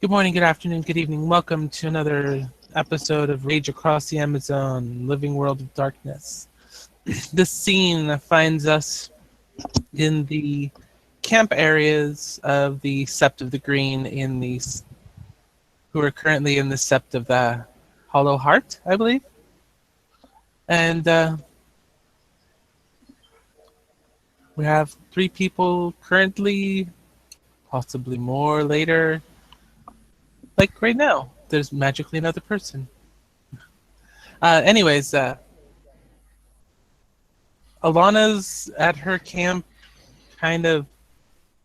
Good morning, good afternoon, good evening. Welcome to another episode of Rage Across the Amazon, Living World of Darkness. This scene finds us in the camp areas of the Sept of the Green who are currently in the Sept of the Hollow Heart, I believe. And we have 3 people currently, possibly more later. Like right now, there's magically another person. Anyways, Alana's at her camp, kind of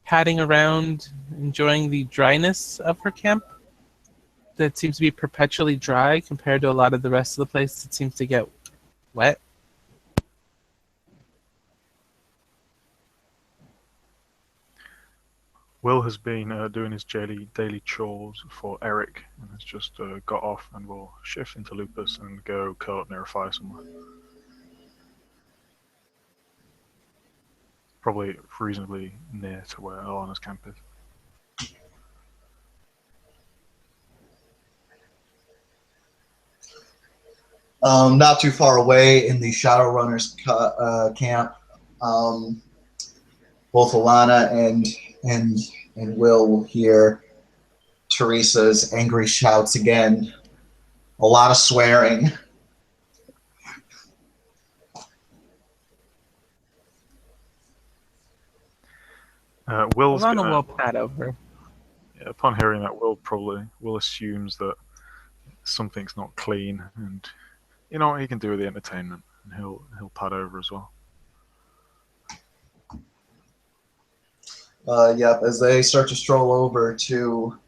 padding around, enjoying the dryness of her camp. That seems to be perpetually dry compared to a lot of the rest of the place that seems to get wet. Will has been doing his daily chores for Eric and has just got off and will shift into Lupus and go curl up near a fire somewhere. Probably reasonably near to where Alana's camp is. Not too far away in the Shadowrunners camp, both Alana and Will hear Teresa's angry shouts again. A lot of swearing. Alana will pat over. Yeah, upon hearing that, Will assumes that something's not clean, and you know what he can do with the entertainment, and he'll pad over as well. Yep, as they start to stroll over to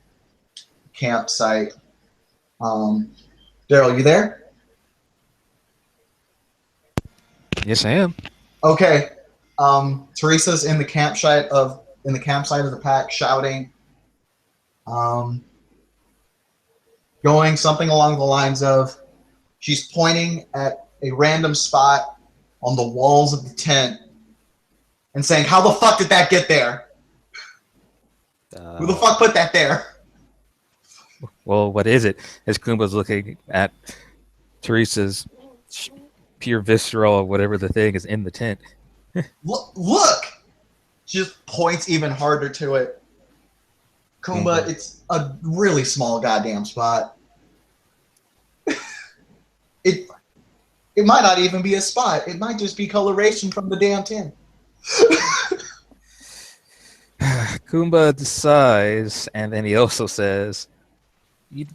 campsite. Daryl, you there? Yes, I am. Okay. Teresa's in the campsite of the pack, shouting, going something along the lines of, she's pointing at a random spot on the walls of the tent and saying, "How the fuck did that get there? Who the fuck put that there?" Well, what is it? As Kumba's looking at Teresa's pure visceral or whatever the thing is in the tent. Look! She just points even harder to it. Kumba, It's a really small goddamn spot. It might not even be a spot. It might just be coloration from the damn tin. Kumba decides, and then he also says, and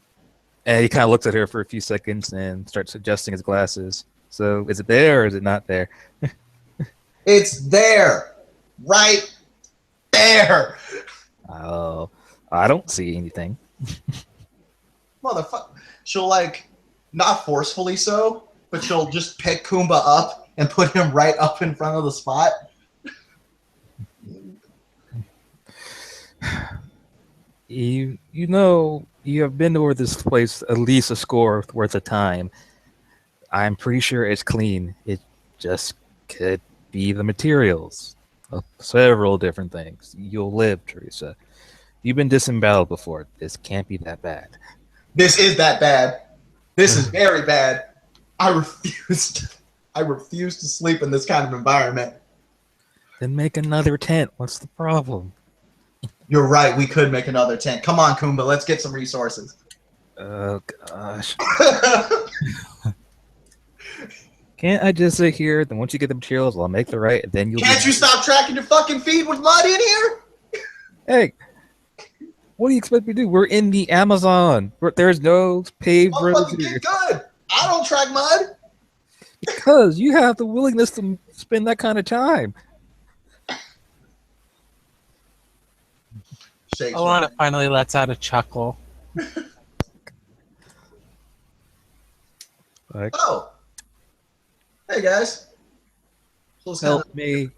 he kind of looks at her for a few seconds and starts adjusting his glasses. So, is it there or is it not there? It's there. Right there. Oh, I don't see anything. Motherfucker. She'll, not forcefully so, but she'll just pick Kumba up and put him right up in front of the spot. You know, you have been over this place at least a score worth of time. I'm pretty sure it's clean. It just could be the materials of several different things. You'll live, Teresa. You've been disemboweled before. This can't be that bad. This is that bad. This is very bad. I refuse to sleep in this kind of environment. Then make another tent. What's the problem? You're right. We could make another tent. Come on, Kumba. Let's get some resources. Oh, gosh. Can't I just sit here? Then once you get the materials, I'll make the right. And then you'll. Can't you stop tracking your fucking feet with mud in here? Hey, what do you expect me to do? We're in the Amazon. There's no paved roads here. Get good. I don't track mud. Because you have the willingness to spend that kind of time. Alana finally lets out a chuckle. Oh. Hey, guys. Help me.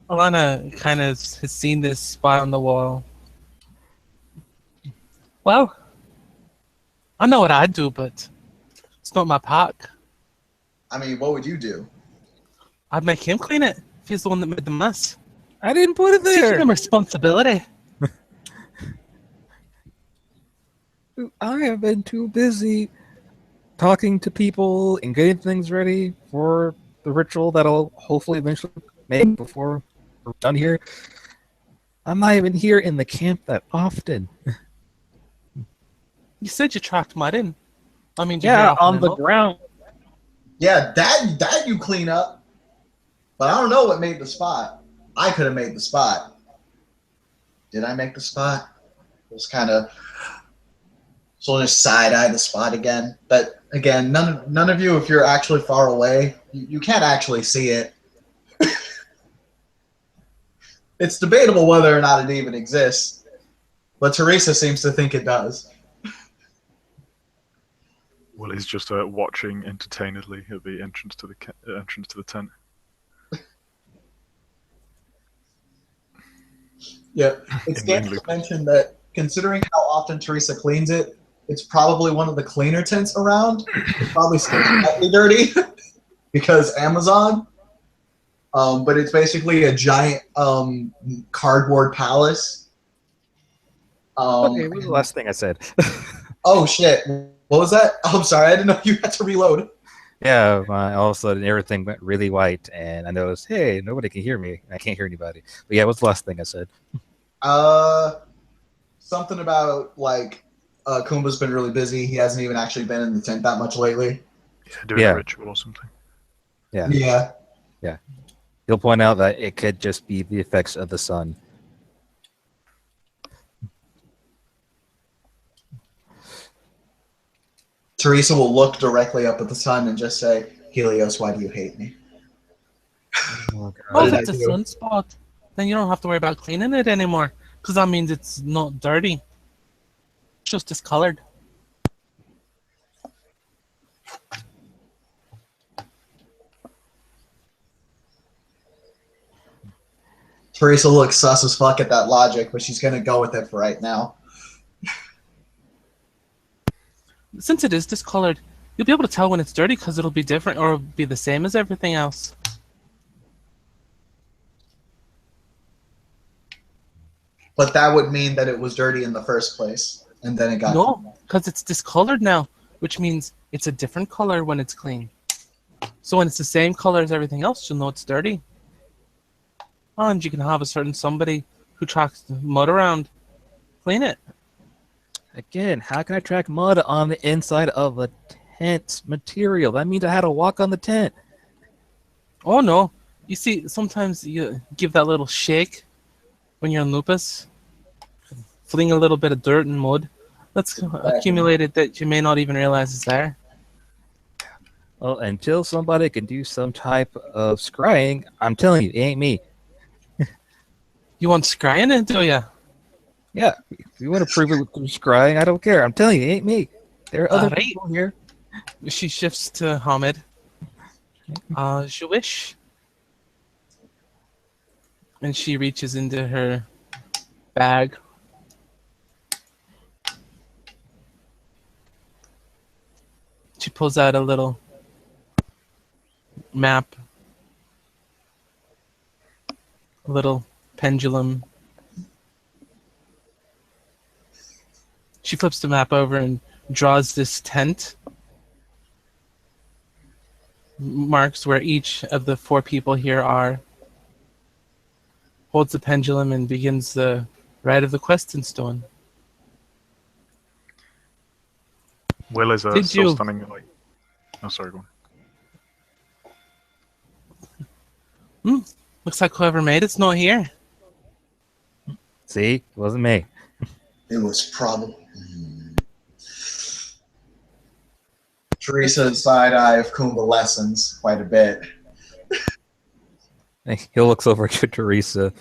Alana kind of has seen this spot on the wall. Well, I know what I'd do, but it's not my park. I mean, what would you do? I'd make him clean it if he's the one that made the mess. I didn't put it Taking there. him responsibility. I have been too busy talking to people and getting things ready for the ritual that I'll hopefully eventually make before we're done here. I'm not even here in the camp that often. You said you tracked mud in. I mean, you're here Yeah, often on the enough. ground. Yeah, that you clean up. But I don't know what made the spot. I could have made the spot. Did I make the spot? It was kind of. So I'll just side-eye the spot again. But again, none of you, if you're actually far away, you can't actually see it. It's debatable whether or not it even exists. But Teresa seems to think it does. Well, he's just watching entertainedly at the entrance to the tent. Yeah. It's game to mention that considering how often Teresa cleans it, it's probably one of the cleaner tents around. It's probably still slightly dirty because Amazon. But it's basically a giant cardboard palace. Okay, what was the last thing I said? Oh shit! What was that? Oh, I'm sorry, I didn't know you had to reload. Yeah, all of a sudden everything went really white, and I noticed, hey, nobody can hear me. I can't hear anybody. But yeah, what's the last thing I said? Something about like Kumba's been really busy. He hasn't even actually been in the tent that much lately. Yeah, doing a ritual or something. Yeah. He'll point out that it could just be the effects of the sun. Teresa will look directly up at the sun and just say, Helios, why do you hate me? Oh, Well, if did it's I a do? sunspot, then you don't have to worry about cleaning it anymore. Because that means it's not dirty. It's just discolored. Teresa looks sus as fuck at that logic, but she's gonna go with it for right now. Since it is discolored, you'll be able to tell when it's dirty because it'll be different or it'll be the same as everything else. But that would mean that it was dirty in the first place, and then it got No, because it's discolored now, which means it's a different color when it's clean. So when it's the same color as everything else, you'll know it's dirty. And you can have a certain somebody who tracks the mud around clean it. Again, how can I track mud on the inside of a tent's material? That means I had to walk on the tent. Oh no. You see, sometimes you give that little shake when you're in lupus. Fling a little bit of dirt and mud. That's accumulated that you may not even realize is there. Well, until somebody can do some type of scrying, I'm telling you, it ain't me. You want scrying it, do ya? Yeah, if you want to prove it with scrying, I don't care. I'm telling you, it ain't me. There are other Alright. people here. She shifts to Hamid. As you wish. And she reaches into her bag. She pulls out a little map. A little pendulum. She flips the map over and draws this tent. Marks where each of the 4 people here are. Holds the pendulum and begins the rite of the Questing Stone. Will is Did still you- standing like. Oh, sorry, go on. Looks like whoever made it's not here. See, it wasn't me. It was probably. Teresa's side eye of Kumba lessens quite a bit. He looks over to Teresa,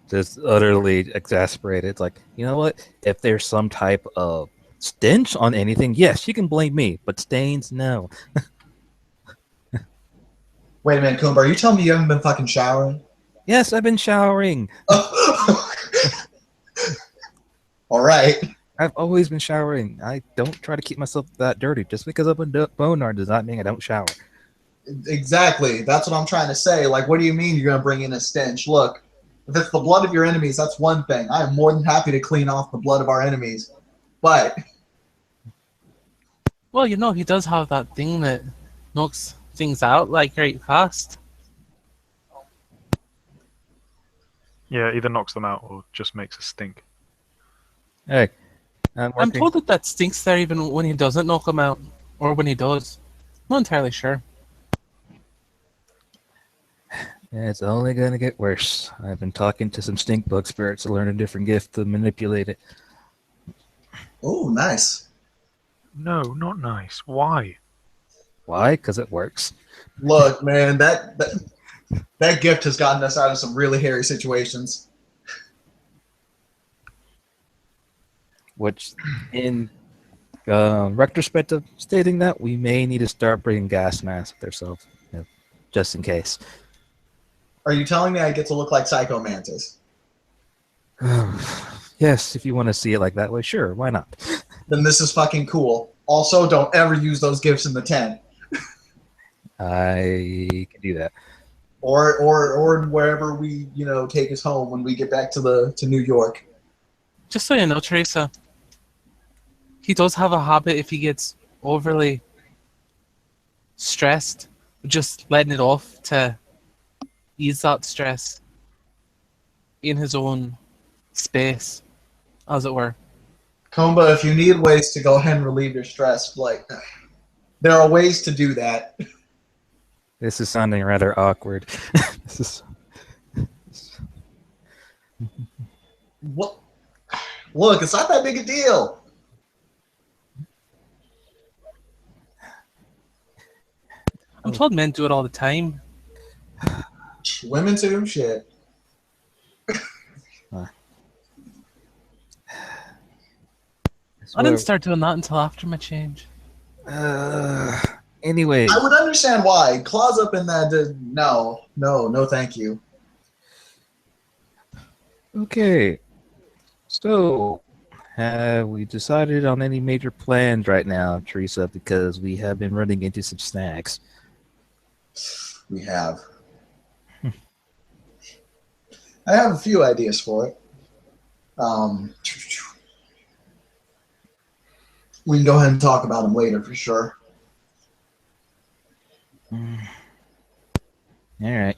just utterly exasperated. It's like, you know what? If there's some type of stench on anything, yes, you can blame me, but stains, no. Wait a minute, Kumba, are you telling me you haven't been fucking showering? Yes, I've been showering. All right. I've always been showering. I don't try to keep myself that dirty. Just because I'm a boner does not mean I don't shower. Exactly. That's what I'm trying to say. Like, what do you mean you're going to bring in a stench? Look, If it's the blood of your enemies, that's one thing. I am more than happy to clean off the blood of our enemies. But Well, you know, he does have that thing that knocks things out like right fast. Yeah, either knocks them out or just makes a stink. Hey, I'm I'm working. told that stinks there even when he doesn't knock them out, or when he does. Not entirely sure. It's only gonna get worse. I've been talking to some stink bug spirits to learn a different gift to manipulate it. oh, nice. No, not nice. Why? Why? Because it works. Look, man, that gift has gotten us out of some really hairy situations. Which, in retrospective, stating that we may need to start bringing gas masks with ourselves, just in case. Are you telling me I get to look like Psycho Mantis? Yes, if you want to see it like that way, sure, why not? Then this is fucking cool. Also, don't ever use those gifts in the tent. I can do that. Or wherever we, take us home when we get back to New York. Just so you know, Teresa, he does have a habit if he gets overly stressed, just letting it off to ease that stress in his own space, as it were. Komba, if you need ways to go ahead and relieve your stress, like there are ways to do that. This is sounding rather awkward. This is... What? Look, it's not that big a deal. I'm told men do it all the time. Women too? Shit. I didn't start doing that until after my change. Anyway, I would understand why. Claws up in that. No, thank you. okay. So, have we decided on any major plans right now, Teresa? Because we have been running into some snags. We have. I have a few ideas for it. We can go ahead and talk about them later for sure. All right.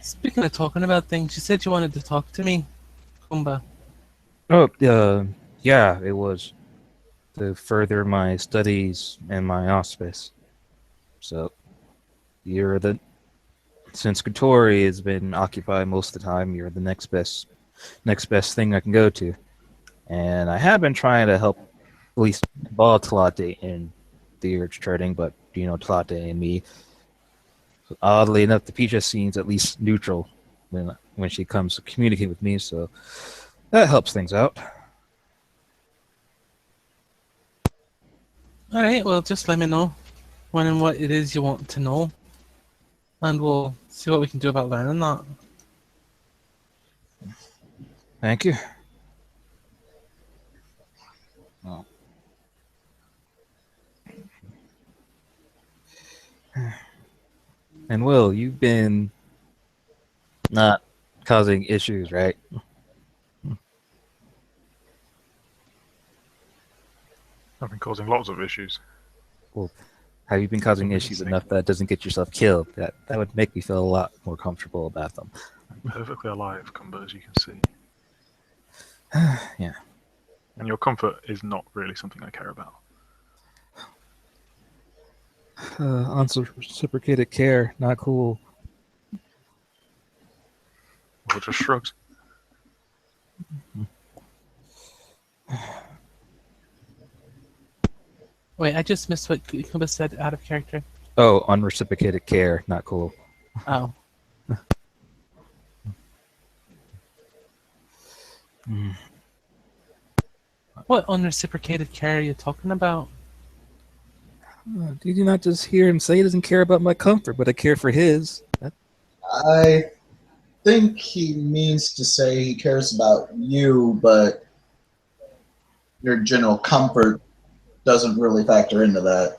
Speaking of talking about things, you said you wanted to talk to me, Kumba. Oh, yeah, it was to further my studies and my auspice. So, since Katori has been occupied most of the time, you're the next best thing I can go to. And I have been trying to help at least involve Tlate in the urge trading, but Tlate and me, oddly enough, the Peaches seems at least neutral when she comes to communicate with me, so that helps things out. Alright, well, just let me know when and what it is you want to know. And we'll see what we can do about learning that. Thank you. Oh. And Will, you've been not causing issues, right? I've been causing lots of issues. Well, have you been causing issues enough that it doesn't get yourself killed? That would make me feel a lot more comfortable about them. I'm perfectly alive, Kumba, as you can see. Yeah. And your comfort is not really something I care about. Unreciprocated care, not cool. Or just shrugs. Wait, I just missed what Kumba said out of character. Oh, unreciprocated care, not cool. Oh. What unreciprocated care are you talking about? Did you not just hear him say he doesn't care about my comfort, but I care for his? I think he means to say he cares about you, but your general comfort doesn't really factor into that.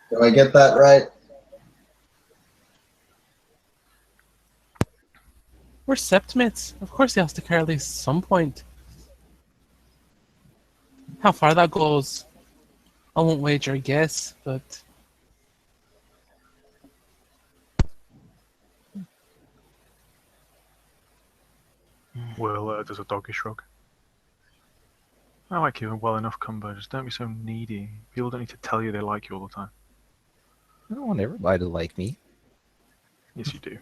Do I get that right? We're septmates. Of course he has to care at least some point. How far that goes, I won't wager a guess, but Will does a doggy shrug. I like you well enough, Cumber. Just don't be so needy. People don't need to tell you they like you all the time. I don't want everybody to like me. Yes, you do.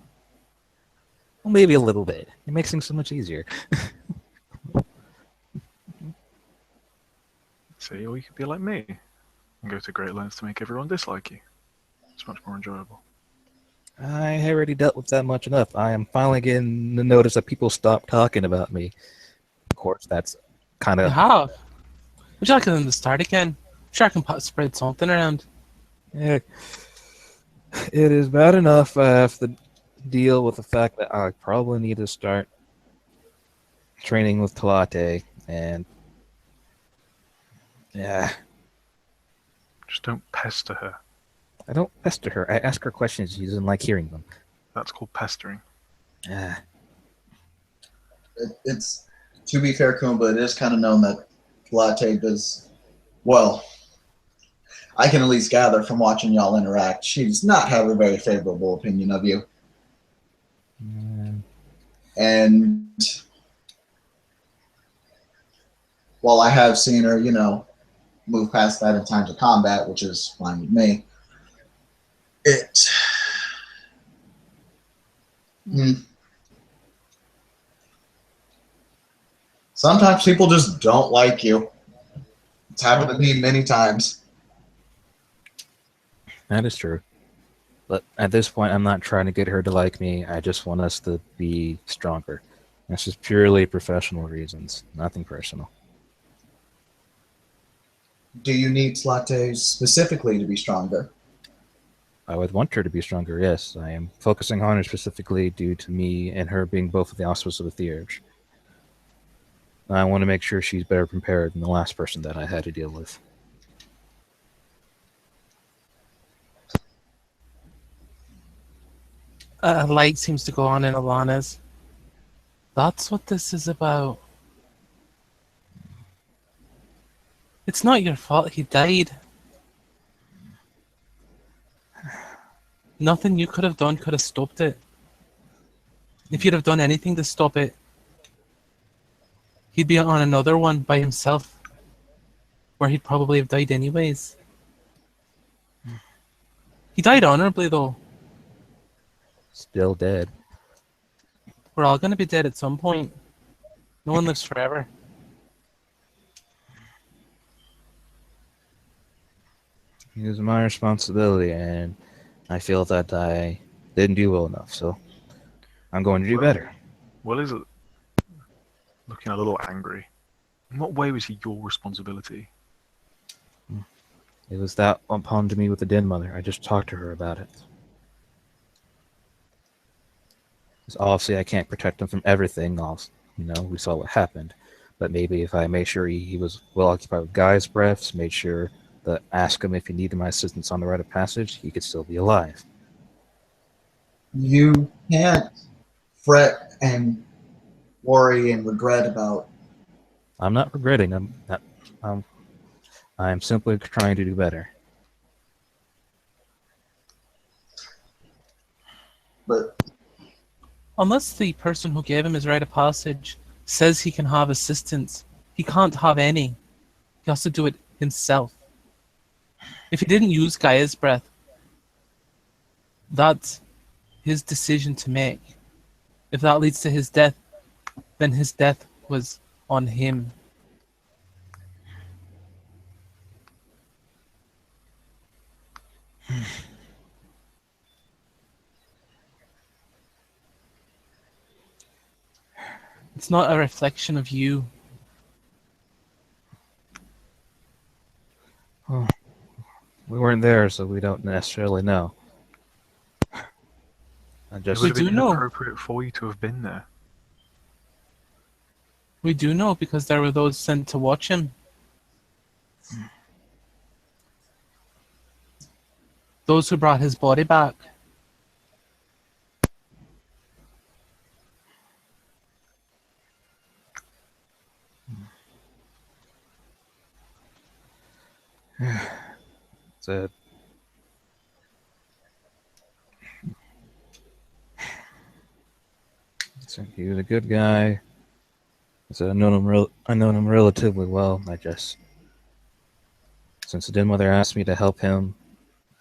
Well, maybe a little bit. It makes things so much easier. See, or you could be like me and go to great lengths to make everyone dislike you. It's much more enjoyable. I already dealt with that much enough. I am finally getting the notice that people stop talking about me. Of course, that's kind you of have. Would you like them to start again? Sure, I can spread something around. yeah, it is bad enough I have to deal with the fact that I probably need to start training with Talate, and yeah, Just don't pester her. I don't pester her. I ask her questions. She doesn't like hearing them. That's called pestering. Ah, It's, to be fair, Kumba, it is kind of known that Latte does, well, I can at least gather from watching y'all interact, she does not have a very favorable opinion of you. And while I have seen her, move past that in times of combat, which is fine with me, it. Sometimes people just don't like you. It's happened to me many times. that is true. But at this point, I'm not trying to get her to like me. I just want us to be stronger. That's just purely professional reasons, nothing personal. Do you need latte specifically to be stronger? I would want her to be stronger, yes. I am focusing on her specifically due to me and her being both of the auspices of the theurge. I want to make sure she's better prepared than the last person that I had to deal with. A light seems to go on in Alana's. That's what this is about. It's not your fault he died. Nothing you could have done could have stopped it. If you'd have done anything to stop it, he'd be on another one by himself, where he'd probably have died anyways. He died honorably, though. Still dead. We're all going to be dead at some point. No one lives forever. It was my responsibility, and I feel that I didn't do well enough, so I'm going to do better. Will is looking a little angry. In what way was he your responsibility? It was that upon to me with the Den Mother. I just talked to her about it. 'Cause obviously, I can't protect him from everything. We saw what happened. But maybe if I made sure he was well occupied with Guy's breaths, made sure that ask him if he needed my assistance on the rite of passage, he could still be alive. You can't fret and worry and regret about. I'm not regretting. I'm simply trying to do better. But Unless the person who gave him his rite of passage says he can have assistance, he can't have any. He has to do it himself. If he didn't use Gaia's breath, that's his decision to make. If that leads to his death, then his death was on him. It's not a reflection of you. Oh, we weren't there, so we don't necessarily know. It We would have do been know. inappropriate for you to have been there. We do know because there were those sent to watch him. Those who brought his body back. said, he was a good guy. I said, I know him relatively well. Since the Den Mother asked me to help him,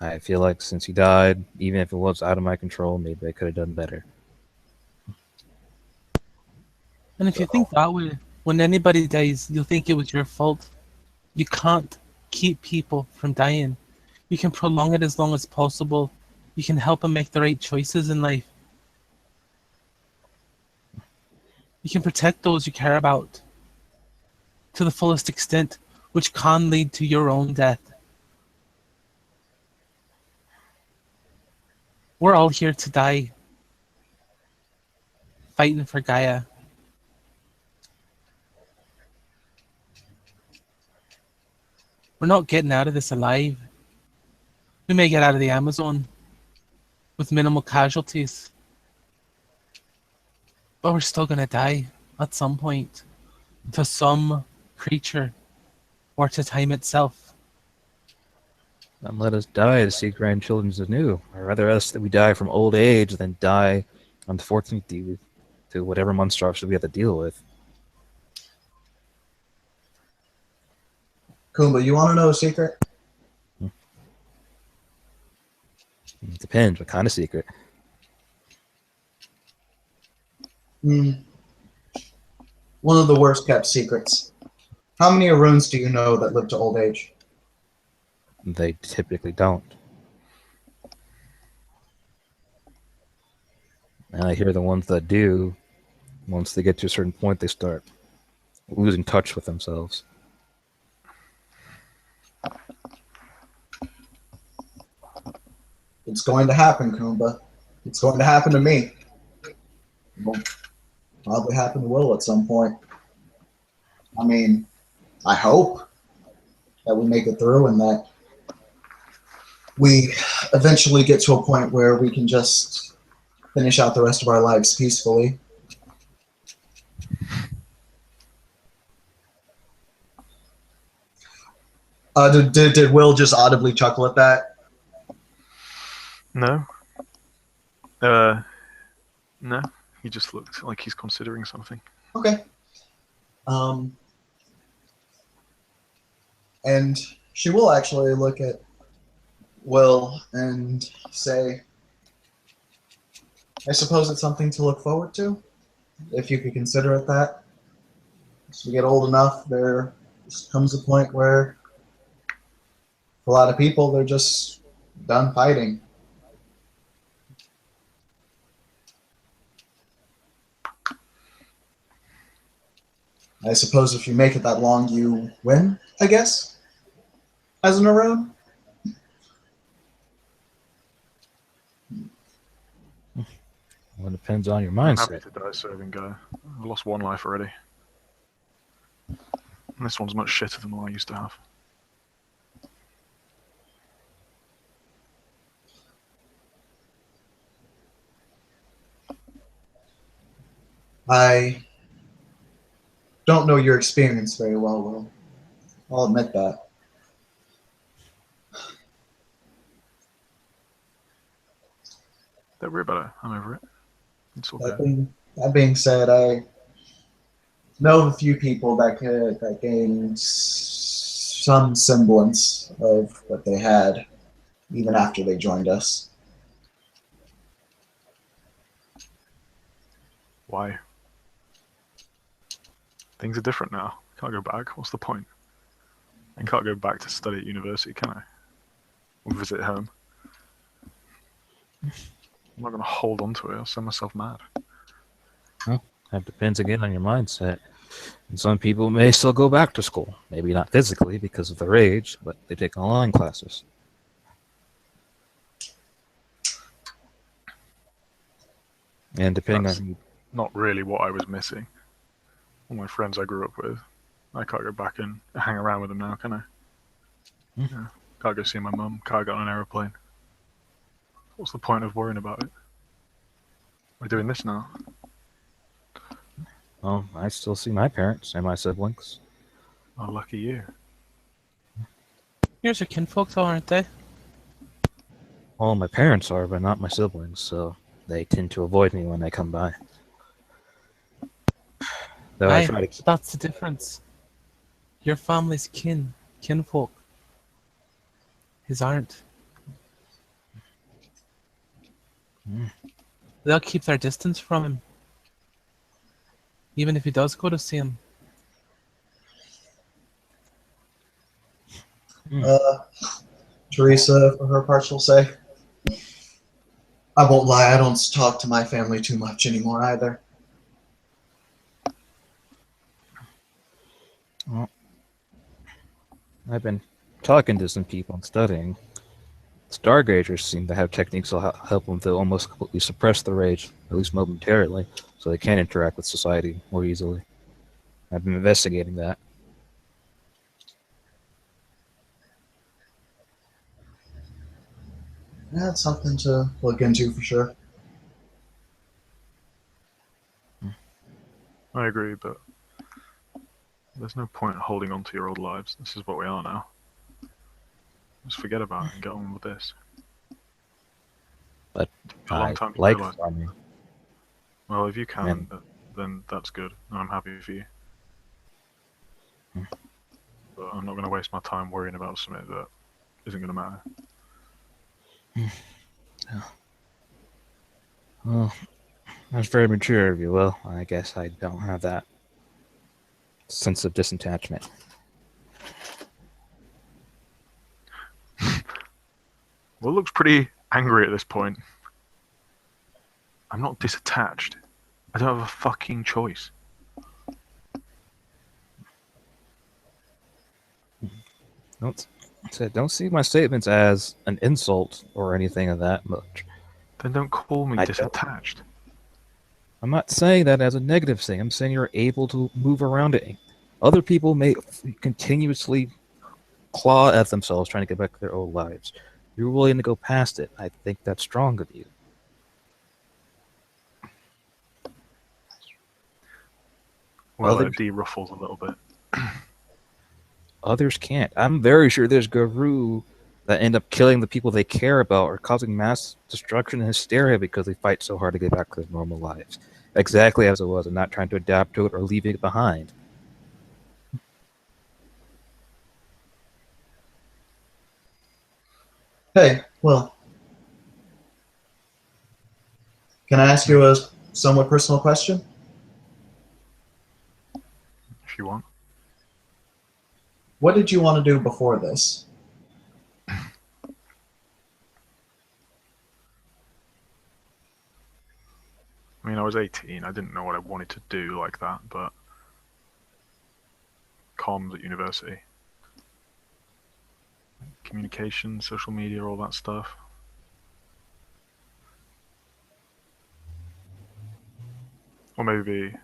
I feel like since he died, even if it was out of my control, maybe I could have done better. And if you think that way, when anybody dies, you'll think it was your fault. You can't keep people from dying. You can prolong it as long as possible. You can help them make the right choices in life. You can protect those you care about to the fullest extent, which can lead to your own death. We're all here to die, fighting for Gaia. We're not getting out of this alive. We may get out of the Amazon with minimal casualties, but we're still going to die at some point to some creature or to time itself. Then let us die to see grandchildren anew. Or rather us that we die from old age than die unfortunately to whatever monstrosity we have to deal with. Kumba, you want to know a secret? It depends what kind of secret. One of the worst kept secrets. How many Aruns do you know that live to old age? They typically don't. And I hear the ones that do, once they get to a certain point, they start losing touch with themselves. It's going to happen, Kumba. It's going to happen to me. It will probably happen to Will at some point. I mean, I hope that we make it through and that we eventually get to a point where we can just finish out the rest of our lives peacefully. Did Will just audibly chuckle at that? No. No. He just looks like he's considering something. Okay. And she will actually look at Will and say, I suppose it's something to look forward to, if you could consider it that. As we get old enough, there comes a point where, for a lot of people, they're just done fighting. I suppose if you make it that long, you win, I guess, as an Arun. Well, it depends on your I'm happy mindset. to die serving Gaia. I've lost one life already. And this one's much shitter than the one I used to have. I don't know your experience very well, Will. I'll admit that. Don't worry about it. I'm over it. It's all That good. being said, I know a few people that gained some semblance of what they had even after they joined us. Why? Things are different now. Can't go back. What's the point? I can't go back to study at university, can I? Or visit home. I'm not going to hold on to it. I'll send myself mad. Well, that depends again on your mindset. And some people may still go back to school. Maybe not physically because of their age, but they take online classes. And depending That's on not really what I was missing. All my friends I grew up with, I can't go back and hang around with them now, can I? Yeah. Can't go see my mum. Can't get on an aeroplane. What's the point of worrying about it? We're doing this now. well, I still see my parents and my siblings. Oh, lucky you. Yours are kinfolk, though, aren't they? Well, my parents are, but not my siblings, so they tend to avoid me when I come by. Though I Aye, try to keep. that's the difference. Your family's kinfolk. His aren't. They'll keep their distance from him, even if he does go to see him. Teresa, for her part, she'll say, I won't lie, I don't talk to my family too much anymore either. Well, I've been talking to some people and studying. Stargazers seem to have techniques that help them to almost completely suppress the rage, at least momentarily, so they can interact with society more easily. I've been investigating that. Yeah, that's something to look into for sure. I agree, but there's no point holding on to your old lives. This is what we are now. Just forget about it and get on with this. But A long I time to like realize. farming. Well, if you can, And- then that's good, and I'm happy for you. Hmm. But I'm not going to waste my time worrying about something that isn't going to matter. Well, that's very mature of you. Well, I guess I don't have that sense of disattachment. Well, it looks pretty angry at this point. I'm not disattached. I don't have a fucking choice. Don't see my statements as an insult or anything of that much. Then don't call me I don't. disattached. I'm not saying that as a negative thing. I'm saying you're able to move around it. Other people may continuously claw at themselves trying to get back to their old lives. You're willing to go past it. I think that's strong of you. Well, Others- it de-ruffles a little bit. Others can't. I'm very sure there's Guru that end up killing the people they care about or causing mass destruction and hysteria because they fight so hard to get back to their normal lives. Exactly as it was, and not trying to adapt to it or leaving it behind. Hey, Will. Can I ask you a somewhat personal question? If you want. What did you want to do before this? I mean, I was 18. I didn't know what I wanted to do like that, but comms at university, communication, social media, all that stuff. Or maybe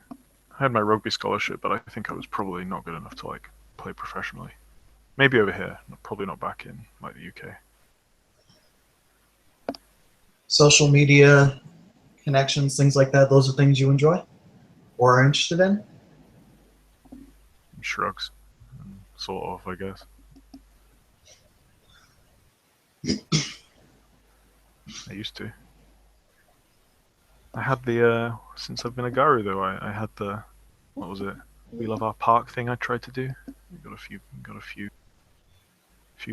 I had my rugby scholarship, but I think I was probably not good enough to like play professionally. Maybe over here, probably not back in like the UK. Social media, connections, things like that, those are things you enjoy or are interested in? Shrugs, and sort of, I guess. I used to. I had the since I've been a Garu though, I had the, what was it? We Love Our Park thing I tried to do. Got a few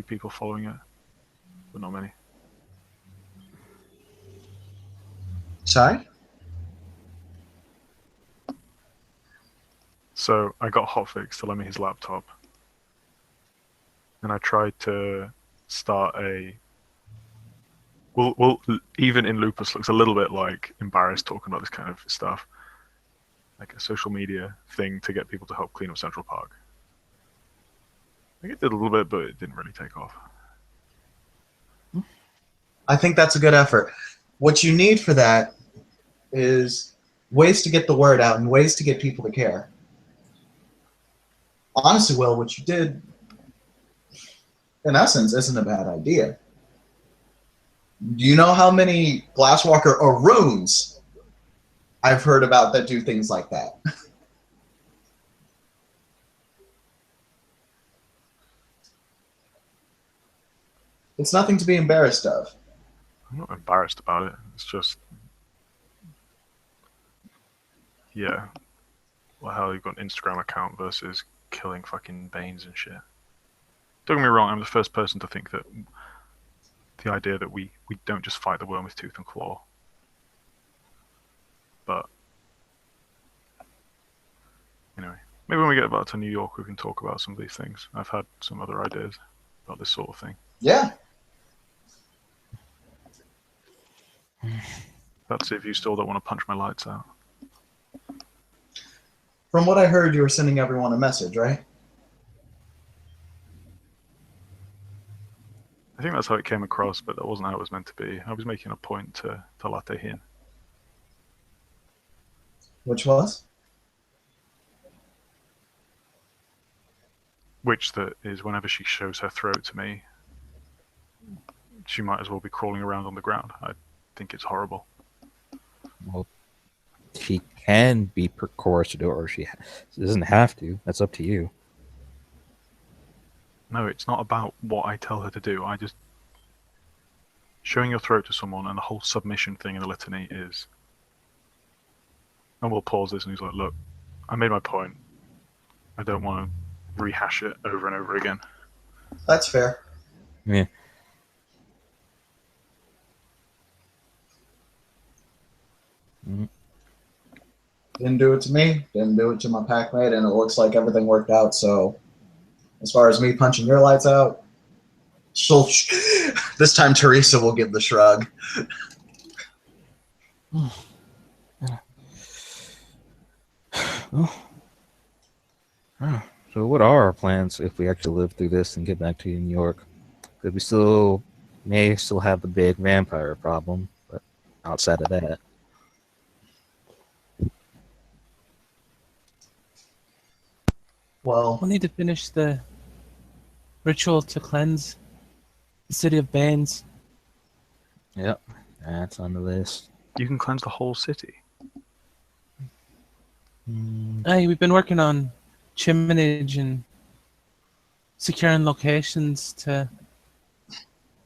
people following it, but not many. Sorry? So I got Hotfix to lend me his laptop, and I tried to start a. Well, even in Lupus looks a little bit like embarrassed talking about this kind of stuff, like a social media thing to get people to help clean up Central Park. I think it did a little bit, but it didn't really take off. I think that's a good effort. What you need for that is ways to get the word out and ways to get people to care. Honestly, Will, what you did, in essence, isn't a bad idea. Do you know how many Glasswalker Aroons I've heard about that do things like that? It's nothing to be embarrassed of. I'm not embarrassed about it. It's just, yeah. Well, hell, you've got an Instagram account versus killing fucking Banes and shit. Don't get me wrong, I'm the first person to think that the idea that we don't just fight the worm with tooth and claw. But, anyway, maybe when we get back to New York, we can talk about some of these things. I've had some other ideas about this sort of thing. Yeah. That's if you still don't want to punch my lights out. From what I heard, you were sending everyone a message, right? I think that's how it came across, but that wasn't how it was meant to be. I was making a point to Latte Hin. Which was? Which that is whenever she shows her throat to me, she might as well be crawling around on the ground. I think it's horrible. Well, she can be coerced to do it, or she doesn't have to. That's up to you. No, it's not about what I tell her to do. I just... Showing your throat to someone and the whole submission thing in the litany is... And we'll pause this and he's like, look, I made my point. I don't want to rehash it over and over again. That's fair. Yeah. Didn't do it to me. Didn't do it to my packmate, and it looks like everything worked out. So, as far as me punching your lights out, she'll. This time, Teresa will give the shrug. So what are our plans if we actually live through this and get back to New York? Because we may still have the big vampire problem, but outside of that. Well, We'll need to finish the ritual to cleanse the city of Banes. Yep, that's on the list. You can cleanse the whole city. Aye, we've been working on chiminage and securing locations to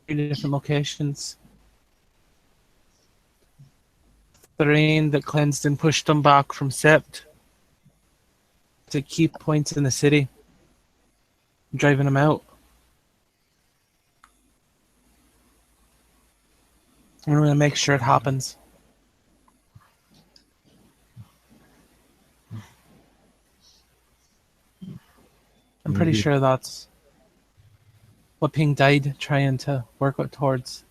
3 different locations. The rain that cleansed and pushed them back from Sept to key points in the city, driving them out. And we're going to make sure it happens. I'm pretty sure that's what Ping died trying to work towards.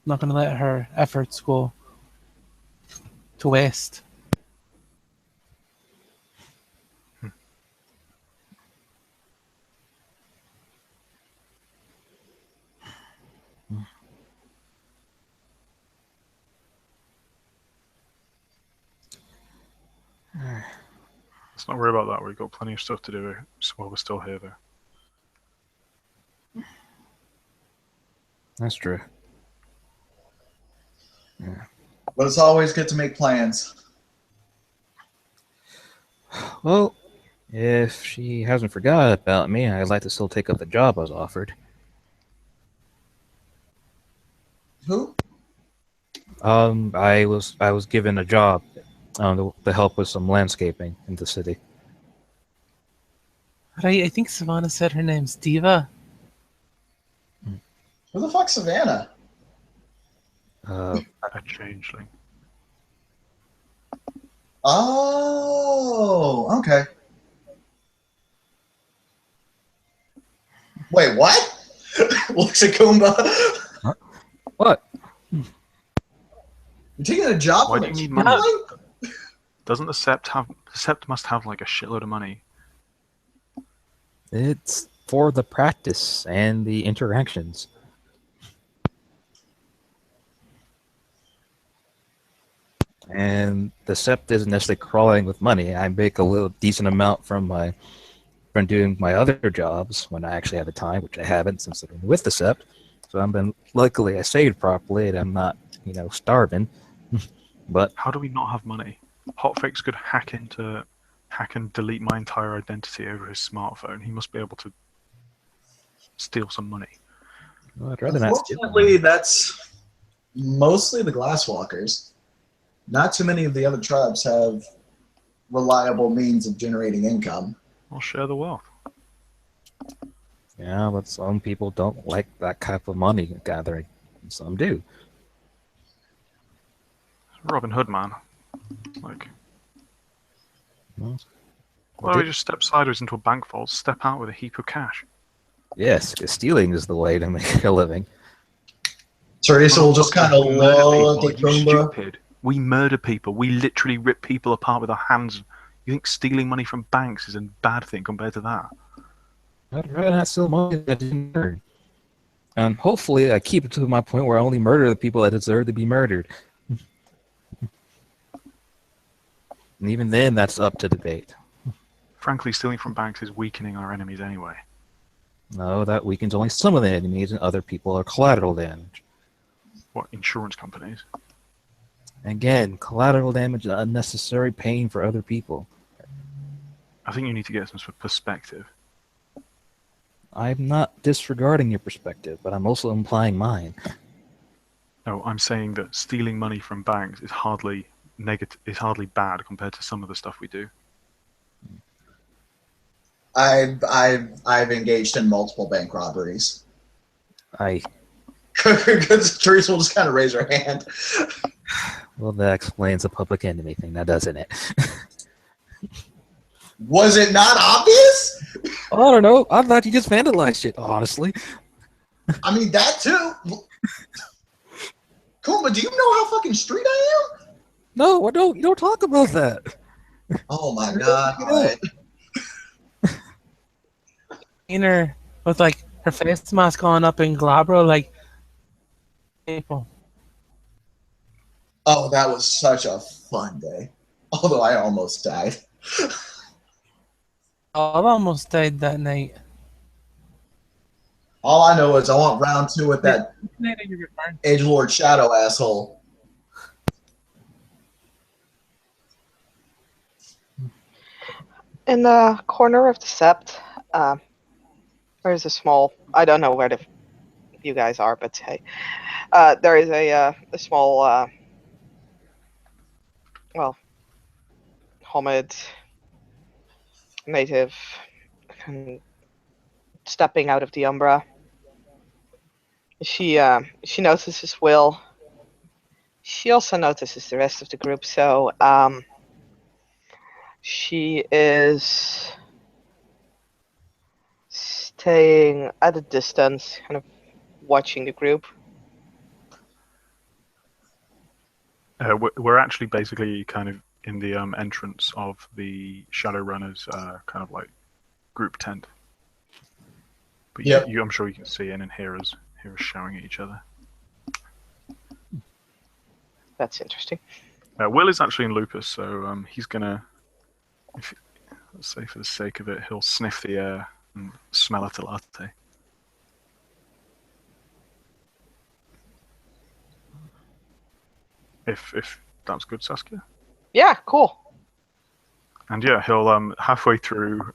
I'm not going to let her efforts go to waste. Let's not worry about that. We've got plenty of stuff to do while we're still here, though. That's true. Yeah. but it's always good to make plans. Well, if she hasn't forgot about me, I'd like to still take up the job I was offered. Who? I was given a job to help with some landscaping in the city. Right, I think Savannah said her name's Diva. Who the fuck's Savannah? A changeling. Oh, okay. Wait, what? Looks at Kumba. What? You're taking a job Why from do a you need money? changeling? Doesn't the Sept have... The Sept must have, like, a shitload of money. It's for the practice and the interactions. And the Sept isn't necessarily crawling with money. I make a little decent amount from doing my other jobs when I actually have the time, which I haven't since I've been with the Sept. So luckily I saved properly and I'm not, starving. But How do we not have money? Hotfix could hack and delete my entire identity over his smartphone. He must be able to steal some money. Well, I'd rather not steal Unfortunately, money. that's mostly the Glasswalkers. Not too many of the other tribes have reliable means of generating income. I'll share the wealth. Yeah, but some people don't like that type of money gathering. Some do. Robin Hood, man. Like, Well, why don't we just step sideways into a bank vault, step out with a heap of cash? yes, 'cause stealing is the way to make a living. Teresa will just kind of We murder look people. at Are you Kumba. stupid? We murder people. We literally rip people apart with our hands. You think stealing money from banks is a bad thing compared to that? I'd rather not steal money that I didn't earn. And hopefully I keep it to my point where I only murder the people that deserve to be murdered. And even then, that's up to debate. Frankly, stealing from banks is weakening our enemies anyway. No, that weakens only some of the enemies and other people are collateral damage. What, insurance companies? Again, collateral damage is unnecessary pain for other people. I think you need to get some sort of perspective. I'm not disregarding your perspective, but I'm also implying mine. No, I'm saying that stealing money from banks is hardly negative. Is hardly bad compared to some of the stuff we do. I've engaged in multiple bank robberies. I Because Teresa will just kind of raise her hand. Well, that explains the public enemy thing, now doesn't it? Was it not obvious? I don't know. I thought you just vandalized it, honestly. I mean, that too. Kumba, do you know how fucking street I am? No, I don't. You don't talk about that. Oh my god. All right. Seen her with like her face mask on up in Glabro, like people. Oh, that was such a fun day. Although I almost died. Oh, I almost died that night. All I know is I want round 2 with that Edgelord Shadow asshole. In the corner of the sept, there's a small. I don't know where you guys are, but hey, there is a small, well, Homid native stepping out of the umbra. She notices Will. She also notices the rest of the group, so she is staying at a distance, kind of watching the group. We're actually basically kind of in the entrance of the Shadowrunners kind of like group tent. But Yep. I'm sure you can see in and hear us shouting at each other. That's interesting. Will is actually in Lupus, so he's gonna, let's say for the sake of it, he'll sniff the air and smell a latte. If that's good, Saskia. Yeah, cool. And yeah, he'll halfway through,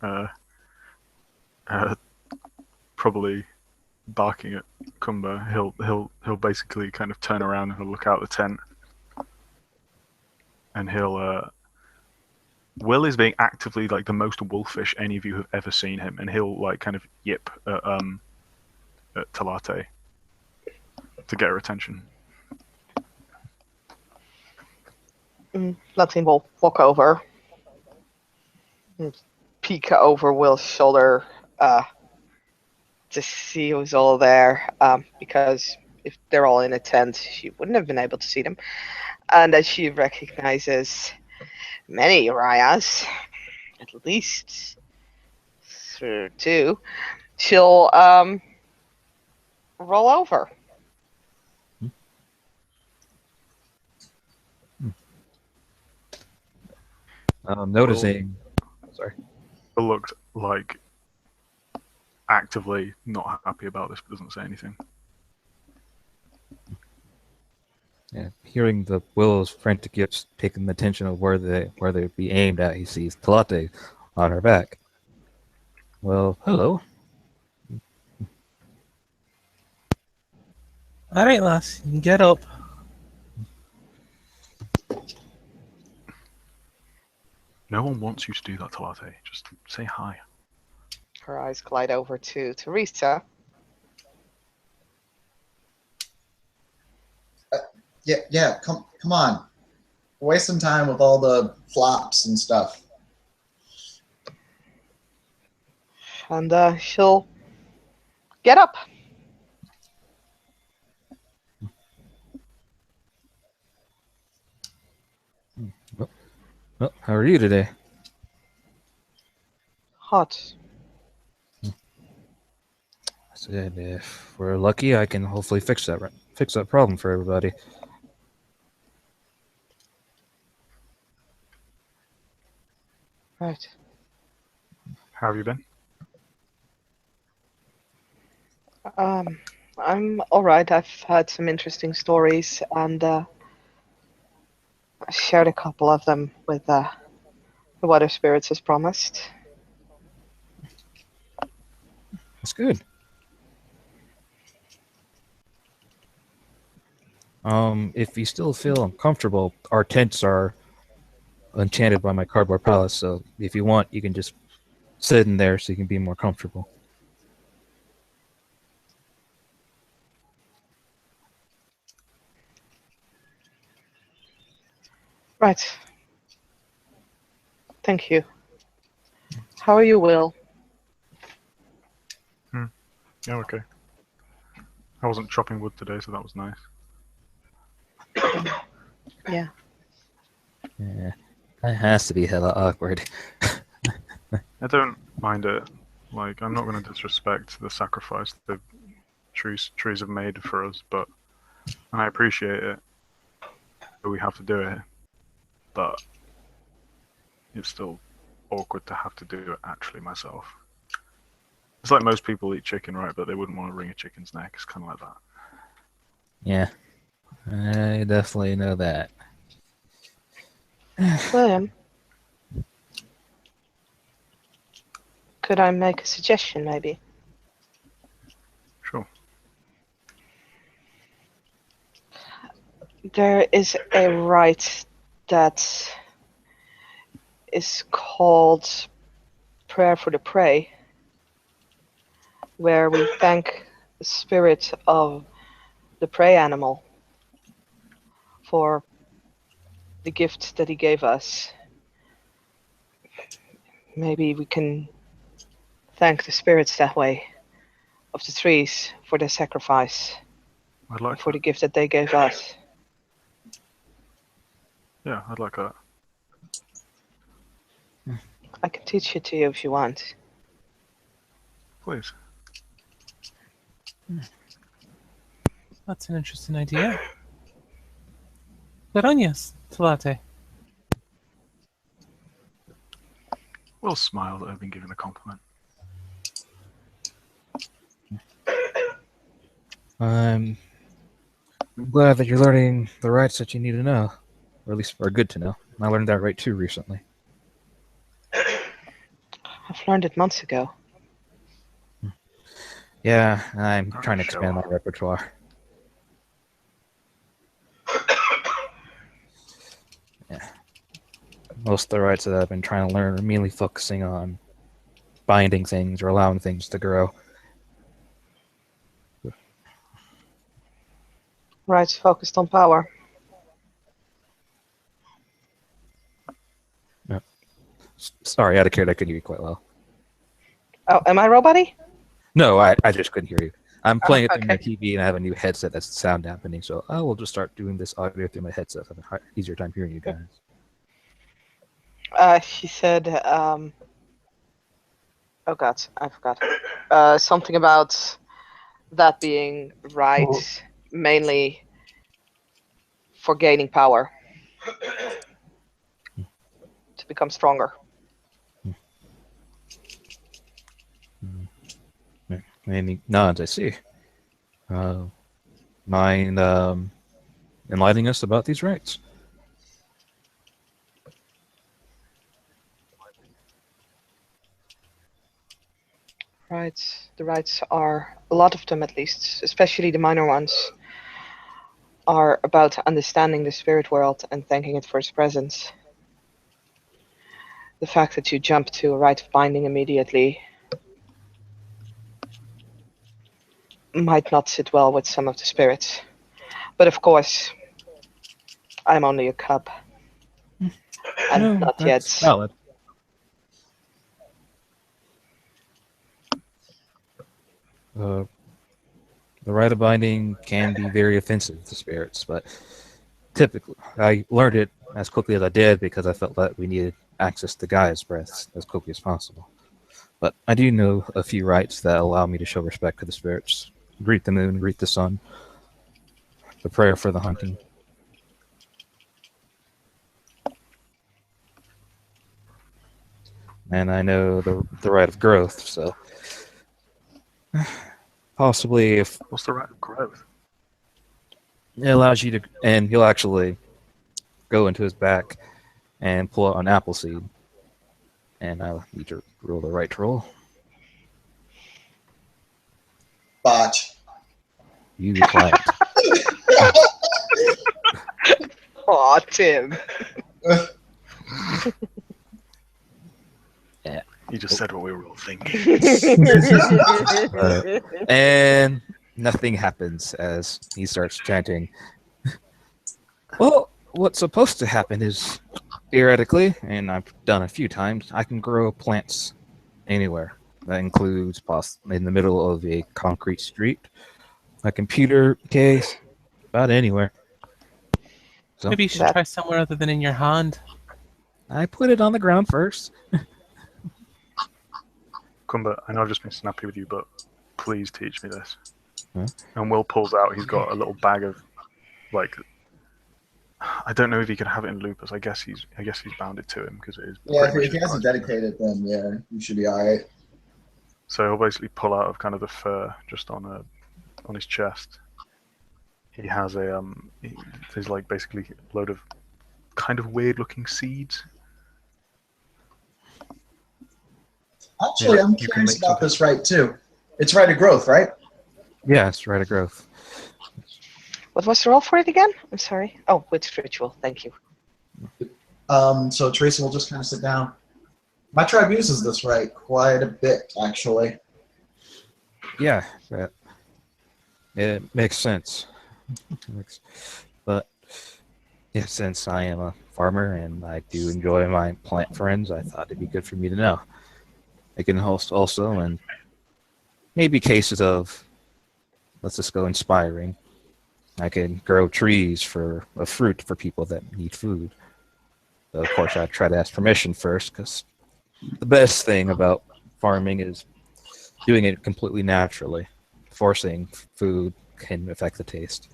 probably barking at Kumba. He'll basically kind of turn around and he'll look out the tent, and Will is being actively like the most wolfish any of you have ever seen him, and he'll like kind of yip at Talate to get her attention. Latin will walk over and peek over Will's shoulder to see who's all there, because if they're all in a tent, she wouldn't have been able to see them. And as she recognizes many Uriahs, at least two, she'll roll over. Noticing. Sorry. Will looked like actively not happy about this, but doesn't say anything. Yeah, hearing the Willow's frantic yips taking the attention of where they'd be aimed at, he sees Talate on her back. Well, hello. All right, lass, you can get up. No one wants you to do that, Talate. Just say hi. Her eyes glide over to Teresa. Yeah. Come on. We're wasting time with all the flops and stuff. And she'll get up. Well, how are you today? Hot. I said, if we're lucky, I can hopefully fix that problem for everybody. Right. How have you been? I'm all right. I've had some interesting stories, and I shared a couple of them with the water spirits as promised. That's good. If you still feel uncomfortable, our tents are enchanted by my cardboard palace, so if you want, you can just sit in there so you can be more comfortable. Right. Thank you. How are you, Will? Yeah, okay. I wasn't chopping wood today, so that was nice. Yeah. Yeah, that has to be hella awkward. I don't mind it. Like, I'm not going to disrespect the sacrifice the trees have made for us, but and I appreciate it. We have to do it, but it's still awkward to have to do it actually myself. It's like most people eat chicken, right? But they wouldn't want to wring a chicken's neck. It's kind of like that. Yeah, I definitely know that. William, could I make a suggestion, maybe? Sure. There is a rite that is called Prayer for the Prey, where we thank the spirit of the prey animal for the gift that he gave us. Maybe we can thank the spirits that way of the trees for their sacrifice I'd and like for that. the gift that they gave us. Yeah, I'd like that. I can teach it to you if you want. Please. That's an interesting idea. Gracias, Talate. Will smile that I've been given a compliment. I'm glad that you're learning the rights that you need to know, or at least are good to know. I learned that right too recently. I've learned it months ago. Yeah, I'm Alright, trying to show expand my off. repertoire. Yeah. Most of the rights that I've been trying to learn are mainly focusing on binding things or allowing things to grow. Rights focused on power. Sorry, out of character, I couldn't hear you quite well. Oh, am I robot-y? No, I just couldn't hear you. I'm playing it through my Okay. TV and I have a new headset that's sound dampening, so I will just start doing this audio through my headset. I have an easier time hearing you guys. She said, oh god, I forgot. Something about that being right, mainly for gaining power to become stronger. Any nods, I see. Mind enlightening us about these rights? Right, the rights are a lot of them at least, especially the minor ones. are about understanding the spirit world and thanking it for its presence. The fact that you jump to a rite of binding immediately might not sit well with some of the spirits. But of course, I'm only a cub. And No, not that's yet. valid. The rite of binding can be very offensive to spirits, but typically I learned it as quickly as I did because I felt that we needed access to Gaia's breaths as quickly as possible. But I do know a few rites that allow me to show respect to the spirits. Greet the moon, greet the sun, the prayer for the hunting. And I know the rite of growth, so possibly if What's the right of growth? it allows you to, and he'll actually go into his back and pull out an apple seed. And I'll need to roll the right roll. Botch. You be quiet. Aw, Tim. You just said what we were all thinking. And nothing happens as he starts chanting. Well, what's supposed to happen is, theoretically, and I've done a few times, I can grow plants anywhere. That includes in the middle of a concrete street, a computer case, about anywhere. So Maybe you should try somewhere other than in your hand. I put it on the ground first. Kumba, I know I've just been snappy with you, but please teach me this. Huh? And Will pulls out, he's got a little bag of, like, I don't know if he can have it in lupus. I guess he's bound it to him because it is. Yeah, pretty if much he has it his dedicated, then yeah, you should be alright. So he'll basically pull out of kind of the fur just on his chest. He has there's like basically a load of kind of weird looking seeds. Actually, Yeah, I'm you can curious make about something. this right too. It's rite of growth, right? Yeah, it's rite of growth. What was the roll for it again? I'm sorry. Oh, witch ritual. Thank you. So Tracy will just kind of sit down. My tribe uses this right quite a bit, actually. Yeah, it makes sense. But yeah, since I am a farmer and I do enjoy my plant friends, I thought it'd be good for me to know. I can host also, and maybe cases of, let's just go inspiring. I can grow trees for a fruit for people that need food. So of course, I try to ask permission first, because the best thing about farming is doing it completely naturally. Forcing food can affect the taste.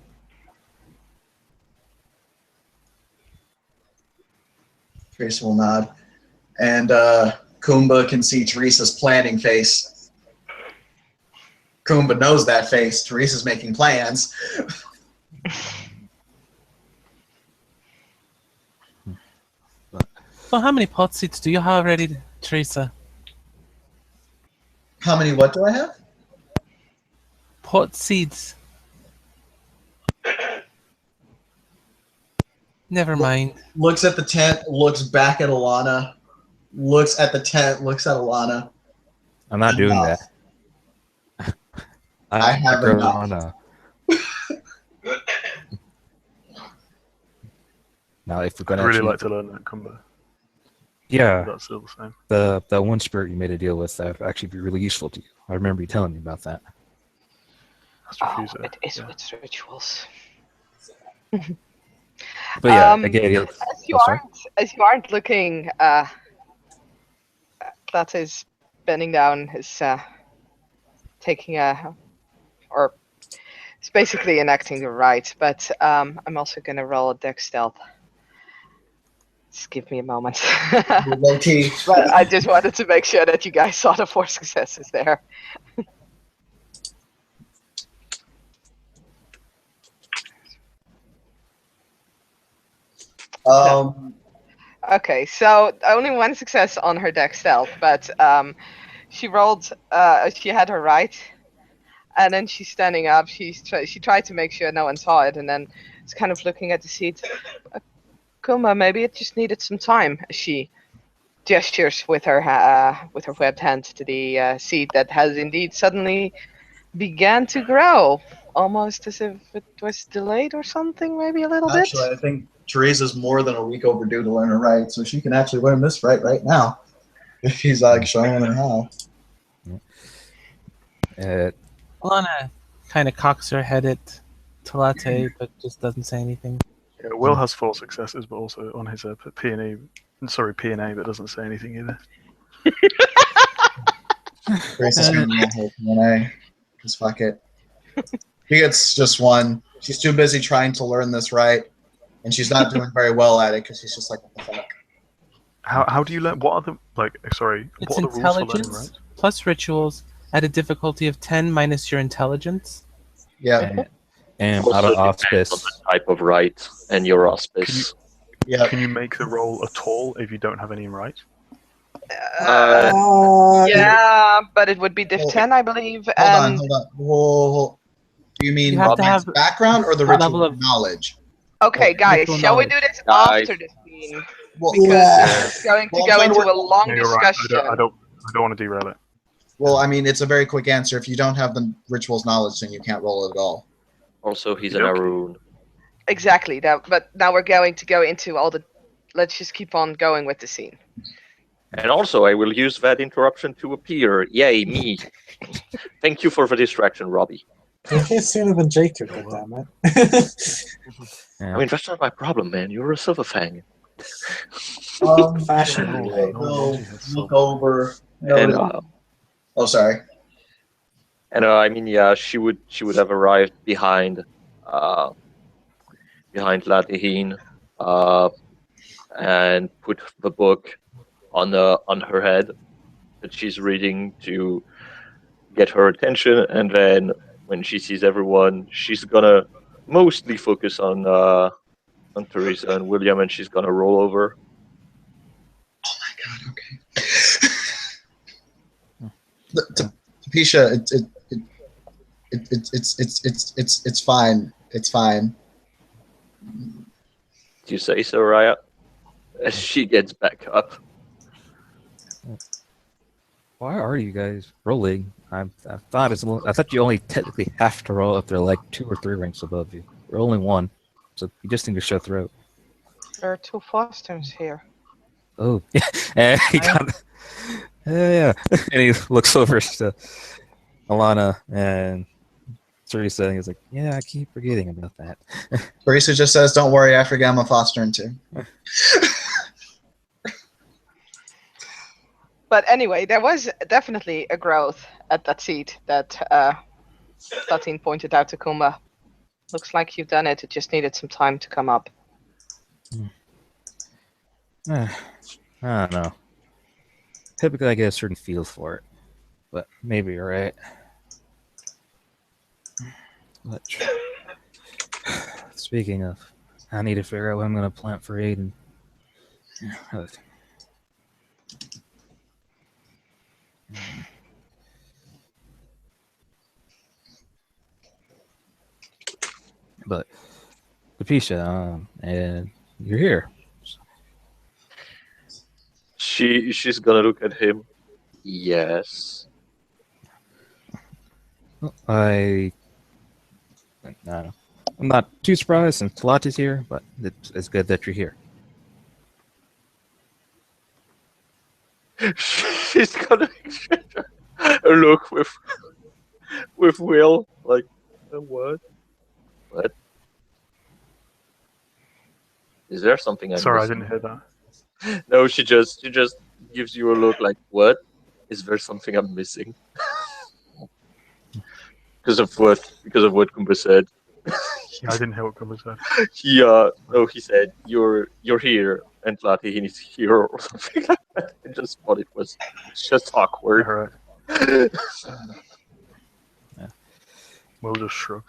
Tracy will nod. And Kumba can see Teresa's planning face. Kumba knows that face. Teresa's making plans. So how many pot seeds do you have ready, Teresa? How many what do I have? Pot seeds. Never mind. Looks at the tent, looks back at Alana, looks at the tent, looks at Alana. I'm not doing Enough. that. I have grow enough. on Now, if we're I'd gonna really actually, like to learn that Kumba. yeah, That's still the same. the one spirit you made a deal with that would actually be really useful to you. I remember you telling me about that. That's Oh, Refuser. it is Yeah. witch rituals. But yeah, Um, again, As you aren't looking, that is bending down, is taking or it's basically enacting the rite. But I'm also gonna roll a dex stealth. Just give me a moment. Low key. But I just wanted to make sure that you guys saw the 4 successes there. Okay, so only 1 success on her dex stealth, but she rolled. She had her right, and then she's standing up. She tried to make sure no one saw it, and then It's kind of looking at the seed. Kuma, maybe it just needed some time. She gestures with her webbed hand to the seed that has indeed suddenly began to grow, almost as if it was delayed or something, maybe a little Actually, bit. I think Teresa's more than a week overdue to learn her right, so she can actually learn this right now. If he's like showing her how. Alana kind of cocks her head at Talate, but just doesn't say anything. Yeah, Will has 4 successes, but also on his P&E, P&A, but doesn't say anything either. Teresa's gonna roll her P&A. Just fuck it. She gets just 1. She's too busy trying to learn this right, and she's not doing very well at it because she's just like, what the fuck? How do you learn? What are the It's what are the rules for learning intelligence right? plus rituals at a difficulty of 10 minus your intelligence. Yeah, And Also out of depends on auspice. the type of rite and your auspice. yeah. Can you make the roll at all if you don't have any right? Yeah, but it would be diff Hold- 10, I believe. Hold And on. Whoa. Do you mean You have the to knight's have background or the a ritual level of- knowledge? okay, guys, ritual shall we knowledge. do this Guys. after the scene? Well, Because it's going to Well, I'm go trying to into a work- long No, you're right. discussion. I don't want to derail it. well, I mean, it's a very quick answer. If you don't have the ritual's knowledge, then you can't roll it at all. Also, he's an Okay. Arun. Exactly. But now we're going to go into all the. Let's just keep on going with the scene. And also, I will use that interruption to appear. Yay, me. Thank you for the distraction, Robbie. You're here sooner than Jacob, goddammit. Yeah. I mean, that's not my problem, man. You're a silver fang. Fashion No, relate. no, Go Robbie has look silver. over. And Oh, sorry. I mean, yeah, she would have arrived behind Latihin, and put the book on her head that she's reading to get her attention, and then when she sees everyone, she's gonna mostly focus on Teresa and William, and she's gonna roll over. God, okay. Tapisha, it's fine. It's fine. Do you say so, Raya? As she gets back up. Why are you guys rolling? I thought you only technically have to roll if they're like 2 or 3 ranks above you. We're only 1, so you just need to shut throat. There are 2 Fosters here. Oh, and he got, yeah. And he looks over to Alana and Teresa, and he's like, "Yeah, I keep forgetting about that." Teresa just says, "Don't worry, I forget I'm a fostering too." But anyway, there was definitely a growth at that seat that Tatin pointed out to Kumba. Looks like you've done it. It just needed some time to come up. I don't know. Typically, I get a certain feel for it, but maybe you're right. But speaking of, I need to figure out what I'm going to plant for Aiden. But Lapisha, and you're here. She's gonna look at him. Yes. I'm not too surprised since Talati's here, but it's good that you're here. She's gonna look with Will like, what? What? Is there something I'm Sorry, I missing? didn't hear that. No, she just gives you a look like, what? Is there something I'm missing? because of what Kumba said. Yeah, I didn't hear what Gumba said. He said you're here and Latihin is here or something like that. I just thought it's just awkward. Alright. Yeah. Will just shrug.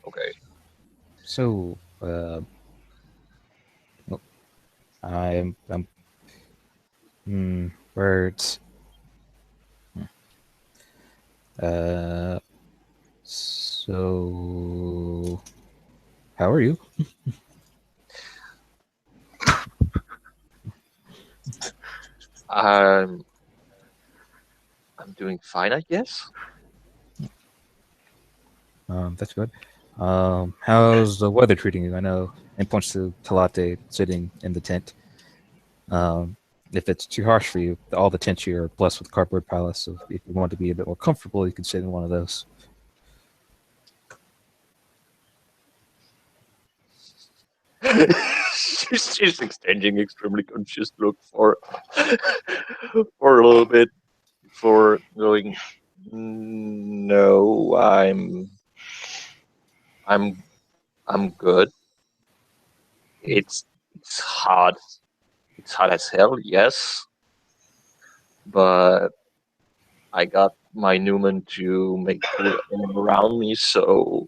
Okay. So, I'm words. So how are you? I'm I'm doing fine, I guess. That's good. How's the weather treating you? I know, and points to Talate sitting in the tent. If it's too harsh for you, all the tents here are blessed with cardboard pallets. So if you want to be a bit more comfortable, you can sit in one of those. She's exchanging extremely confused look for for a little bit before going. No, I'm I'm good. It's hard. It's hard as hell, yes, but I got my Newman to make food all around me, so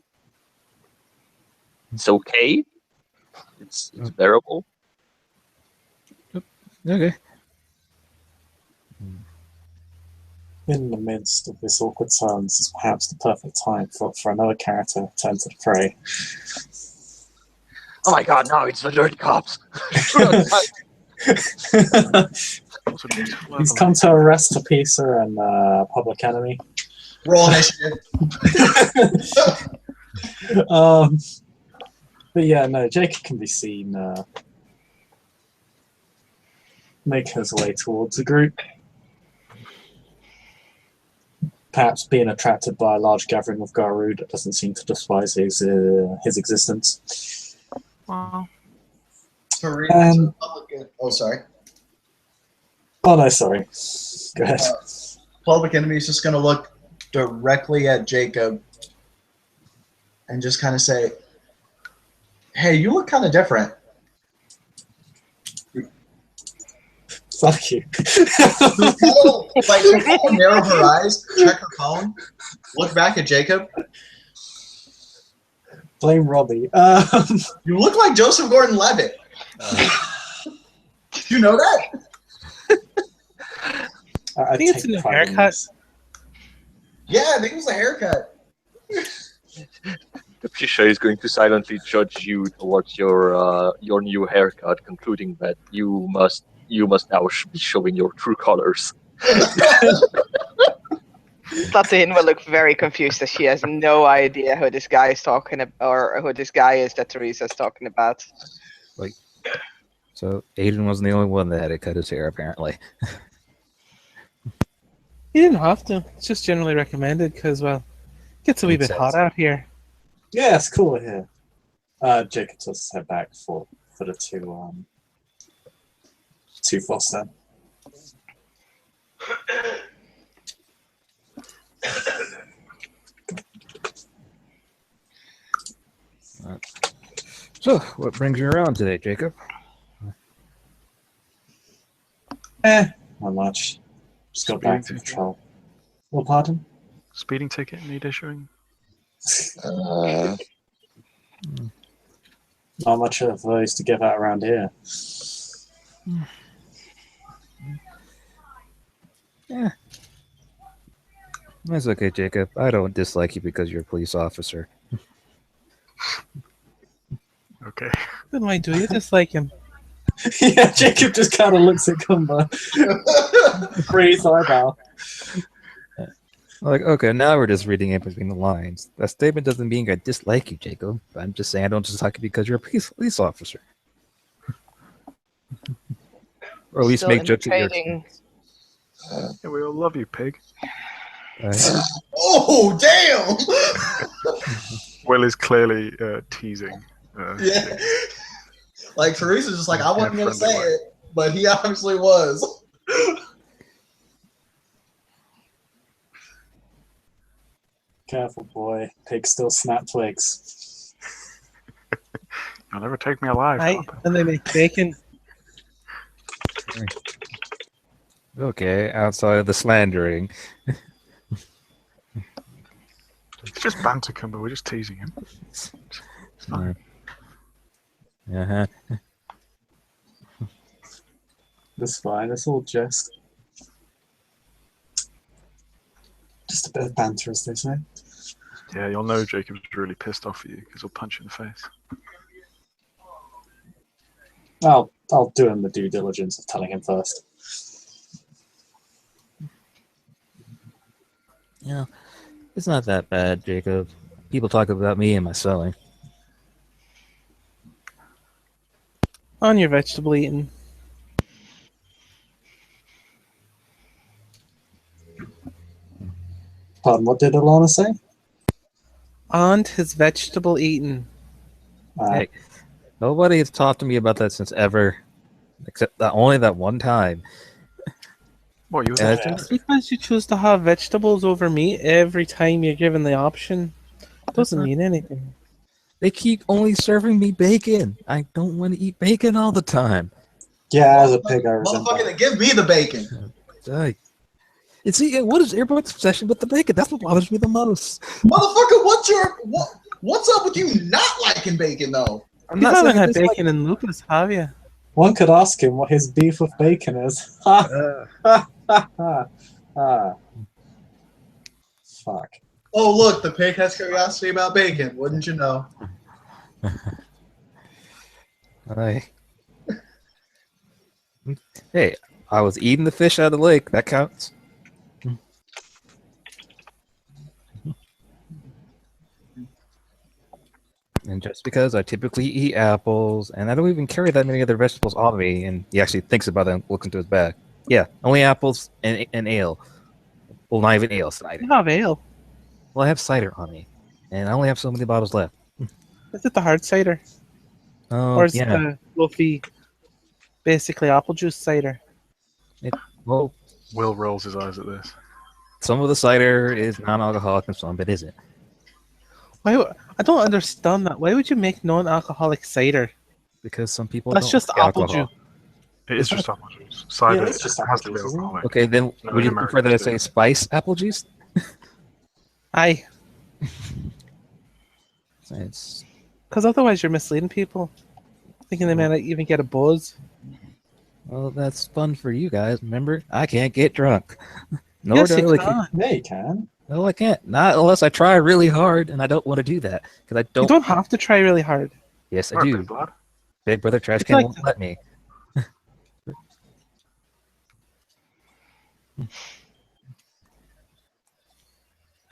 it's okay. It's bearable. Okay. In the midst of this awkward silence is perhaps the perfect time for another character to turn to the prey. Oh my god, no, it's the dirt cops. Do not touch. What's a beautiful He's Adelaide? come to arrest Tapisa and Public Enemy. Roll initiative. But yeah, no, Jacob can be seen make his way towards the group. Perhaps being attracted by a large gathering of Garu that doesn't seem to despise his existence. Well, Oh, sorry. Oh no, sorry. Go ahead. Public Enemy is just going to look directly at Jacob and just kind of say, "Hey, you look kind of different." Fuck you. Like, narrow her eyes, check her phone, look back at Jacob. Blame Robbie. You look like Joseph Gordon-Levitt. You know that? I think it's a new haircut. Yeah, I think it was a haircut. The Pisha is going to silently judge you towards your new haircut, concluding that you must now be showing your true colors. Latin will look very confused as she has no idea who this guy is talking about, or who this guy is that Teresa's talking about. So Aiden wasn't the only one that had to cut his hair, apparently. You didn't have to. It's just generally recommended because, well, it gets a wee Makes bit hot sense. out here. Yeah, it's cool here. Jacob does head back for the two floors then. So, what brings you around today, Jacob? Not much. Just got back from Speeding ticket. patrol. Well, pardon? Speeding ticket need issuing. Not much of those to give out around here. Yeah. That's okay, Jacob. I don't dislike you because you're a police officer. Okay. Then why do you dislike him? Yeah, Jacob just kind of looks at Kumba. Raised eyebrow. Like, okay, now we're just reading in between the lines. That statement doesn't mean I dislike you, Jacob. I'm just saying I don't dislike you because you're a police officer. Or at least Still make jokes at your indicating- expense. Yeah, we all love you, pig. Oh, damn! Will is clearly teasing. Yeah. Like, Teresa's just like, I wasn't going to friendly say way. it, but he obviously was. Careful, boy. Pigs still snap twigs. You'll never take me alive, Right? Papa. And they make bacon. Okay, outside of the slandering. It's just banter, Kumba. We're just teasing him. It's fine. Uh-huh. That's fine. It's all jest. Just a bit of banter, as they say. Yeah, you'll know Jacob's really pissed off at you because he'll punch you in the face. I'll do him the due diligence of telling him first. Yeah, it's not that bad, Jacob. People talk about me and my sewing. On your vegetable eating. Pardon, what did Alana say? On his vegetable eating. Hey, nobody has talked to me about that since ever, except that only that one time. What, you were Yeah, there? Just because you choose to have vegetables over meat every time you're given the option doesn't mean anything. They keep only serving me bacon. I don't want to eat bacon all the time. Yeah, as a pig, I resent Motherfucker, that. then give me the bacon. And see, what is everybody's obsession with the bacon? That's what bothers me the most. Motherfucker, what's up with you not liking bacon though? I'm You not haven't saying had it's like- bacon in lupus, have you? One could ask him what his beef with bacon is. Ah, fuck. Oh look, the pig has curiosity about bacon. Wouldn't you know? Hey, I was eating the fish out of the lake. That counts. And just because I typically eat apples, and I don't even carry that many other vegetables on me, and he actually thinks about them, looking to his bag. Yeah, only apples and ale. Well, not even ale, cider. You have ale. Well, I have cider on me, and I only have so many bottles left. Is it the hard cider? Oh, Or is it yeah. the fluffy, basically apple juice cider? Well, Will rolls his eyes at this. some of the cider is non-alcoholic and some of it isn't. I don't understand that. Why would you make non-alcoholic cider? Because some people That's don't just like apple alcohol. juice. It is just apple juice. Cider it's just apple has to be juice, isn't it? alcoholic. Okay, then No, would you Americans prefer that I do. say spice apple juice? Aye, It's, because otherwise you're misleading people, thinking they may not even get a buzz. well, that's fun for you guys. Remember, I can't get drunk. Nor Yes, do I you really can. Yeah, you can. No, I can't. Not unless I try really hard, and I don't want to do that because I don't. You don't have to try really hard. Yes, I Alright, do. big lad. Big Brother Trash It's Can like- won't let me.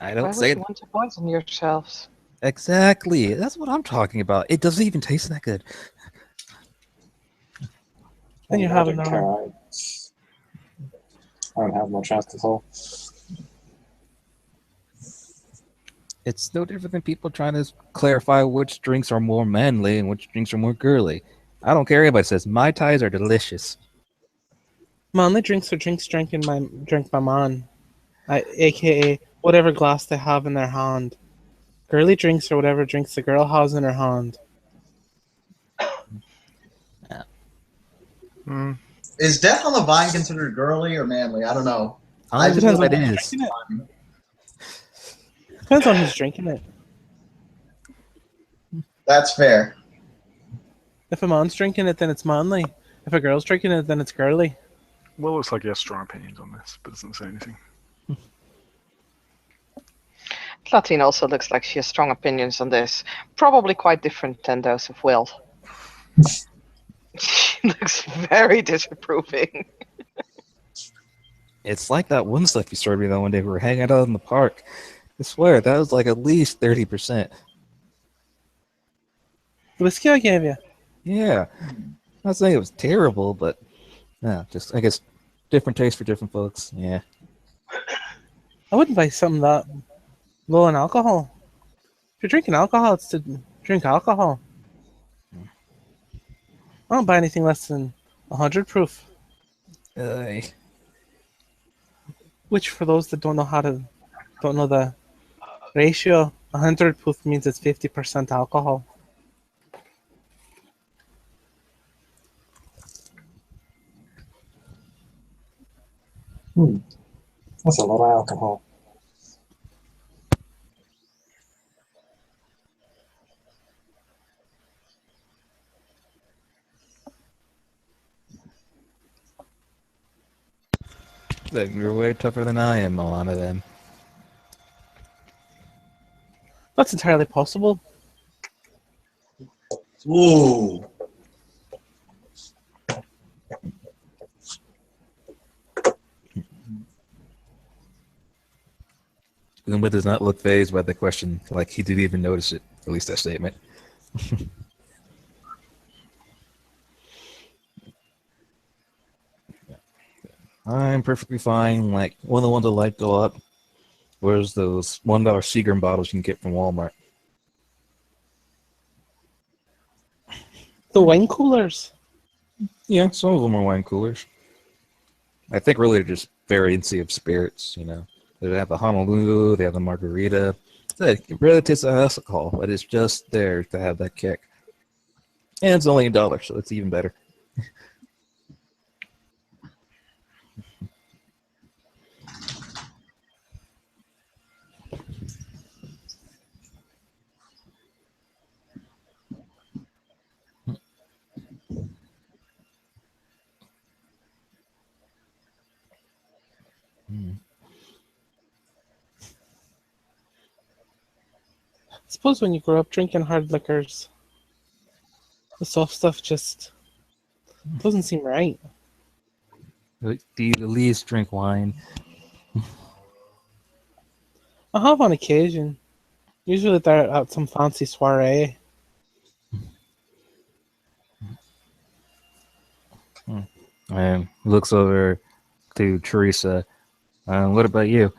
I Why don't would say you want to poison yourselves? exactly. That's what I'm talking about. It doesn't even taste that good. Then you I have don't another. care. I don't have much alcohol. It's no different than people trying to clarify which drinks are more manly and which drinks are more girly. I don't care. Anybody says Mai Tais are delicious. Manly drinks are drinks drank by man, aka whatever glass they have in their hand. Girly drinks are whatever drinks the girl has in her hand. Mm, Is Death on the Vine considered girly or manly? I don't know. I just don't know know what it that is. Drinking it. Depends on who's drinking it. That's fair. If a man's drinking it, then it's manly. If a girl's drinking it, then it's girly. Will looks like he has strong opinions on this, but doesn't say anything. Latine also looks like she has strong opinions on this. Probably quite different than those of Will. She looks very disapproving. It's like that one stuff you showed me that one day we were hanging out in the park. I swear that was like at least 30%. The whiskey I gave you. Yeah, I'm not saying it was terrible, but yeah, just I guess different taste for different folks. Yeah, I wouldn't buy something that low in alcohol. If you're drinking alcohol, it's to drink alcohol. I don't buy anything less than 100 proof. Which, for those that don't know the ratio, 100 proof means it's 50% alcohol. That's a lot of alcohol. you're way tougher than I am, Alana. Then That's entirely possible. Ooh. Uma does not look phased by the question, like he didn't even notice it. At least that statement. I'm perfectly fine. Like one of the ones that light go up. Where's those $1 Seagram bottles you can get from Walmart? The wine coolers. Yeah, some of them are wine coolers. I think really they're just variancy of spirits, you know. They have the Honolulu, they have the margarita. It really tastes like alcohol, but it's just there to have that kick. And it's only $1, so it's even better. I suppose when you grow up drinking hard liquors, the soft stuff just doesn't seem right. Do you at least drink wine? I have on occasion. Usually they're at some fancy soiree. And looks over to Teresa. What about you?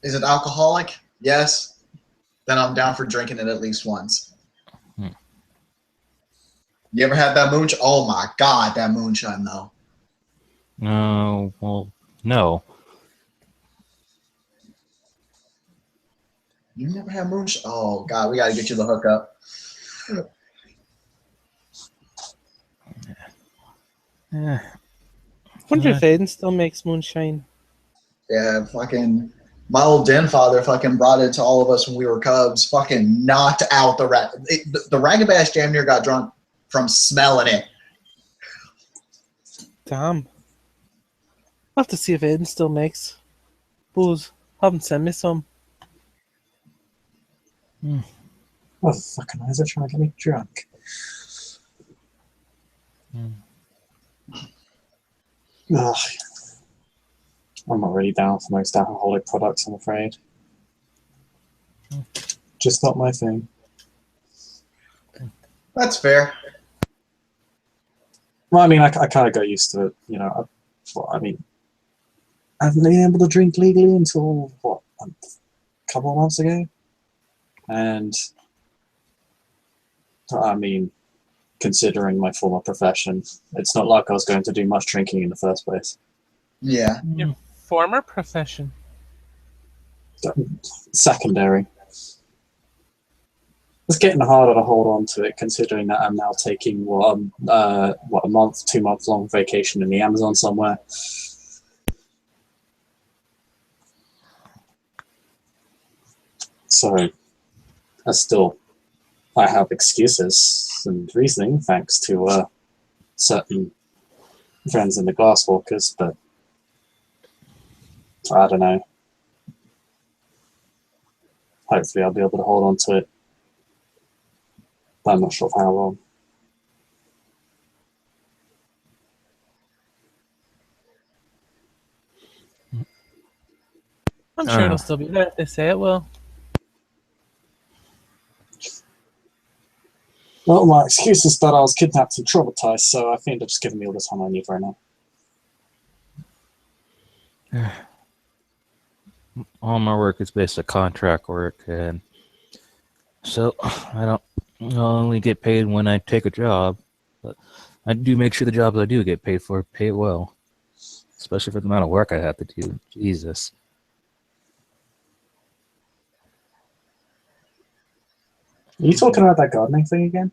Is it alcoholic? Yes. Then I'm down for drinking it at least once. You ever had that moonshine? Oh my god, that moonshine though. No, well, no. You never had moonshine? Oh god, we gotta get you the hookup. Eh, Wonder if Aiden still makes moonshine. Yeah, fucking my old den father fucking brought it to all of us when we were cubs. Fucking knocked out the rat. The Ragabash damn near got drunk from smelling it. Damn. I'll have to see if Aiden still makes booze. Have him send me some. What the fucking eyes are trying to get me drunk? Ugh. I'm not really down for most alcoholic products, I'm afraid. Just not my thing. That's fair. Well, I mean, I kind of got used to it, you know. I mean, I haven't been able to drink legally until, what, a couple of months ago? And, I mean, considering my former profession, it's not like I was going to do much drinking in the first place. Yeah. Your former profession. Secondary. It's getting harder to hold on to it, considering that I'm now taking a month, 2 month long vacation in the Amazon somewhere. So, I have excuses and reasoning thanks to certain friends in the Glasswalkers, but I don't know. Hopefully, I'll be able to hold on to it. But I'm not sure for how long. I'm sure it'll still be there if they say it will. Well, my excuse is that I was kidnapped and traumatized, so I think they're just giving me all the time I need right now. All my work is based on contract work, and so I only get paid when I take a job, but I do make sure the jobs I do get paid for pay well, especially for the amount of work I have to do. Jesus. Are you talking about that gardening thing again?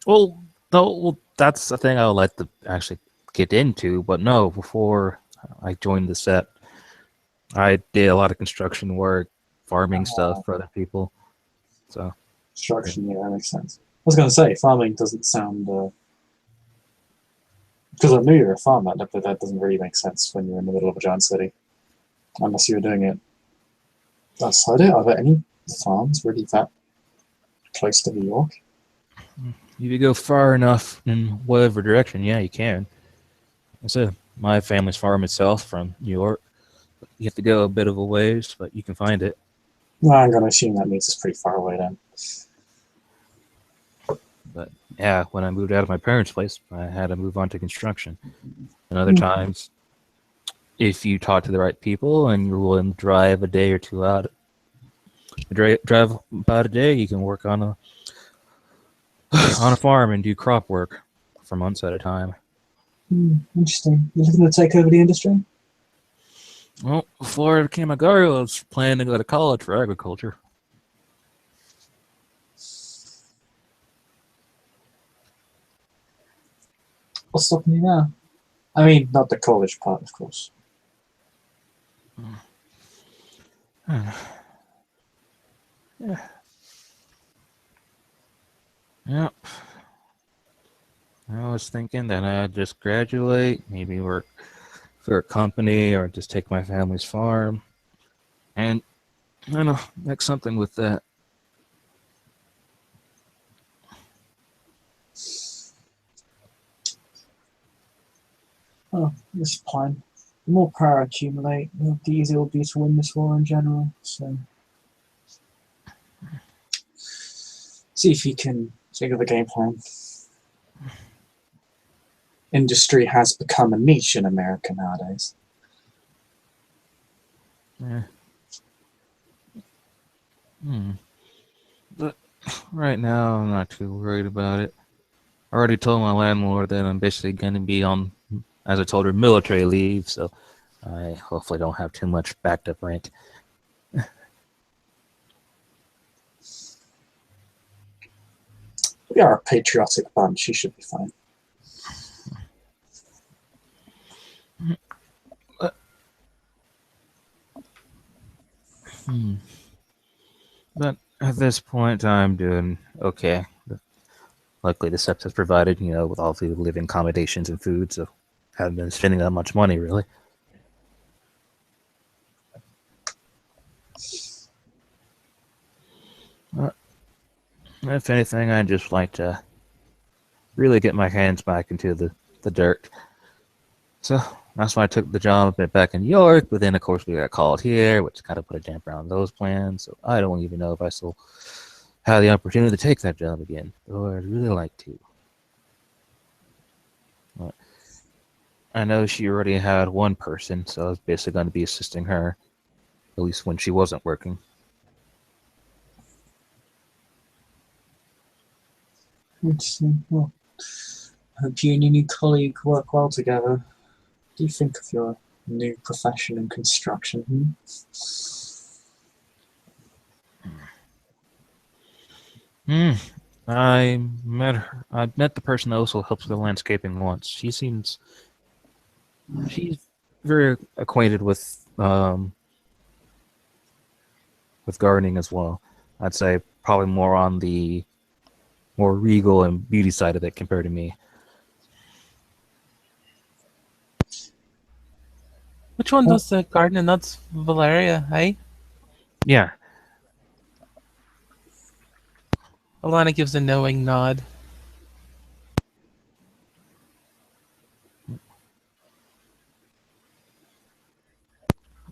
Well, no, well, that's the thing I would like to actually get into, but no, before I joined the set, I did a lot of construction work, farming stuff for other people. So Construction, yeah, that makes sense. I was going to say, farming doesn't sound... because I knew you're a farmer, but that doesn't really make sense when you're in the middle of a giant city. Unless you were doing it outside it. Are there any farms really that close to New York? If you go far enough in whatever direction, yeah, you can. So my family's farm itself from New York. You have to go a bit of a ways, but you can find it. Well, I'm going to assume that means it's pretty far away then. But yeah, when I moved out of my parents' place, I had to move on to construction. And other times, if you talk to the right people and you're willing to drive a day or two out, drive about a day, you can work on a farm and do crop work for months at a time. Interesting. You're looking to take over the industry? Well, before I became a guard, I was planning to go to college for agriculture. What's stopping you now? I mean, not the college part, of course. Yeah. Yep. I was thinking that I'd just graduate, maybe work for a company or just take my family's farm and, I don't know, make something with that. Oh, this is fine. The more power I accumulate, the easier it will be to win this war in general. So, see if you can think of a game plan. Industry has become a niche in America nowadays. Yeah. But right now, I'm not too worried about it. I already told my landlord that I'm basically going to be on, as I told her, military leave, so I hopefully don't have too much backed up rent. We are a patriotic bunch. You should be fine. But at this point, I'm doing okay. Luckily, the SEP's has provided, with all the living accommodations and food, so haven't been spending that much money, really. If anything, I'd just like to really get my hands back into the dirt. So that's why I took the job back in New York, but then, of course, we got called here, which kind of put a damper on those plans. So I don't even know if I still have the opportunity to take that job again, though I'd really like to. But I know she already had one person, so I was basically going to be assisting her, at least when she wasn't working. Interesting. Well, I hope you and your new colleague work well together. What do you think of your new profession in construction? I met her. I met the person that also helps with the landscaping once. She's very acquainted with gardening as well. I'd say probably more on the more regal and beauty side of it compared to me. Which one does the gardening? That's Valeria, hey? Yeah. Alana gives a knowing nod.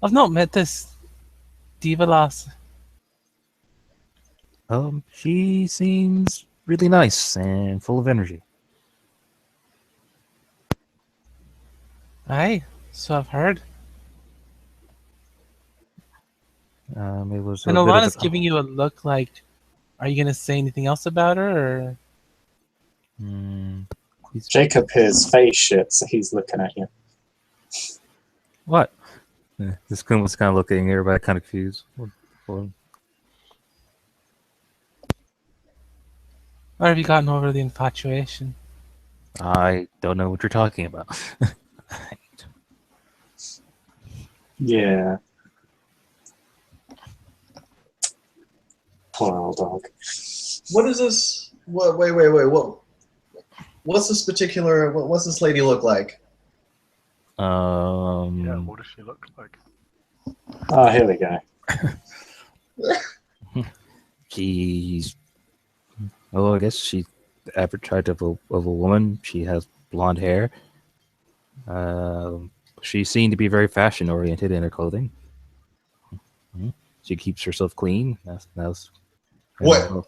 I've not met this diva lass. She seems really nice and full of energy. Aye, so I've heard. It was And a bit of Alana's giving you a look like, are you going to say anything else about her, or? Jacob, his face shit, so he's looking at you. What? This Kun was kind of looking, everybody kind of confused. Or have you gotten over the infatuation? I don't know what you're talking about. Yeah. Poor old dog. What is this? What? Wait. What? What's this particular? What's this lady look like? Yeah, what does she look like? Oh, here we go. She's, well, I guess she's the average height of a woman. She has blonde hair. She seemed to be very fashion oriented in her clothing. She keeps herself clean. That's What?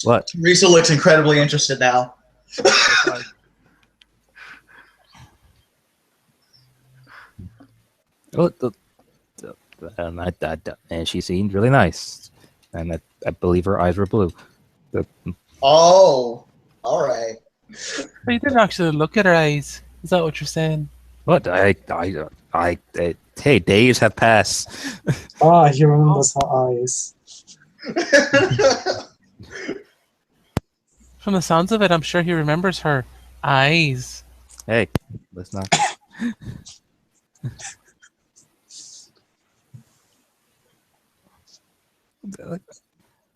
What? Teresa looks incredibly interested now. Oh, and she seemed really nice, and I believe her eyes were blue. Oh, all right. But you didn't actually look at her eyes. Is that what you're saying? What? Hey, days have passed. Ah, he remembers her eyes. From the sounds of it, I'm sure he remembers her eyes. Hey, let's not.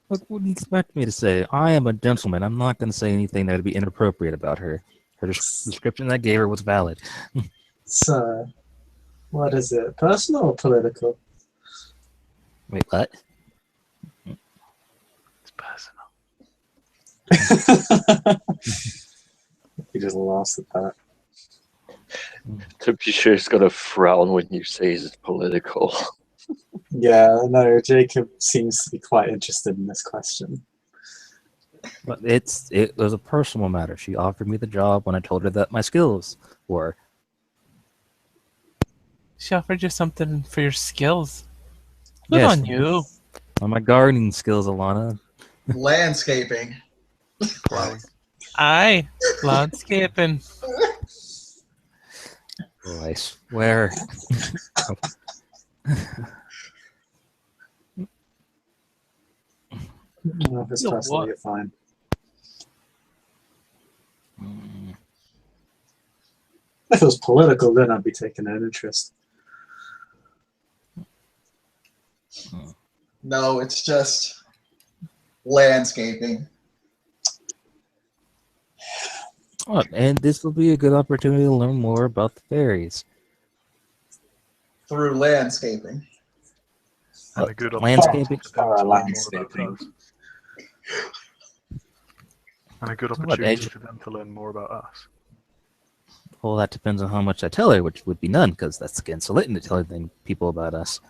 What do you expect me to say? I am a gentleman. I'm not going to say anything that would be inappropriate about her. Her description I gave her was valid. So, what is it? Personal or political? Wait, what? It's personal. He just laughs at that. To be sure, it's gonna frown when you say it's political. Yeah, no, Jacob seems to be quite interested in this question. But it was a personal matter. She offered me the job when I told her that my skills were. She offered you something for your skills. Good Yes. on you. On my gardening skills, Alana. Landscaping. Plowing. Aye, landscaping. Oh, I swear. No, if it's Yo, personal, what? you're fine. If it was political, then I'd be taking an interest. No, it's just landscaping. Oh, and this will be a good opportunity to learn more about the fairies. Through landscaping. And a good Landscaping. opportunity for them to learn more about Landscaping. us. And a good What, opportunity Edge? for them to learn more about us. Well, that depends on how much I tell her, which would be none, because that's against the Litton to tell people about us.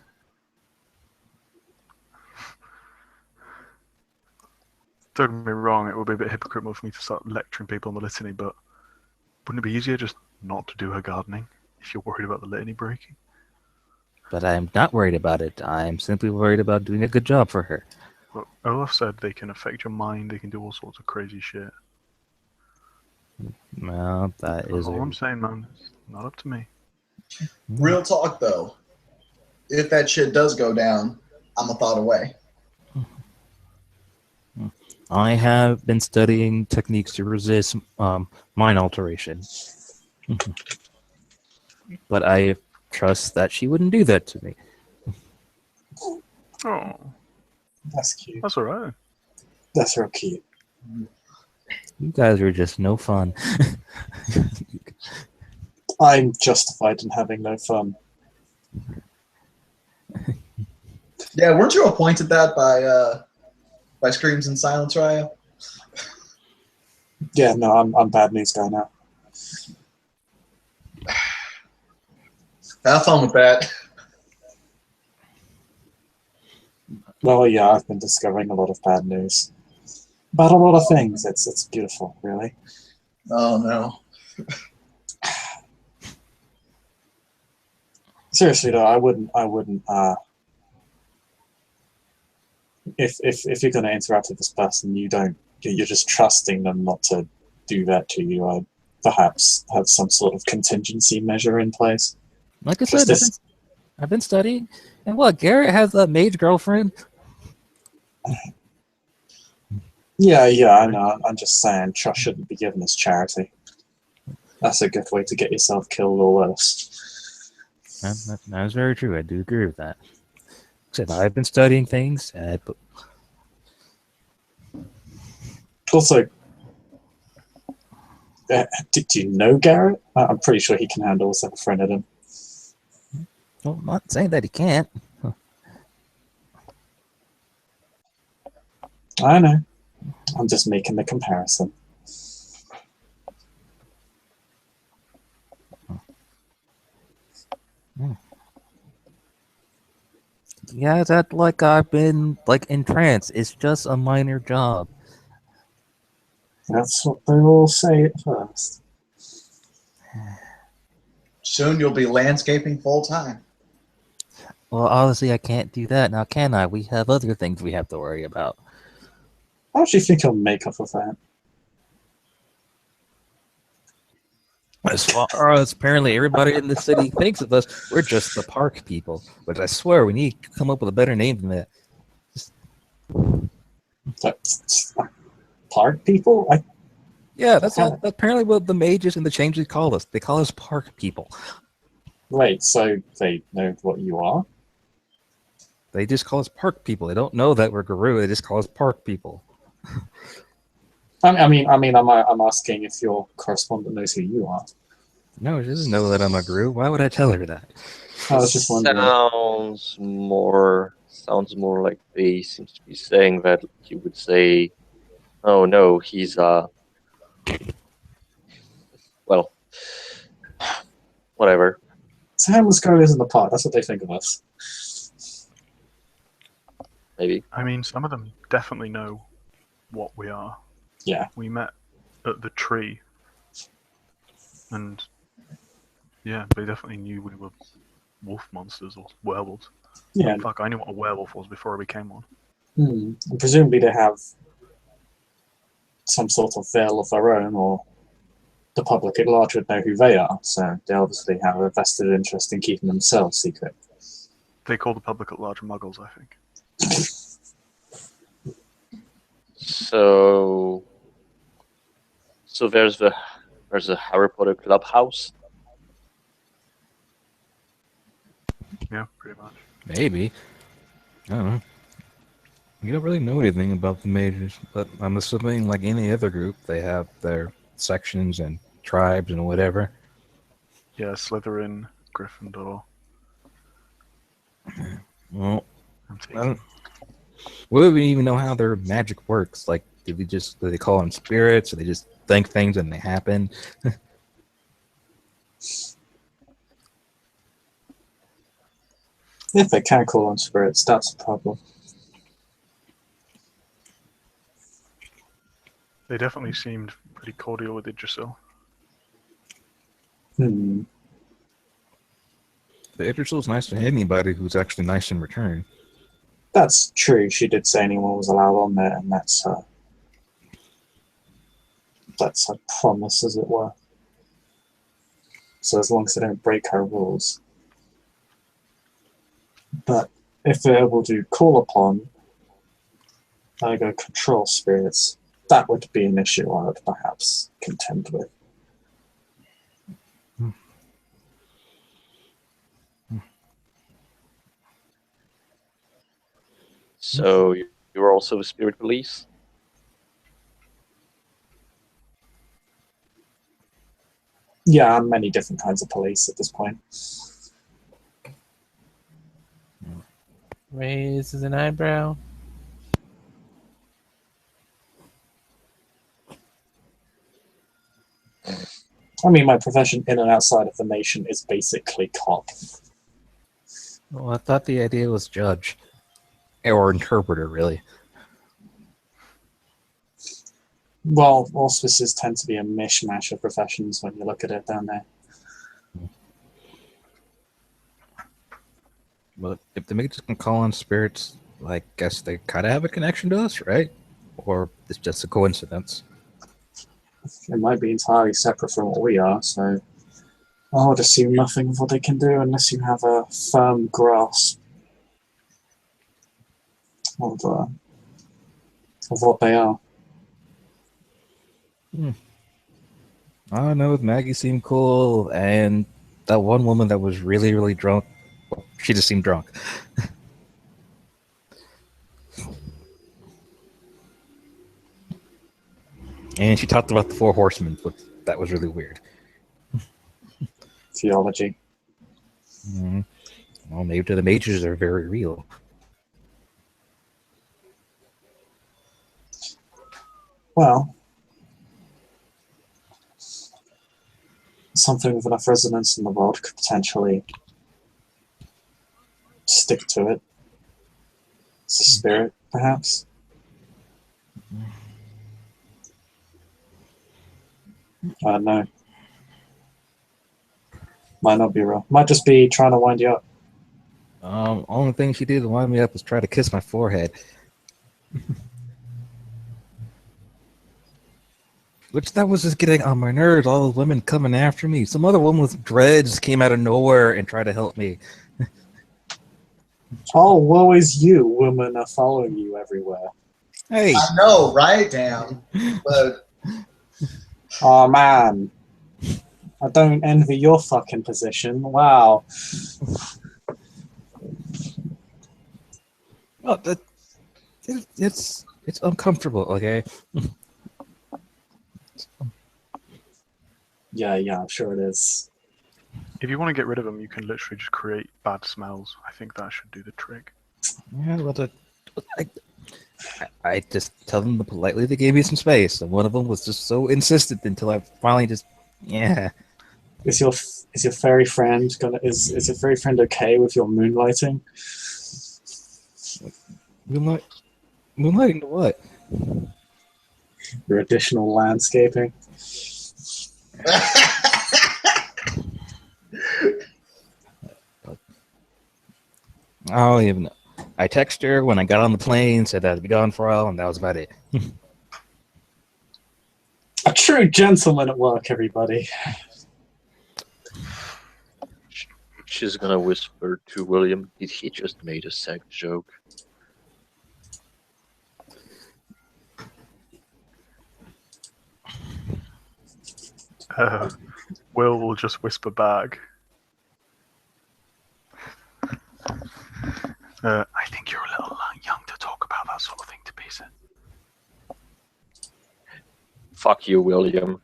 Don't get me wrong, it would be a bit hypocritical for me to start lecturing people on the litany, but wouldn't it be easier just not to do her gardening if you're worried about the litany breaking? But I'm not worried about it. I'm simply worried about doing a good job for her. But Olaf said they can affect your mind, they can do all sorts of crazy shit. Well, that That's is all I'm saying, man. It's not up to me. Real talk, though. If that shit does go down, I'm a thought away. I have been studying techniques to resist mind alteration. But I trust that she wouldn't do that to me. Oh, That's cute. that's alright. That's real cute. You guys are just no fun. I'm justified in having no fun. Yeah, weren't you appointed that by Screams and Silence, Raya? Yeah, no, I'm bad news guy now. Have fun with that. Well, yeah, I've been discovering a lot of bad news about a lot of things. It's beautiful, really. Oh no. Seriously though, I wouldn't. If you're going to interact with this person, you're just trusting them not to do that to you. I'd perhaps have some sort of contingency measure in place. Like I Just said, I've been studying. And what, Garrett has a mage girlfriend? Yeah, I know. I'm just saying, trust shouldn't be given as charity. That's a good way to get yourself killed or worse. That is very true. I do agree with that. Except I've been studying things. Also, do you know Garrett? I'm pretty sure he can handle a friend at him. Well, I'm not saying that he can't. I know. I'm just making the comparison. Yeah, that like I've been like entranced. It's just a minor job. That's what they all say at first. Soon you'll be landscaping full time. Well, obviously I can't do that now, can I? We have other things we have to worry about. How do you think I'll make up of that? As far as apparently everybody in the city thinks of us, we're just the park people. But I swear we need to come up with a better name than that. That's park people? Yeah, that's apparently what the mages and the changelings call us. They call us park people. Wait, so they know what you are? They just call us park people. They don't know that we're Guru. They just call us park people. I'm asking if your correspondent knows who you are. No, she doesn't know that I'm a Guru. Why would I tell her that? I was just wondering. Sounds more like they seem to be saying that you would say, "Oh no, he's well, whatever." So harmless goers in the park, that's what they think of us. Maybe. I mean, some of them definitely know what we are. Yeah. We met at the tree, and yeah, they definitely knew we were wolf monsters or werewolves. Yeah. Oh, fuck, I knew what a werewolf was before I became one. And presumably they have some sort of veil of their own, or the public at large would know who they are, so they obviously have a vested interest in keeping themselves secret. They call the public at large muggles, I think. So there's a Harry Potter clubhouse. Yeah, pretty much. Maybe. I don't know. We don't really know anything about the mages, but I'm assuming, like any other group, they have their sections and tribes and whatever. Yeah, Slytherin, Gryffindor. Well, I'm I don't, taking. we don't even know how their magic works. Like, do they call them spirits, or they just think things and they happen? If they can call on spirits, that's a problem. They definitely seemed pretty cordial with Idrisil. Hmm. The Idrisil's nice to anybody who's actually nice in return. That's true. She did say anyone was allowed on there, and that's her promise, as it were. So as long as they don't break her rules. But if they're able to call upon, control spirits, that would be an issue I would perhaps contend with. So you're also a spirit police? Yeah, and many different kinds of police at this point. Raises an eyebrow. I mean, my profession in and outside of the nation is basically cop. Well, I thought the idea was judge. Or interpreter, really. Well, auspices tend to be a mishmash of professions when you look at it down there. But if the mages can call on spirits, I guess they kind of have a connection to us, right? Or it's just a coincidence. It might be entirely separate from what we are, so I would assume nothing of what they can do unless you have a firm grasp of what they are. I don't know, Maggie seemed cool, and that one woman that was really, really drunk, well, she just seemed drunk. And she talked about the Four Horsemen, but that was really weird. Theology. Mm-hmm. Well, maybe the mages are very real. Well, something with enough resonance in the world could potentially stick to it. It's a spirit, perhaps. I don't know. Might not be real. Might just be trying to wind you up. Only thing she did to wind me up was try to kiss my forehead. Which that was just getting on my nerves. All the women coming after me. Some other woman with dreads came out of nowhere and tried to help me. Oh, woe is you. Women are following you everywhere. Hey, I know, right? Damn. But Oh, man. I don't envy your fucking position. Wow. well, it's uncomfortable. Okay. Yeah, I'm sure it is. If you want to get rid of them, you can literally just create bad smells. I think that should do the trick. Yeah, well, I just tell them politely they gave me some space, and one of them was just so insistent until I finally just, yeah. Is your fairy friend is your fairy friend okay with your moonlighting? Moonlighting to what? Your additional landscaping? I don't even know. I texted her when I got on the plane, said I'd be gone for a while, and that was about it. A true gentleman at work, everybody. She's gonna whisper to William, "Did he just made a sex joke?" Will just whisper back. I think you're a little young to talk about that sort of thing to Peter. Fuck you, William.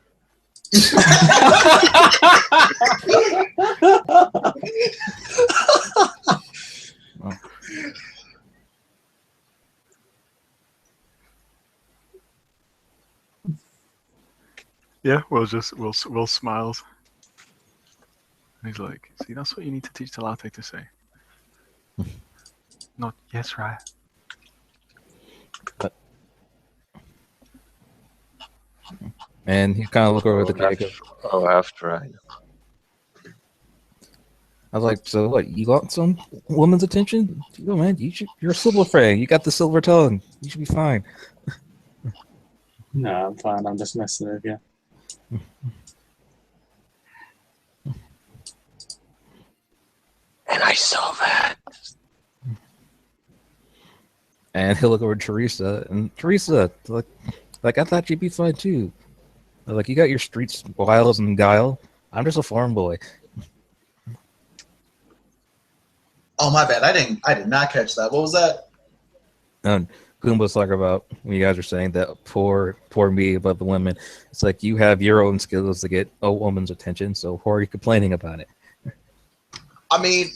Yeah, Will smiles. And he's like, "See, that's what you need to teach the latte to say. Not yes, right." And he kind of looked over at the guy. Oh, after I. I was like, so what? You want some woman's attention? Yo, man, you're a silver frame. You got the silver tongue. You should be fine. No, I'm fine. I'm just messing with you. And I saw that. And he'll look over at Teresa, and Teresa, like I thought you'd be fine too. Like, you got your streets wiles and guile. I'm just a farm boy. oh, my bad. I did not catch that. What was that? And Goomba's talking about when you guys are saying that poor me above the women. It's like you have your own skills to get a woman's attention, so who are you complaining about it? I mean,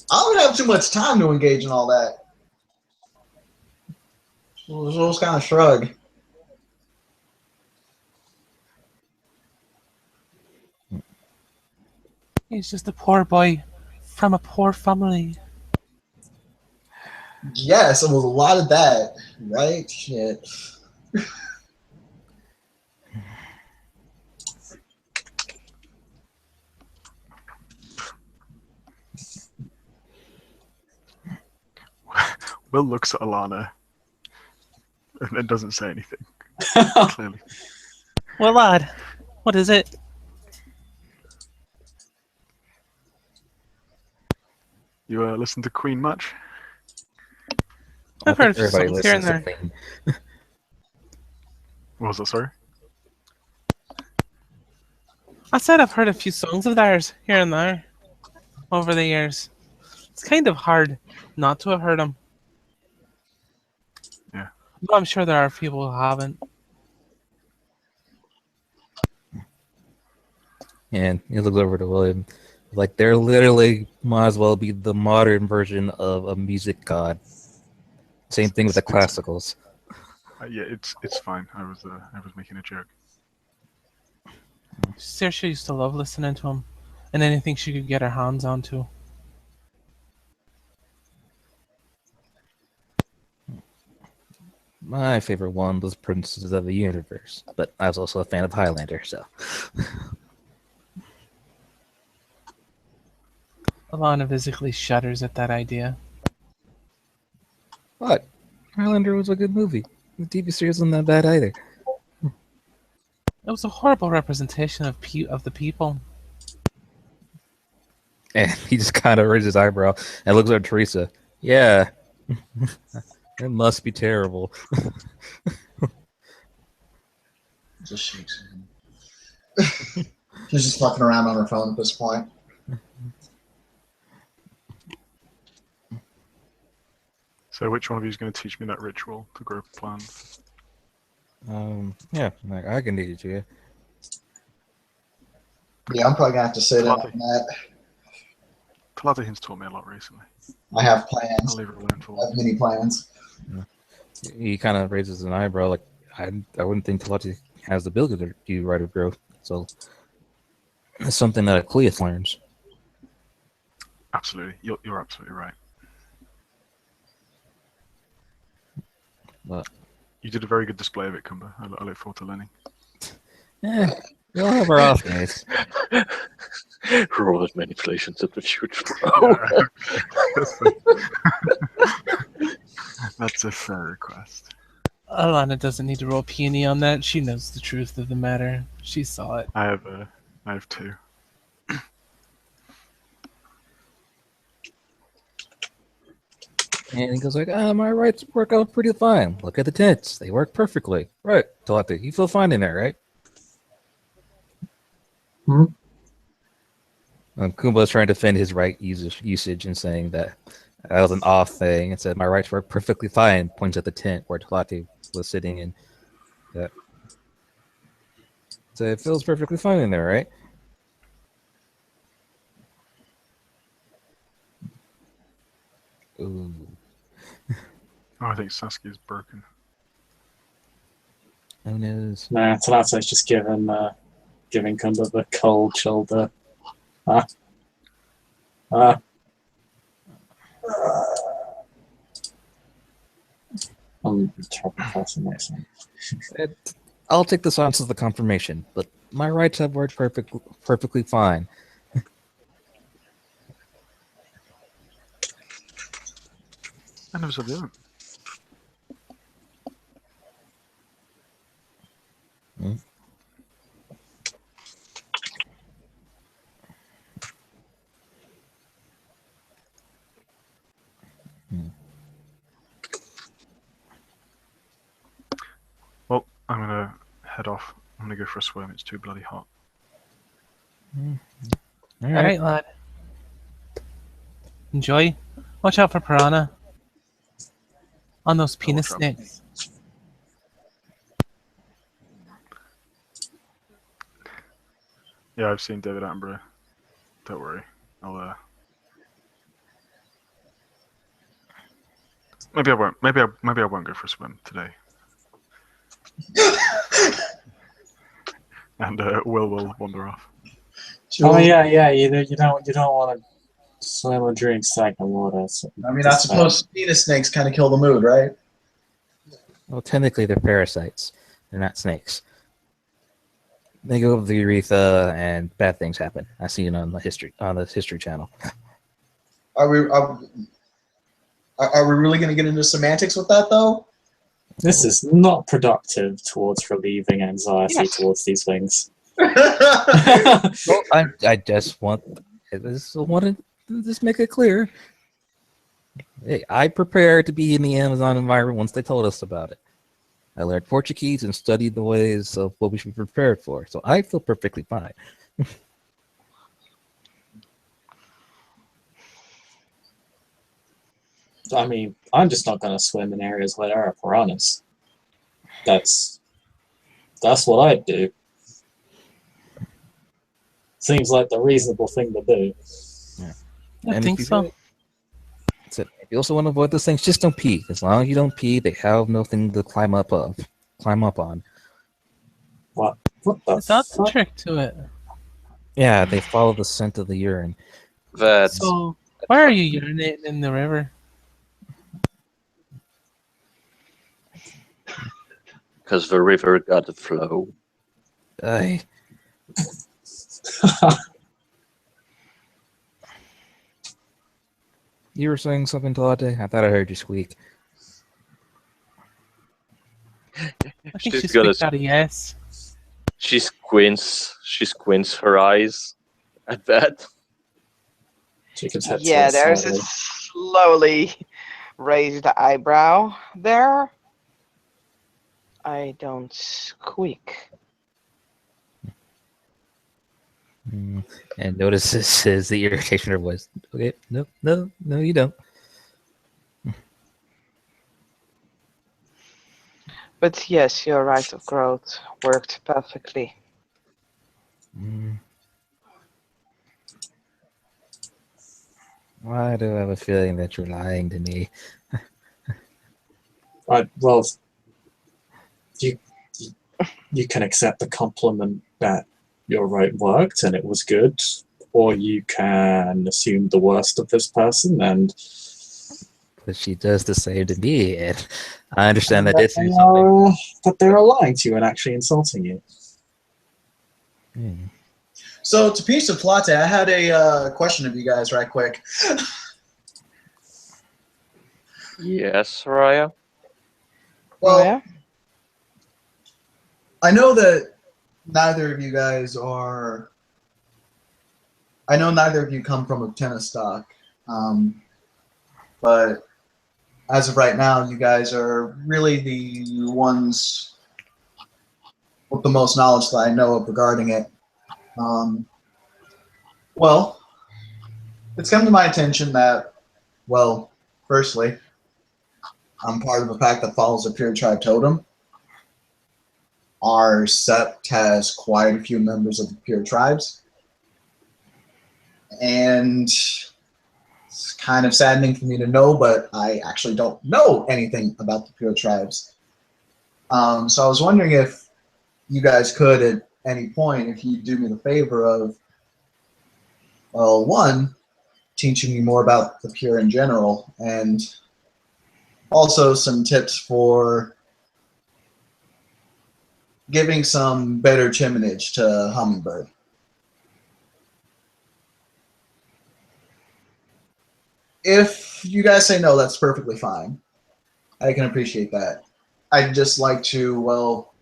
I don't have too much time to engage in all that. Just kind of shrug. He's just a poor boy from a poor family. Yes, it was a lot of that, right? Shit. Will looks at Alana and then doesn't say anything. Clearly. Well, lad, what is it? You listen to Queen much? I I've heard think a few songs here and there. Queen. What was that, sorry? I said I've heard a few songs of theirs here and there over the years. It's kind of hard not to have heard them. Yeah. But I'm sure there are people who haven't. And he looks over to William. Like they're literally might as well be the modern version of a music god. Same thing with the classicals. Yeah, it's fine. I was making a joke. Saoirse used to love listening to him, and anything she could get her hands onto. My favorite one was Princes of the Universe, but I was also a fan of Highlander, so. Alana physically shudders at that idea. What? Highlander was a good movie. The TV series wasn't that bad either. It was a horrible representation of the people. And he just kind of raises his eyebrow and looks at Teresa. Yeah. It must be terrible. Just shakes her. She's just fucking around on her phone at this point. So which one of you is going to teach me that ritual to grow plants? Yeah, like, I can teach it to you. Yeah, I'm probably gonna have to sit in on that. Paladin's taught me a lot recently. I have I'll plans. leave it alone for I have many plans. He kind of raises an eyebrow, like, I wouldn't think Talati has the ability to do rite of growth, so it's something that a Cleus learns. Absolutely, you're absolutely right. But You did a very good display of it, Cumber. I look forward to learning. yeah, we all have our off days. Roll manipulations of the future. That's a fair request. Alana doesn't need to roll peony on that. She knows the truth of the matter. She saw it. I have two. And he goes like, my rights work out pretty fine. Look at the tents. They work perfectly. Right, Talati, you feel fine in there, right? Kumba's trying to defend his right usage and saying that was an off thing and said, my rights work perfectly fine, points at the tent where Talati was sitting in. So it feels perfectly fine in there, right? Ooh. Oh, I think Saskia's broken. Who knows? Nah, Talato's just giving Kumba the cold shoulder. I'm trouble person next time. I'll take this on as the confirmation, but my rights have worked perfectly fine. I never said the other. Well, I'm gonna head off. I'm gonna go for a swim. It's too bloody hot. All right, lad. Enjoy. Watch out for piranha. On those penis watch out. snakes. Yeah, I've seen David Attenborough. Don't worry. Maybe I won't. Maybe I won't go for a swim today. And Will wander off. Oh yeah. You don't want to swim or drink stagnant water. So I mean, I suppose penis snakes kind of kill the mood, right? Well, technically they're parasites. They're not snakes. They go over the urethra and bad things happen. I see it on the History Channel. Are we really going to get into semantics with that, though? This is not productive towards relieving anxiety towards these things. Well, I just wanted to just make it clear. Hey, I prepared to be in the Amazon environment once they told us about it. I learned Portuguese and studied the ways of what we should be prepared for. So I feel perfectly fine. I mean, I'm just not going to swim in areas where there are piranhas. That's what I'd do. Seems like the reasonable thing to do. I And think if you so. do it- that's it. If you also want to avoid those things, just don't pee. As long as you don't pee, they have nothing to climb up on. What the There's not the fuck? trick to it. Yeah, they follow the scent of the urine. That's So, why are you urinating in the river? because the river got the flow. Aye. You were saying something, Talate? I thought I heard you squeak. I think She's she got a squeaked out a yes. She squints her eyes at that. Chicken's head Yeah, tilts there's a slightly. slowly raised eyebrow there. I don't squeak. And notices the irritation in her voice. Okay, no, you don't. But yes, your right of growth worked perfectly. Mm. Why do I have a feeling that you're lying to me? Well, you can accept the compliment that your right worked and it was good, or you can assume the worst of this person and But she does the same to me, and I understand that that did do something. they are lying to you and actually insulting you. So, to piece of Plate, I had a question of you guys right quick. Yes, Raya. Well, Oh, yeah? I know that neither of you guys are. I know neither of you come from a tennis stock, but as of right now, you guys are really the ones with the most knowledge that I know of regarding it. Well, it's come to my attention that, well, firstly, I'm part of a pack that follows a pure tribe totem. Our sept has quite a few members of the pure tribes. And it's kind of saddening for me to know, but I actually don't know anything about the pure tribes. So I was wondering if you guys could, at any point, if you do me the favor of, well, one, teaching me more about the pure in general, and also some tips for giving some better chiminage to Hummingbird. If you guys say no, that's perfectly fine. I can appreciate that. I'd just like to, well,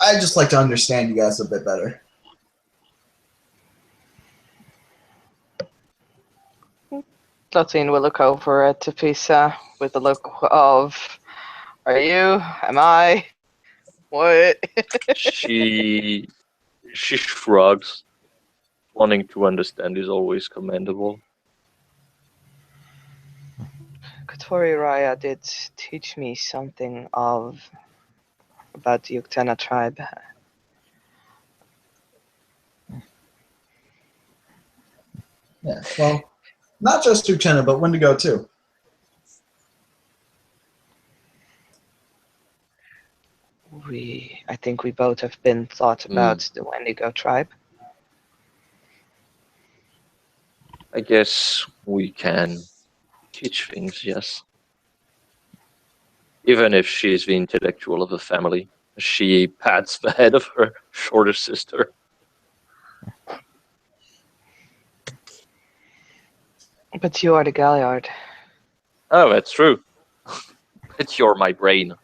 I'd just like to understand you guys a bit better. Lotine will look over at Tepisa with a look of, are you? Am I? What? She shrugs. Wanting to understand is always commendable. Katori Raya did teach me something about the Uktena tribe. Yeah, well, not just Uchenna, but Wendigo too. I think we both have been taught about the Wendigo tribe. I guess we can teach things, yes. Even if she is the intellectual of the family, she pats the head of her shorter sister. But you are the Galliard. Oh, that's true. But you're my brain.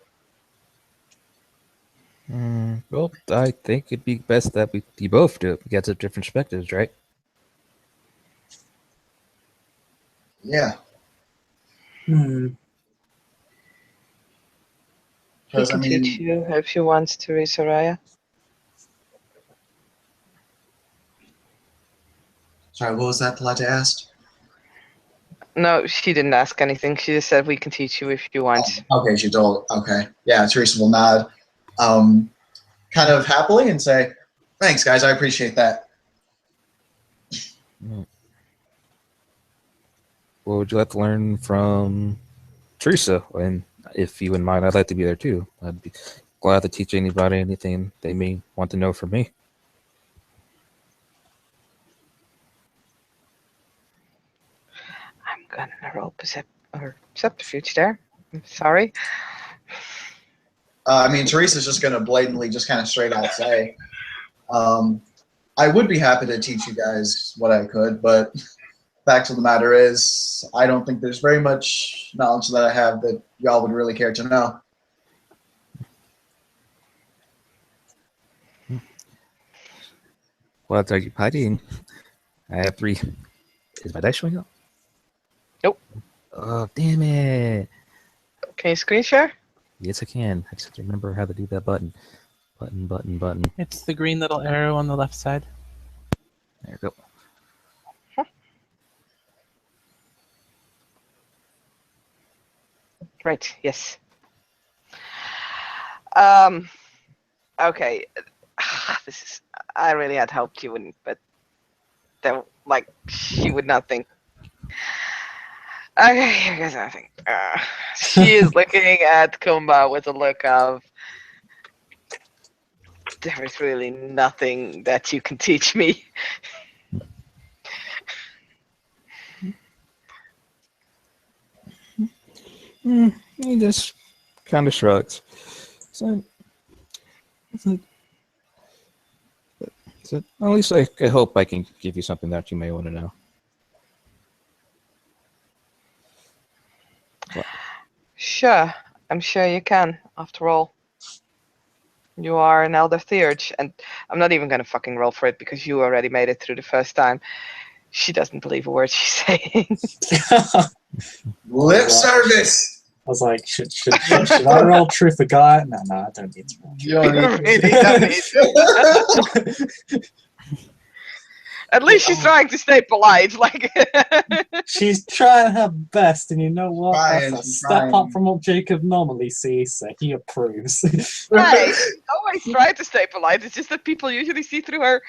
Well, I think it'd be best that we both do it. We get some different perspectives, right? Yeah, He because can teach you if you want, Teresa Raya. Sorry, what was that Palate asked? No, she didn't ask anything. She just said we can teach you if you want. Okay, she told. Okay, yeah, Teresa will nod, kind of happily, and say, Thanks, guys. I appreciate that. What would you like to learn from Teresa? And if you wouldn't mind, I'd like to be there too. I'd be glad to teach anybody anything they may want to know from me. I'm gonna roll subterfuge there. I'm sorry. I mean, Teresa's just going to blatantly, just kind of straight out say, I would be happy to teach you guys what I could, but fact of the matter is, I don't think there's very much knowledge that I have that y'all would really care to know. What are you hiding? I have 3. Is my dice showing up? Nope. Oh, damn it. Can you screen share? Yes, I can. I just have to remember how to do that button. Button. It's the green little arrow on the left side. There we go. Right. Yes. Okay. This is. I really had hoped you wouldn't, but that she would not think. Okay, here's nothing. She is looking at Kumba with a look of, there is really nothing that you can teach me. He just kind of shrugs. So at least I hope I can give you something that you may want to know. What? Sure, I'm sure you can. After all, you are an Elder Theurge, and I'm not even gonna fucking roll for it because you already made it through the first time. She doesn't believe a word she's saying. Lip service! I was like, should I roll truth or God? No, I don't need to roll. You don't You need really don't need At least she's trying to stay polite. She's trying her best, and you know what? Trying, That's a she's step trying. up from what Jacob normally sees, so he approves. Right. She always try to stay polite. It's just that people usually see through her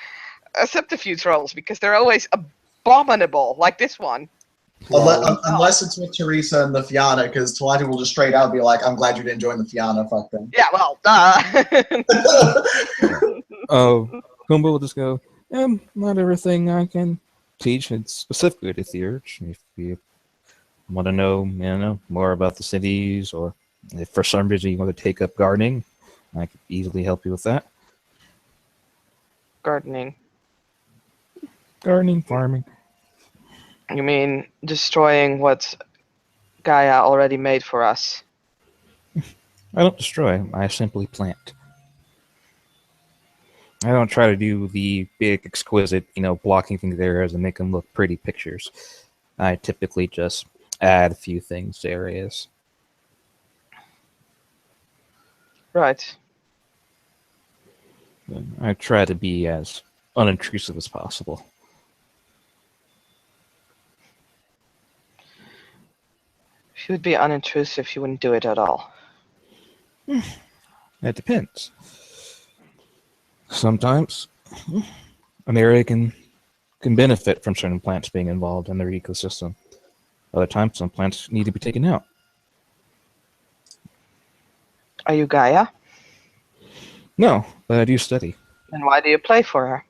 subterfuge rolls because they're always abominable, like this one. Unless it's with Teresa and the Fianna, because Talati will just straight out be like, I'm glad you didn't join the Fianna, fuck them. Yeah, well, Oh, Kumba will just go, not everything I can teach is specifically to Theurge. If you want to know, more about the cities, or if for some reason you want to take up gardening, I could easily help you with that. Gardening. Gardening, farming. You mean destroying what Gaia already made for us? I don't destroy, I simply plant. I don't try to do the big, exquisite, blocking things there and make them look pretty pictures. I typically just add a few things to areas. Right. I try to be as unintrusive as possible. If you would be unintrusive, you wouldn't do it at all. It depends. Sometimes an area can benefit from certain plants being involved in their ecosystem. Other times, some plants need to be taken out. Are you Gaia? No, but I do study. Then why do you play for her?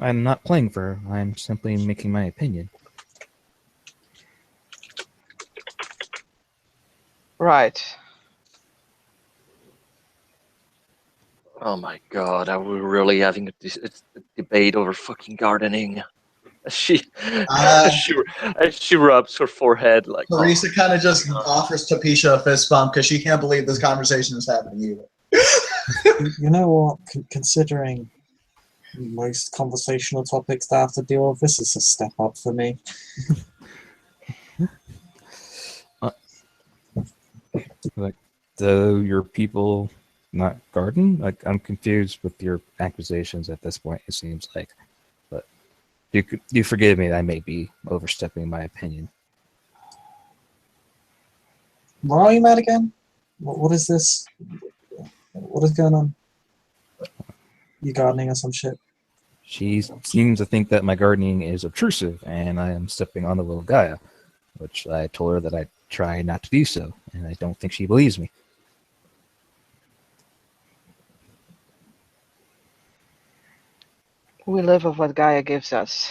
I'm not playing for her. I'm simply making my opinion. Right. Oh my god, are we really having a debate over fucking gardening? She rubs her forehead like. Teresa kind of just offers Tapisha a fist bump because she can't believe this conversation is happening either. You know what? Considering most conversational topics that I have to deal with, this is a step up for me. Do your people not garden? I'm confused with your accusations at this point, it seems like. But you forgive me, I may be overstepping my opinion. Where are you at again? What is this? What is going on? You gardening or some shit? She seems to think that my gardening is obtrusive and I am stepping on the will of Gaia, which I told her that I try not to do so, and I don't think she believes me. We live of what Gaia gives us.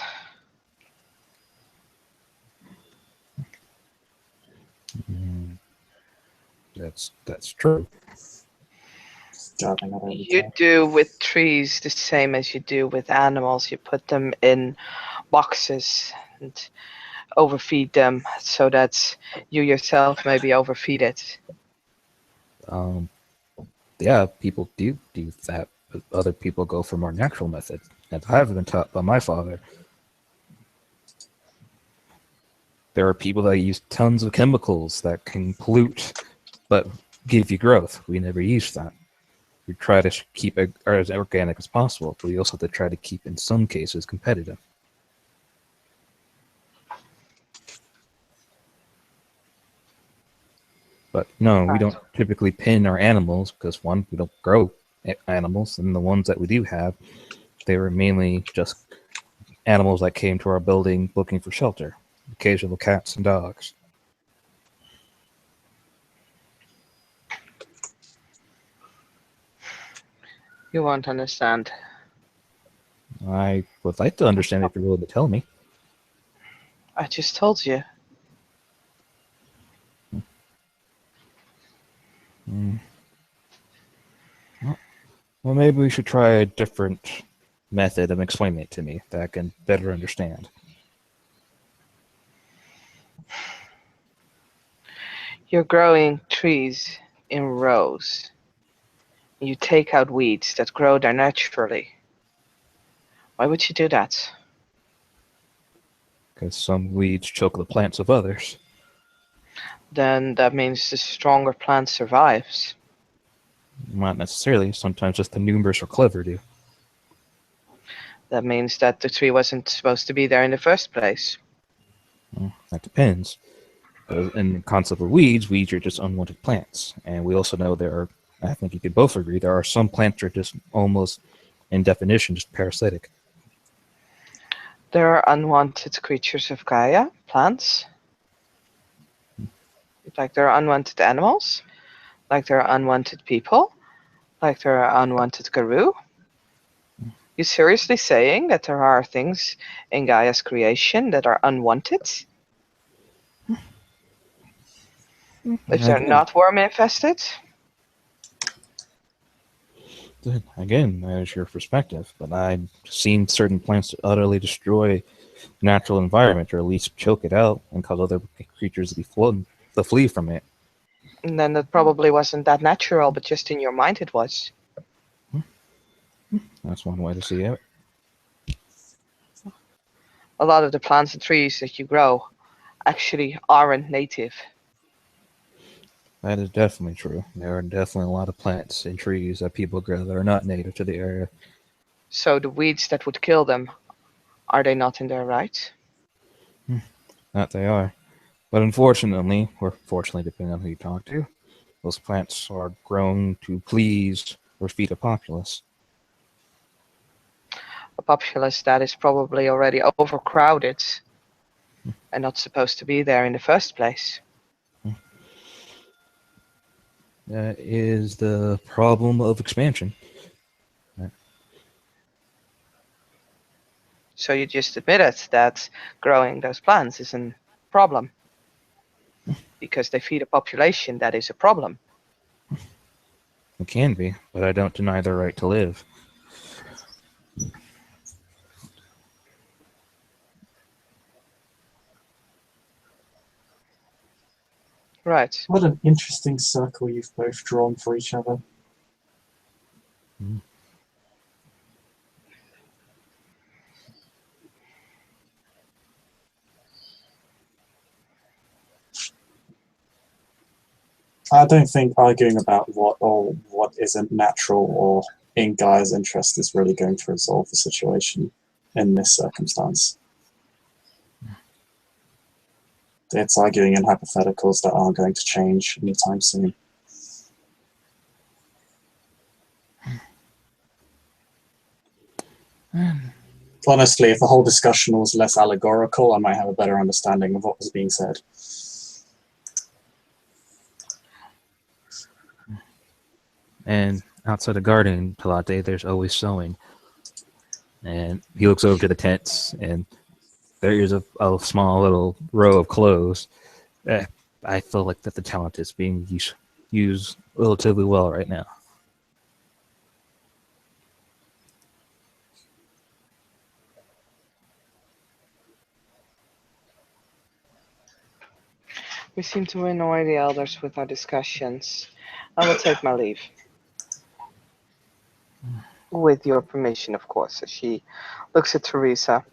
That's true. Gardening, I don't really You care. do with trees the same as you do with animals. You put them in boxes and overfeed them so that you yourself maybe overfeed it. Yeah, people do that, but other people go for more natural methods, as I've been taught by my father. There are people that use tons of chemicals that can pollute, but give you growth. We never use that. We try to keep it as organic as possible, but we also have to try to keep, in some cases, competitive. But no, we don't typically pin our animals because, one, we don't grow animals, and the ones that we do have, they were mainly just animals that came to our building looking for shelter, occasional cats and dogs. You won't understand. I would like to understand if you're willing to tell me. I just told you. Well, maybe we should try a different method of explaining it to me that I can better understand. You're growing trees in rows. You take out weeds that grow there naturally. Why would you do that? Because some weeds choke the plants of others. Then that means the stronger plant survives. Not necessarily. Sometimes just the numerous or clever do. That means that the tree wasn't supposed to be there in the first place. Well, that depends. In the concept of weeds, weeds are just unwanted plants. And we also know there are, I think you could both agree, there are some plants that are just almost, in definition, just parasitic. There are unwanted creatures of Gaia, plants. Like there are unwanted animals. Like there are unwanted people. Like there are unwanted Garou. You seriously saying that there are things in Gaia's creation that are unwanted? If they're not worm infested? Again, that is your perspective, but I've seen certain plants utterly destroy the natural environment, or at least choke it out and cause other creatures to flee from it. And then it probably wasn't that natural, but just in your mind it was. That's one way to see it. A lot of the plants and trees that you grow actually aren't native. That is definitely true. There are definitely a lot of plants and trees that people grow that are not native to the area. So the weeds that would kill them, are they not in their right? That they are. But unfortunately, or fortunately, depending on who you talk to, those plants are grown to please or feed a populace. A populace that is probably already overcrowded and not supposed to be there in the first place. That is the problem of expansion. So you just admitted that growing those plants is a problem. Because they feed a population that is a problem. It can be, but I don't deny their right to live. Right. What an interesting circle you've both drawn for each other. I don't think arguing about what isn't natural or in Gaia's interest is really going to resolve the situation in this circumstance. It's arguing in hypotheticals that aren't going to change anytime soon. Honestly, if the whole discussion was less allegorical, I might have a better understanding of what was being said. And outside the garden, Pilate, there's always sewing. And he looks over to the tents, and there is a small little row of clothes. I feel like that the talent is being used relatively well right now. We seem to annoy the elders with our discussions. I will take my leave. With your permission, of course, as she looks at Teresa.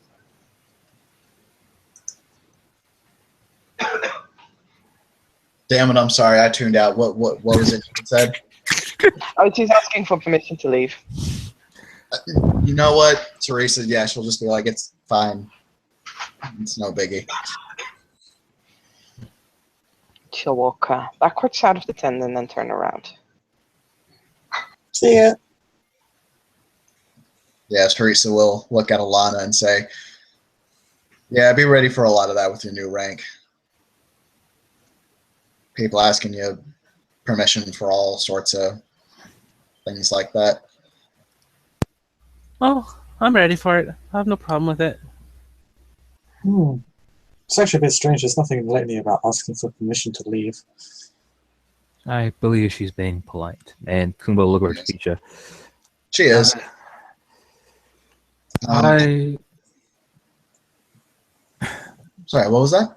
Damn it! I'm sorry. I tuned out. What was it you said? Oh, she's asking for permission to leave. You know what, Teresa? Yeah, she'll just be like, "It's fine. It's no biggie." She'll walk backwards out of the tent and then turn around. See ya. Yeah, Teresa will look at Alana and say, "Yeah, be ready for a lot of that with your new rank. People asking you permission for all sorts of things like that." Oh, I'm ready for it. I have no problem with it. It's actually a bit strange. There's nothing lately about asking for permission to leave. I believe she's being polite. And Kumbo look over to Picha. She is. I Sorry, what was that?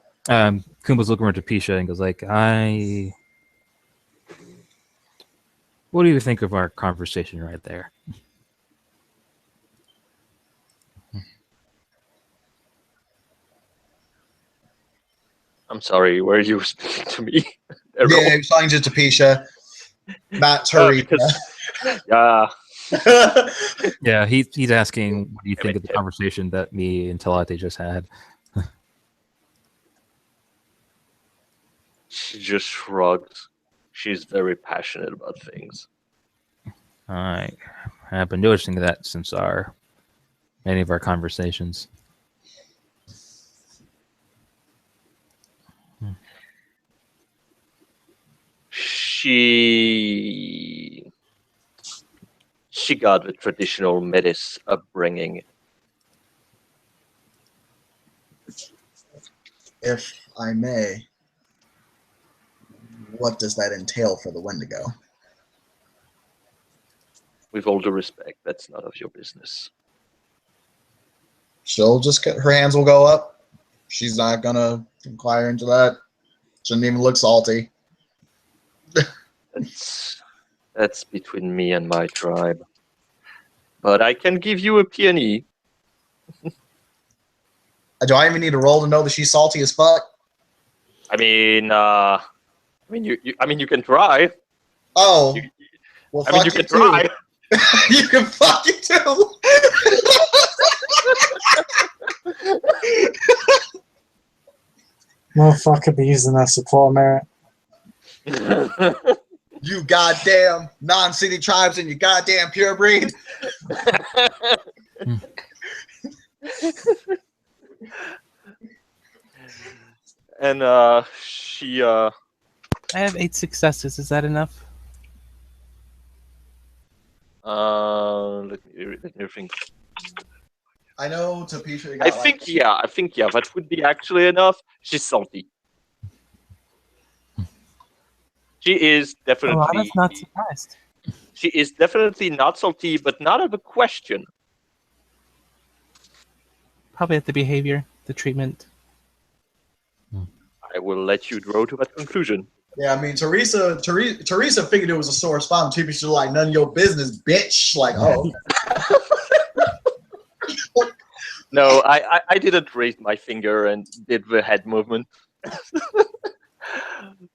Kumbo's looking over to Pisha and goes like, what do you think of our conversation right there? I'm sorry, were you speaking to me? Yeah, he was talking to Tapisha, not Teresa. Yeah. Yeah, he's asking, what do you think of the conversation that me and Talate just had? She just shrugs. She's very passionate about things. Alright. I've been noticing that since many of our conversations. She got the traditional Metis upbringing. If I may, what does that entail for the Wendigo? With all due respect, that's none of your business. She'll just get her hands will go up. She's not gonna inquire into that. Shouldn't even look salty. That's between me and my tribe. But I can give you a peony. Do I even need to roll to know that she's salty as fuck? I mean, you can try. Oh, well, I mean, you can try. You can fuck it too. Motherfucker be using that support merit. You goddamn non-city tribes and you goddamn pure breed. And she I have 8 successes. Is that enough? let me think. I know Tapisha. I think yeah, that would be actually enough. She's salty. She is definitely. Alana's not surprised. She is definitely not salty, but not of a question. Probably at the behavior, the treatment. I will let you grow to that conclusion. Yeah, I mean, Teresa figured it was a sore spot. And Tapisha's like, none of your business, bitch. Like, oh. No, I didn't raise my finger and did the head movement.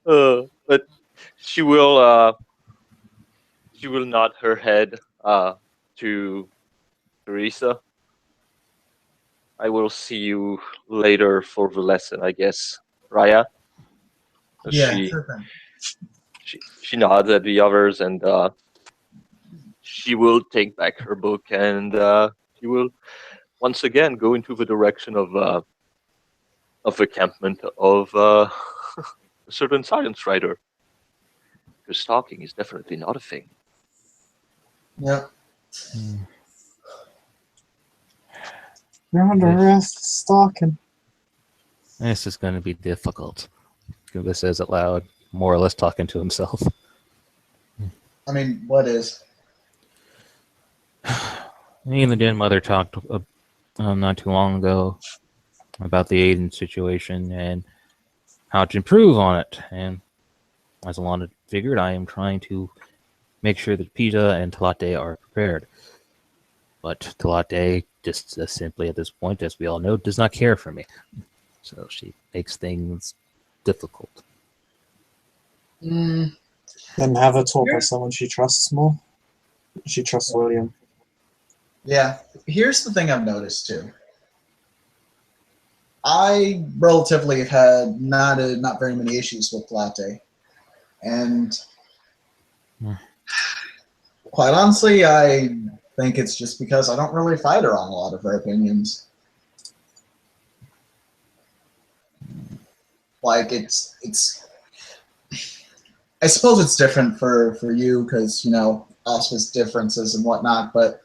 But she will nod her head to Teresa. I will see you later for the lesson, I guess. Raya? Yeah, sure thing. She nods at the others, and she will take back her book, and she will once again go into the direction of encampment of a certain science writer. Because stalking is definitely not a thing. Yep. You're under arrest, stalking. This is going to be difficult. Google says it loud, more or less talking to himself. I mean, what is? Me and the den mother talked not too long ago about the Aiden situation and how to improve on it. And as Alana figured, I am trying to make sure that Pita and Talate are prepared. But Talate, just simply at this point, as we all know, does not care for me. So she makes things difficult. Mm, Then have her taught by Here- someone she trusts more. She trusts William. yeah. Here's the thing I've noticed too. I relatively have had not very many issues with Latte, and quite honestly, I think it's just because I don't really fight her on a lot of her opinions. Like it's I suppose it's different for you because us with differences and whatnot, but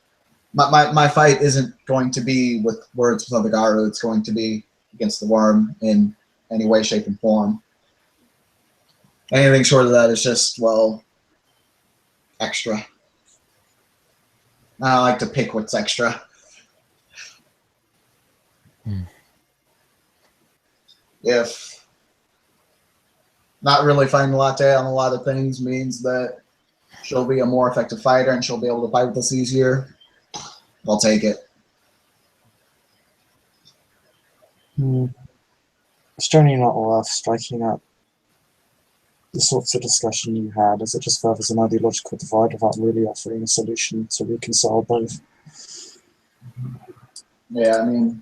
my fight isn't going to be with words with Otagaru. It's going to be against the worm in any way, shape, and form. Anything short of that is just, well, extra. I like to pick what's extra. If not really fighting Latte on a lot of things means that she'll be a more effective fighter and she'll be able to fight with us easier, I'll take it. It's generally not worth striking up the sorts of discussion you had, as it just furthers an ideological divide without really offering a solution to reconcile both. Yeah, I mean,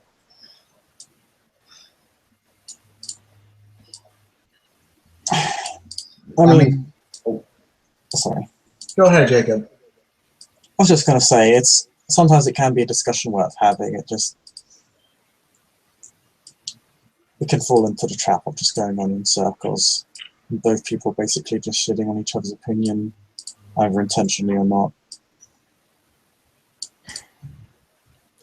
I mean, sorry. Go ahead, Jacob. I was just going to say, it's sometimes it can be a discussion worth having. It can fall into the trap of just going on in circles. Both people basically just shitting on each other's opinion, either intentionally or not.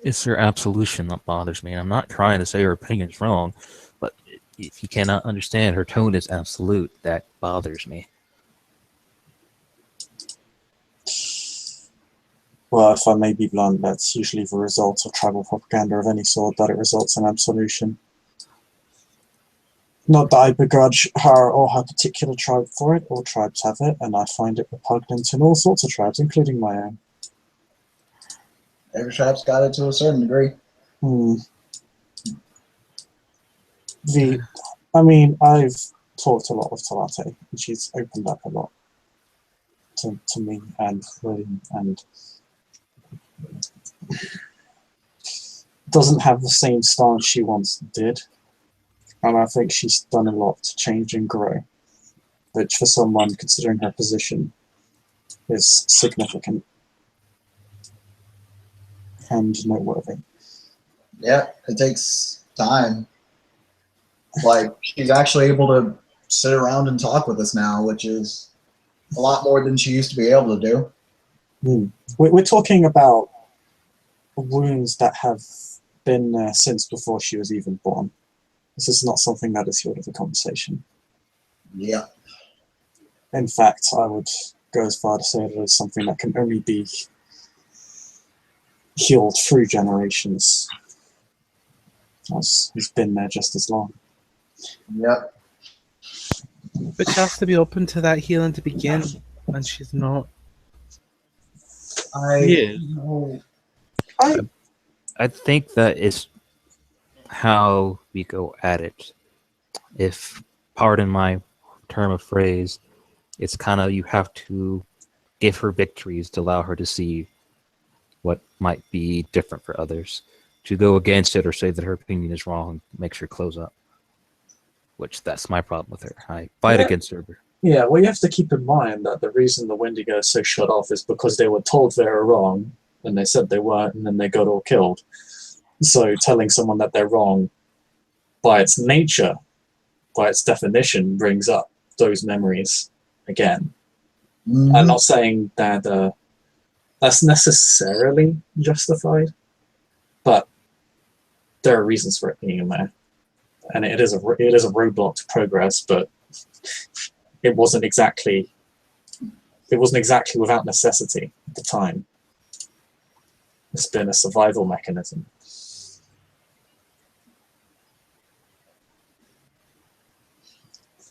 It's her absolution that bothers me. I'm not trying to say her opinion's wrong, but if you cannot understand her tone is absolute, that bothers me. Well, if I may be blunt, that's usually the result of tribal propaganda of any sort, that it results in absolution. Not that I begrudge her or her particular tribe for it. All tribes have it, and I find it repugnant in all sorts of tribes, including my own. Every tribe's got it to a certain degree. I've talked a lot with Talate, and she's opened up a lot to me and William, and doesn't have the same stance she once did. And I think she's done a lot to change and grow, which for someone considering her position is significant and noteworthy. Yeah, it takes time. Like, she's actually able to sit around and talk with us now, which is a lot more than she used to be able to do. We're talking about wounds that have been there since before she was even born. This is not something that is healed of a conversation. Yeah. In fact, I would go as far to say that it's something that can only be healed through generations, as he's been there just as long. Yep. But she has to be open to that healing to begin, and she's not. I think that is how we go at it. If, pardon my term of phrase, it's kind of you have to give her victories to allow her to see what might be different for others. To go against it or say that her opinion is wrong makes her close up. Which that's my problem with her. I fight against her. Yeah, well, you have to keep in mind that the reason the Wendigo is so shut off is because they were told they were wrong, and they said they weren't, and then they got all killed. So telling someone that they're wrong by its nature, by its definition, brings up those memories again. Mhm. I'm not saying that that's necessarily justified, but there are reasons for it being in there, and it is a roadblock to progress. But it wasn't exactly without necessity at the time. It's been a survival mechanism.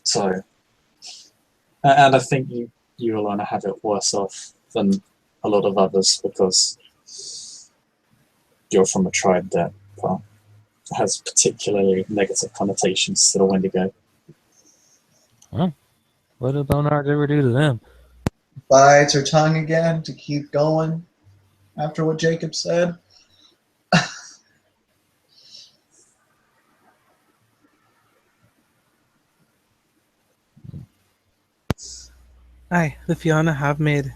So, and I think you alone have it worse off than a lot of others because you're from a tribe that, well, has particularly negative connotations to the Wendigo. What did Bonard ever do to them? Bites her tongue again to keep going after what Jacob said. Aye, the Fianna have made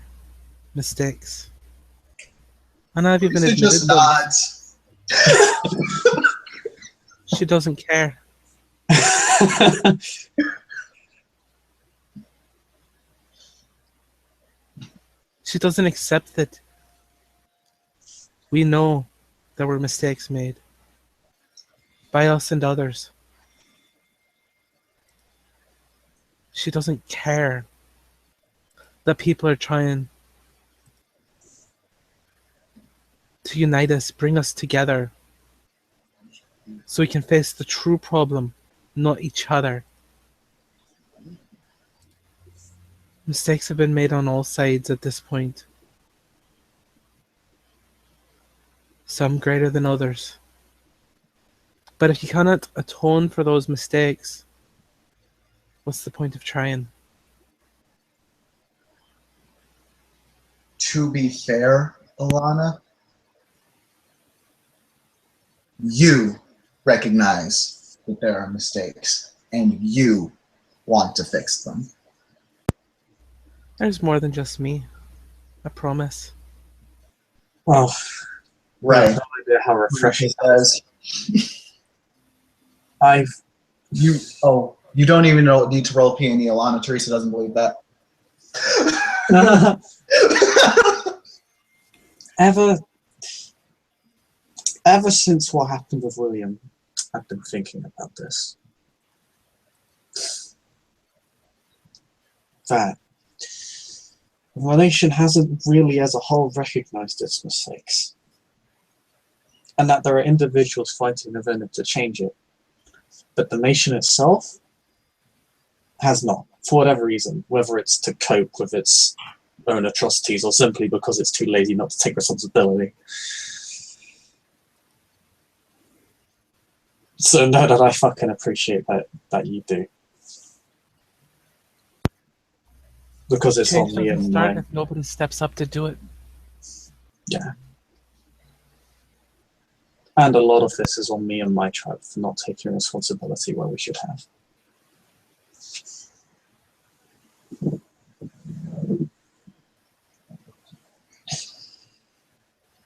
mistakes. And I've even Teresa admitted just them. nods. She doesn't care. She doesn't accept that we know there were mistakes made by us and others. She doesn't care that people are trying to unite us, bring us together, so we can face the true problem, not each other. Mistakes have been made on all sides at this point. Some greater than others. But if you cannot atone for those mistakes, what's the point of trying? To be fair, Alana, you recognize that there are mistakes and you want to fix them. There's more than just me. I promise. Well, Right. I have no idea how refreshing He that is. says, You you don't even need to roll P&E, Alana. Teresa doesn't believe that. ever since what happened with William, I've been thinking about this. That the nation hasn't really as a whole recognized its mistakes. And that there are individuals fighting the venom to change it. But the nation itself has not, for whatever reason, whether it's to cope with its own atrocities or simply because it's too lazy not to take responsibility. So know that I fucking appreciate that you do. Because it's on Change me doesn't and start my... if nobody steps up to do it. Yeah. And a lot of this is on me and my tribe for not taking responsibility where we should have.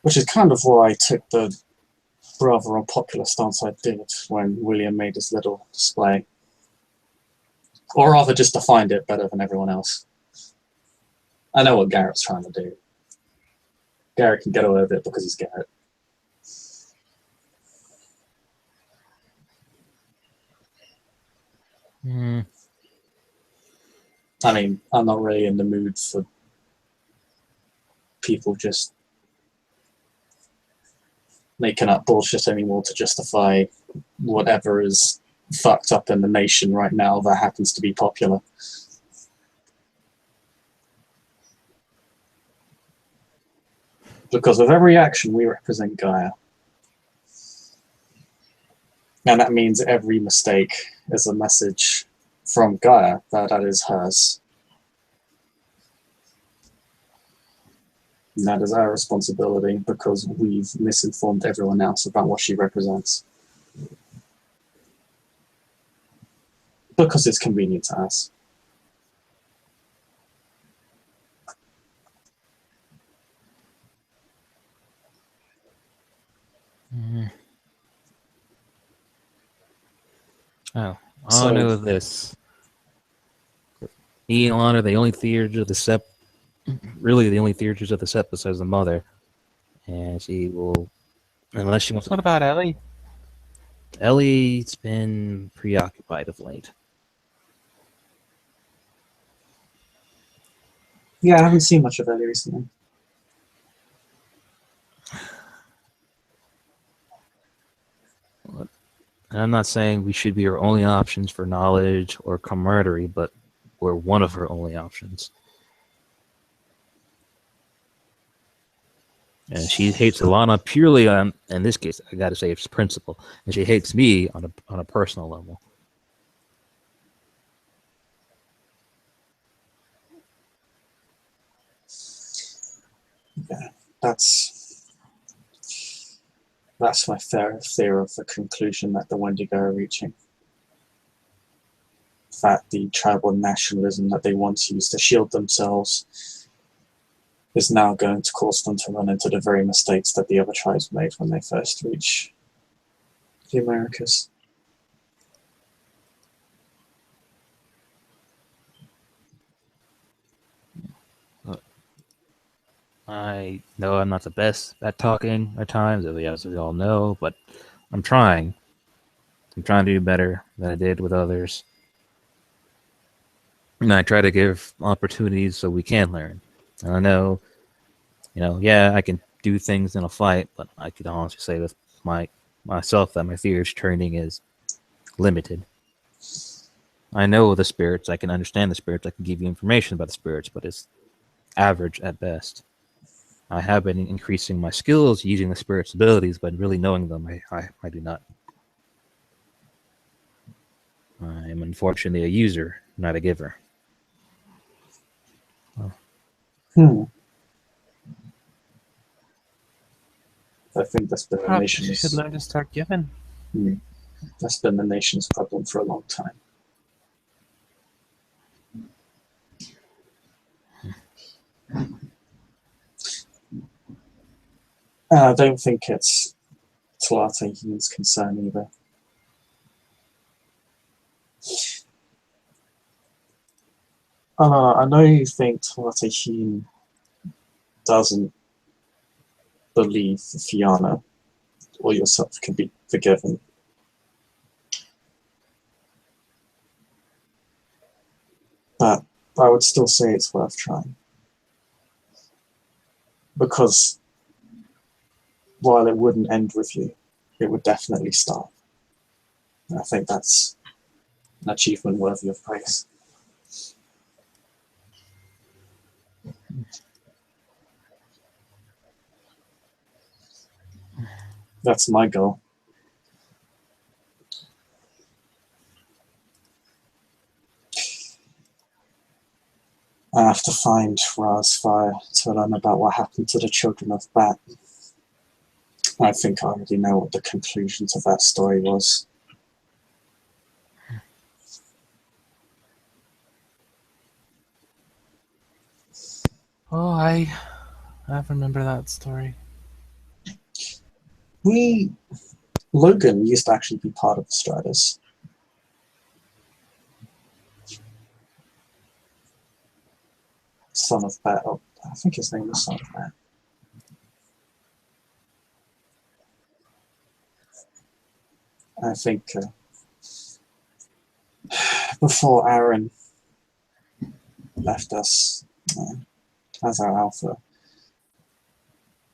Which is kind of why I took the rather unpopular stance I did when William made his little display. Or rather just defined it better than everyone else. I know what Garrett's trying to do. Garrett can get away with it because he's Garrett. I mean, I'm not really in the mood for people just making up bullshit anymore to justify whatever is fucked up in the nation right now that happens to be popular. Because with every action, we represent Gaia. And that means every mistake is a message from Gaia that is hers. And that is our responsibility because we've misinformed everyone else about what she represents. Because it's convenient to us. Oh, So- I know this. Me and Alana are the only theaters of the Sept, really the only theaters of the Sept besides the mother. And she will, unless she wants What to. about Ellie? Ellie's been preoccupied of late. Yeah, I haven't seen much of Ellie recently. And I'm not saying we should be our only options for knowledge or camaraderie, but we're one of her only options. And she hates Alana purely on, in this case, I gotta say it's principle. And she hates me on a personal level. Yeah, that's my fair fear of the conclusion that the Wendigo are reaching. That the tribal nationalism that they once used to shield themselves is now going to cause them to run into the very mistakes that the other tribes made when they first reached the Americas. I know I'm not the best at talking at times, as we all know, but I'm trying. I'm trying to do better than I did with others. And I try to give opportunities so we can learn. And I know, yeah, I can do things in a fight, but I could honestly say with myself that my theory training is limited. I know the spirits, I can understand the spirits, I can give you information about the spirits, but it's average at best. I have been increasing my skills using the spirit's abilities, but really knowing them, I do not. I am unfortunately a user, not a giver. I think that's been the Perhaps you should nation's learn to start giving. that's been the nation's problem for a long time. I don't think it's Tlatahin's concern either. I know you think Tlatahin doesn't believe Fiona or yourself can be forgiven. But I would still say it's worth trying. Because while it wouldn't end with you, it would definitely start. And I think that's an achievement worthy of praise. That's my goal. I have to find Razfire to learn about what happened to the children of Bat. I think I already know what the conclusion to that story was. Oh, I remember that story. Logan used to actually be part of the Striders. Son of Bat. Oh, I think his name was Son of Bat. I think before Aaron left us as our alpha,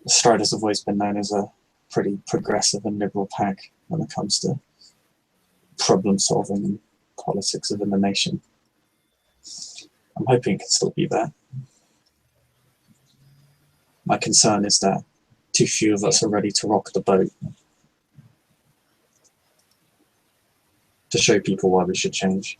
the Striders have always been known as a pretty progressive and liberal pack when it comes to problem solving and politics within the nation. I'm hoping it can still be there. My concern is that too few of us are ready to rock the boat to show people why we should change.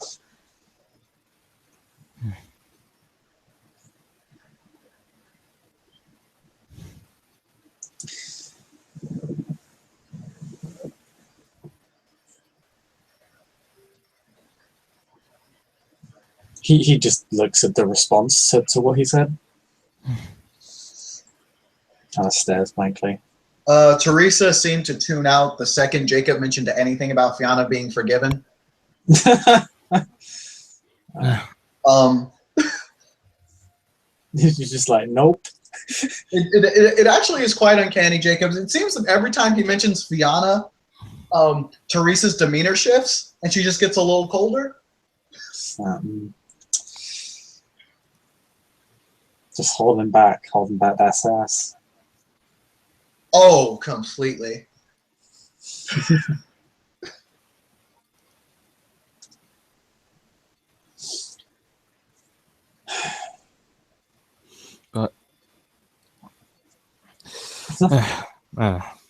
He just looks at the response to what he said. Kind of stares blankly. Teresa seemed to tune out the second Jacob mentioned anything about Fiona being forgiven. You're just like, nope. It actually is quite uncanny, Jacobs. It seems that every time he mentions Fianna, Teresa's demeanor shifts, and she just gets a little colder. Just holding back that sass. Oh, completely.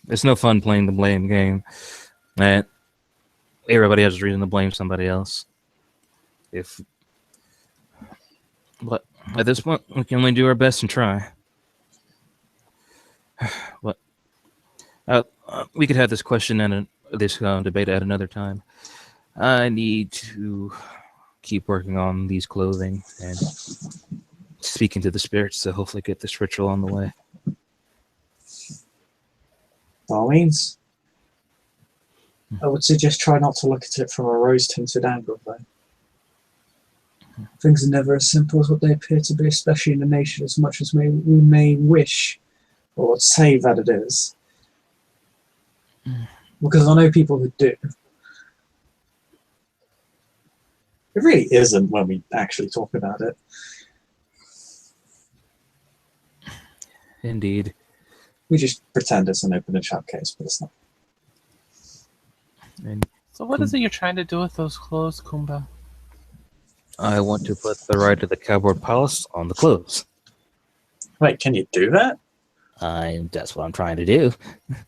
It's no fun playing the blame game. Everybody has a reason to blame somebody else. But at this point, we can only do our best and try. But we could have this question and this debate at another time. I need to keep working on these clothing and speaking to the spirits to hopefully get this ritual on the way. By all means. I would suggest try not to look at it from a rose-tinted angle, though. Things are never as simple as what they appear to be, especially in a nation as much as we may wish or say that it is. Because I know people who do. It really isn't when we actually talk about it. Indeed. We just pretend it's an open and shut case, but it's not. And So what is it you're trying to do with those clothes, Kumba? I want to put the ride to the Cowboard Palace on the clothes. Wait, can you do that? That's what I'm trying to do.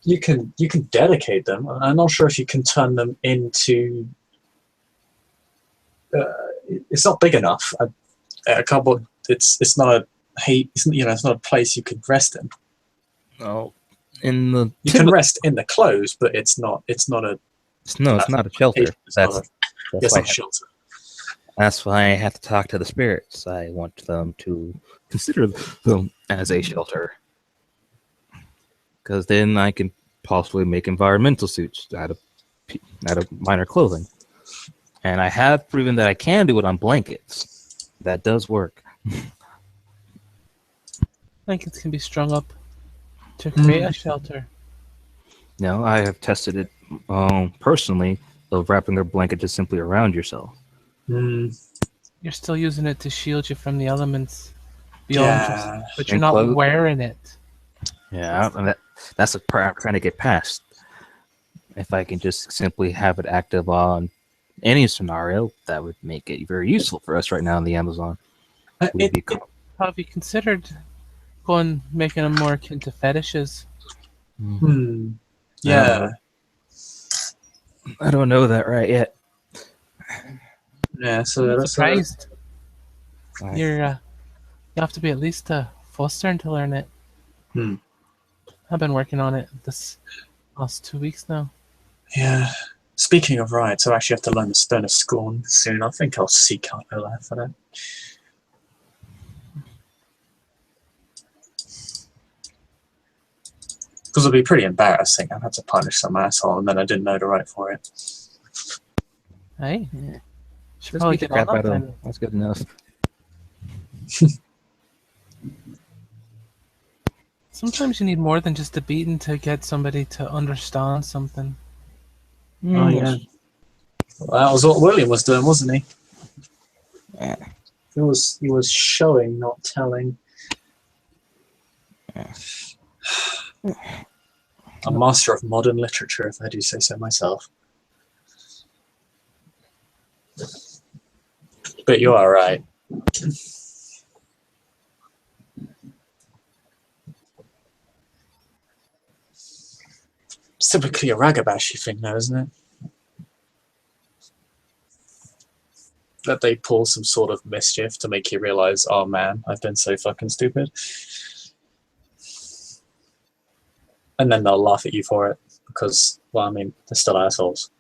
You can dedicate them. I'm not sure if you can turn them into. It's not big enough. A cupboard. It's not a it's not a place you could rest in. Oh, in the You can rest in the clothes, but it's not a. It's not a shelter. It's not a shelter. That's why I have to talk to the spirits. I want them to consider them as a shelter. Because then I can possibly make environmental suits out of minor clothing. And I have proven that I can do it on blankets. That does work. Blankets can be strung up to create a shelter. No, I have tested it personally of wrapping a blanket just simply around yourself. You're still using it to shield you from the elements beyond but you're And not clothes. wearing it. Yeah, and that's the part I'm trying to get past. If I can just simply have it active on any scenario, that would make it very useful for us right now in the Amazon. Have you considered making them more akin to fetishes? Yeah. I don't know that right yet. Yeah, so I'm that's surprised. You have to be at least a Foster to learn it. I've been working on it this last 2 weeks now. Yeah. Speaking of rights, I actually have to learn the Stone of Scorn soon. I think I'll seek out Olaf for that. Because it'll be pretty embarrassing. I had to punish some asshole and then I didn't know to write for it. Hey, Should probably get crap out of them. That's good enough. Sometimes you need more than just a beating to get somebody to understand something. Oh yeah. Well, that was what William was doing, wasn't he? Yeah. He was showing, not telling. A master of modern literature, if I do say so myself. But you are right. It's typically a Ragabashi thing, though, isn't it? That they pull some sort of mischief to make you realize, oh man, I've been so fucking stupid. And then they'll laugh at you for it because, well, I mean, they're still assholes.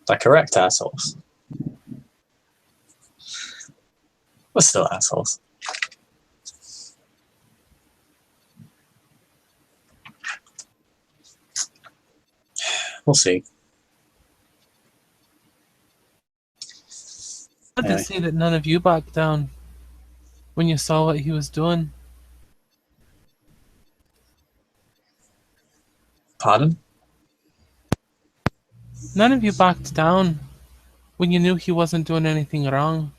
They're correct assholes. We're still assholes. we'll see. Glad Anyway. to see that none of you backed down when you saw what he was doing. Pardon? None of you backed down when you knew he wasn't doing anything wrong.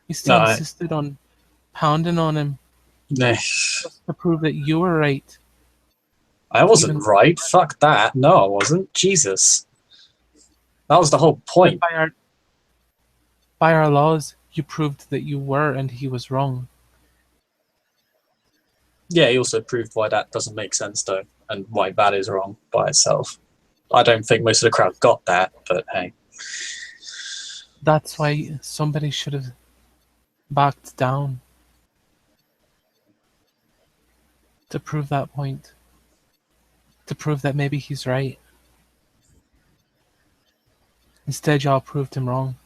You still No, insisted on pounding on him Nah. just to prove that you were right. I wasn't Even- right. Fuck that. No, I wasn't. Jesus. That was the whole But point. by our laws, you proved that you were and he was wrong. Yeah, he also proved why that doesn't make sense, though, and why that is wrong by itself. I don't think most of the crowd got that, but hey. That's why somebody should have backed down to prove that point. To prove that maybe he's right. Instead, y'all proved him wrong.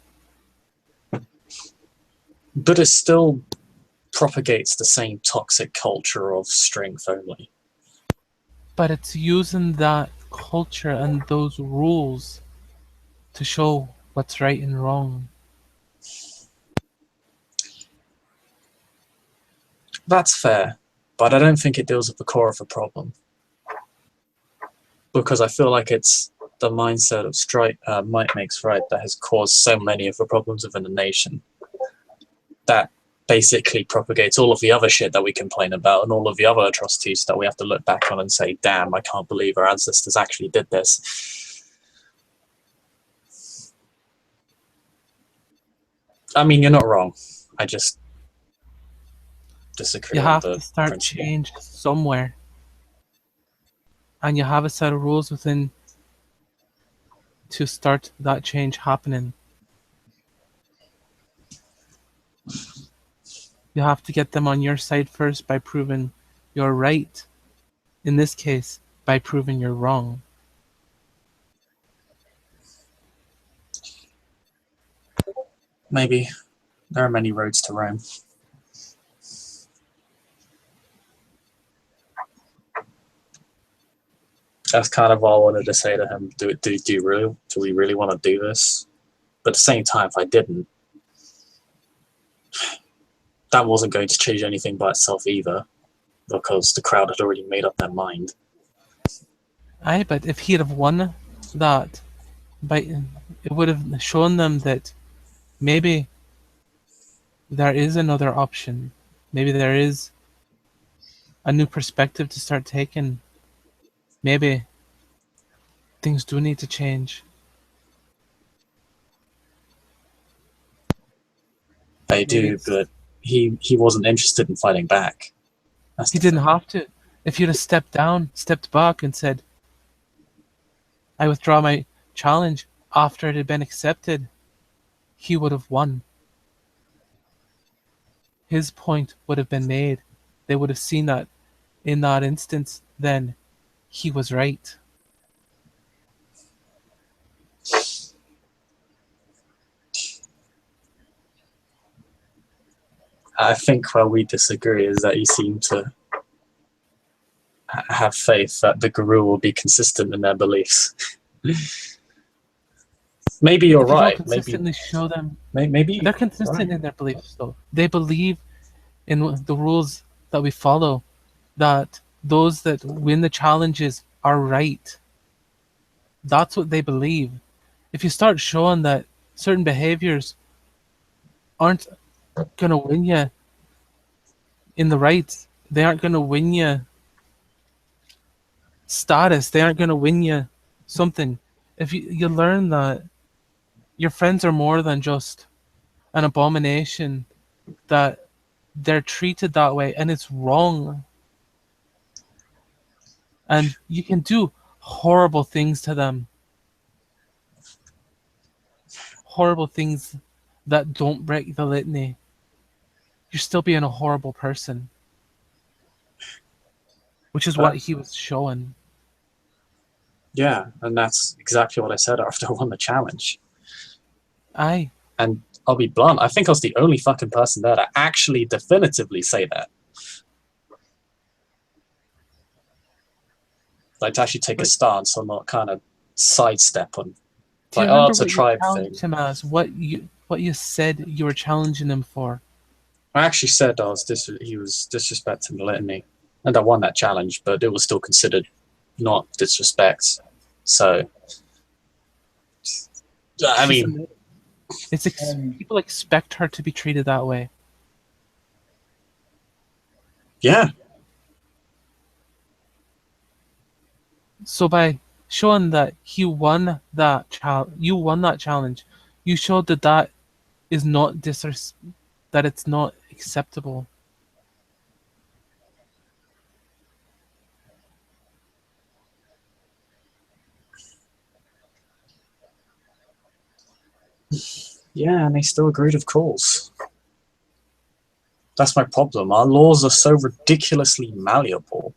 But it still propagates the same toxic culture of strength only. But it's using that culture and those rules to show what's right and wrong. That's fair, but I don't think it deals with the core of the problem. Because I feel like it's the mindset of might makes right that has caused so many of the problems within the nation. That basically propagates all of the other shit that we complain about and all of the other atrocities that we have to look back on and say, damn, I can't believe our ancestors actually did this. I mean, you're not wrong. I just disagree You on have the to start principle. change somewhere. And you have a set of rules within to start that change happening. You have to get them on your side first by proving you're right. In this case, by proving you're wrong. Maybe. There are many roads to Rome. That's kind of all I wanted to say to him. Do we really want to do this? But at the same time, if I didn't, that wasn't going to change anything by itself either, because the crowd had already made up their mind. Aye, but if he'd have won that, it would have shown them that maybe there is another option. Maybe there is a new perspective to start taking. Maybe things do need to change. They Maybe do, it's- but he wasn't interested in fighting back. That's He the didn't thing. have to. If he'd have stepped back and said, I withdraw my challenge after it had been accepted, he would have won. His point would have been made. They would have seen that in that instance, then he was right. I think where we disagree is that you seem to have faith that the guru will be consistent in their beliefs. Maybe you're If you don't right. consistently show them, Maybe they're consistent right. in their beliefs though. They believe in the rules that we follow, that those that win the challenges are right. That's what they believe. If you start showing that certain behaviors aren't gonna win you in the right, they aren't gonna win you status, they aren't gonna win you something. If you learn that your friends are more than just an abomination, that they're treated that way and it's wrong. And you can do horrible things to them. Horrible things that don't break the litany. You're still being a horrible person. Which is what he was showing. Yeah, and that's exactly what I said after I won the challenge. Aye. And I'll be blunt. I think I was the only fucking person there to actually definitively say that. Like to actually take a stance on not kind of sidestep on. Do you Like, remember it's a what you tribe thing. challenged him as? What you said you were challenging him for? I actually said he was disrespecting the litany, and I won that challenge, but it was still considered not disrespect. So, I mean, People expect her to be treated that way. yeah, So by showing that you won that challenge, you showed that is not that it's not acceptable. yeah, and they still agreed, of course. That's my problem. Our laws are so ridiculously malleable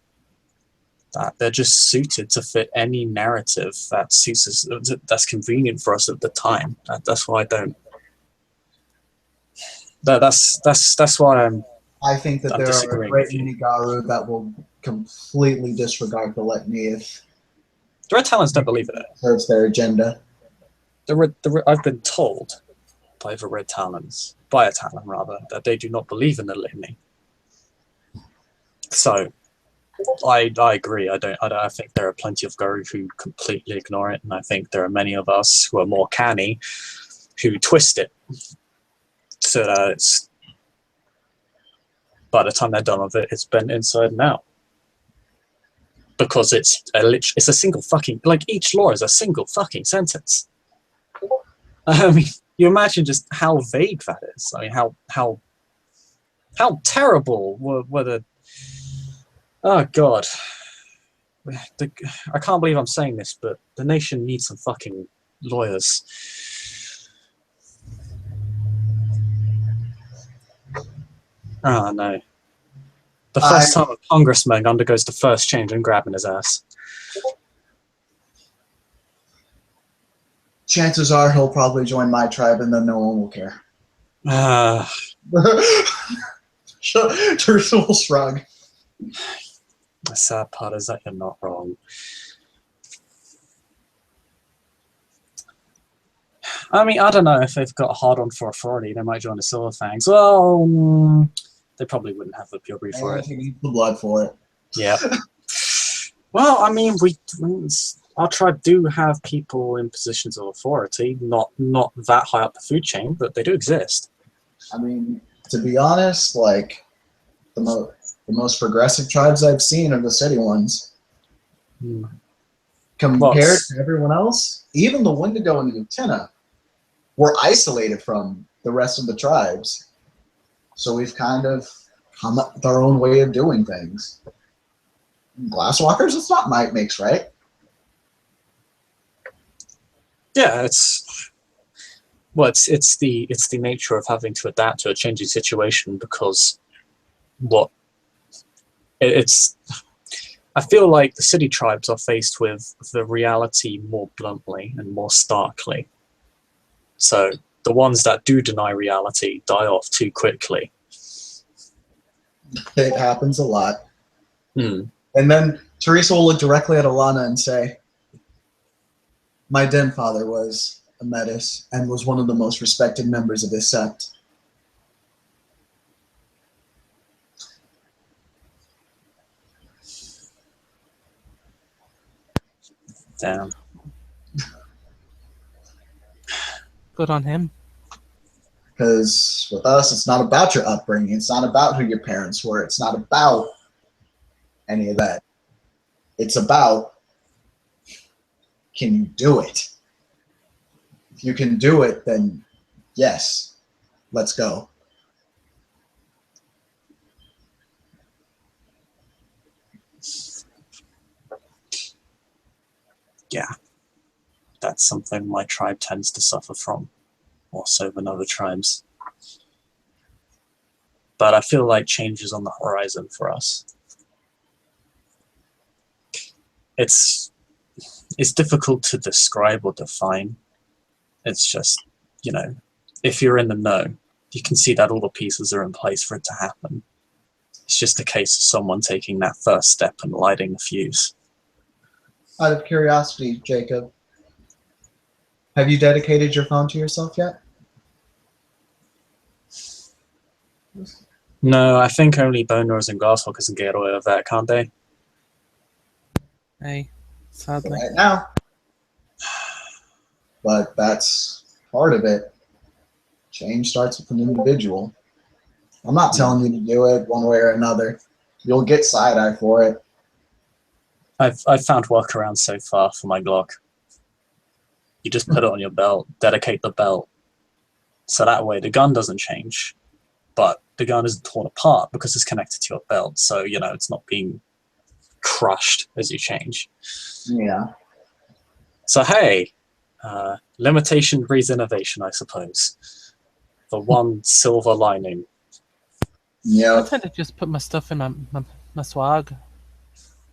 that they're just suited to fit any narrative that suits us, that's convenient for us at the time. That's why I don't. That's why I think that I'm there are a disagreeing great with you. many Garu that will completely disregard the litany if The Red Talons don't believe in it. it serves their agenda. I've been told by a Talon rather, that they do not believe in the litany. So I agree. I think there are plenty of Garu who completely ignore it, and I think there are many of us who are more canny who twist it so that it's, by the time they're done with it, it's bent inside and out. Because it's a single fucking, like, each law is a single fucking sentence. I mean, you imagine just how vague that is. I mean, how terrible were the... Oh, God. I can't believe I'm saying this, but the nation needs some fucking lawyers. Oh, no. The first time a congressman undergoes the first change and grabbing his ass. Chances are he'll probably join my tribe and then no one will care. Teresa will shrug. The sad part is that you're not wrong. I mean, I don't know if they've got a hard-on for authority. They might join the Silver Fangs. Well, they probably wouldn't have the pure breed for it. He needs the blood for it. Yeah. Well, I mean, our tribe do have people in positions of authority, not that high up the food chain, but they do exist. I mean, to be honest, like the most progressive tribes I've seen are the city ones. Compared to everyone else, even the Wendigo and the Utena were isolated from the rest of the tribes. So we've kind of come up with our own way of doing things. Glasswalkers, it's not might makes right. Yeah, it's the nature of having to adapt to a changing situation, because I feel like the city tribes are faced with the reality more bluntly and more starkly. So the ones that do deny reality die off too quickly. It happens a lot. Hmm. And then Teresa will look directly at Alana and say, my den father was a Metis and was one of the most respected members of his sect. Damn. Good on him. Because with us, it's not about your upbringing. It's not about who your parents were. It's not about any of that. It's about, can you do it? If you can do it, then yes, let's go. Yeah. That's something my tribe tends to suffer from, more so than other tribes. But I feel like change is on the horizon for us. It's difficult to describe or define. It's just, if you're in the know, you can see that all the pieces are in place for it to happen. It's just a case of someone taking that first step and lighting the fuse. Out of curiosity, Jacob, have you dedicated your phone to yourself yet? No, I think only Bone Nose and Glasswalkers can get away with that, can't they? Hey, sadly. Right now. But that's part of it. Change starts with an individual. I'm not telling you to do it one way or another. You'll get side-eye for it. I've found workarounds so far for my Glock. You just put it on your belt, dedicate the belt, so that way the gun doesn't change, but the gun isn't torn apart because it's connected to your belt, so you know it's not being crushed as you change. Yeah. So hey, limitation breeds innovation, I suppose. The one silver lining. I Yeah. tend to just put my stuff in my swag.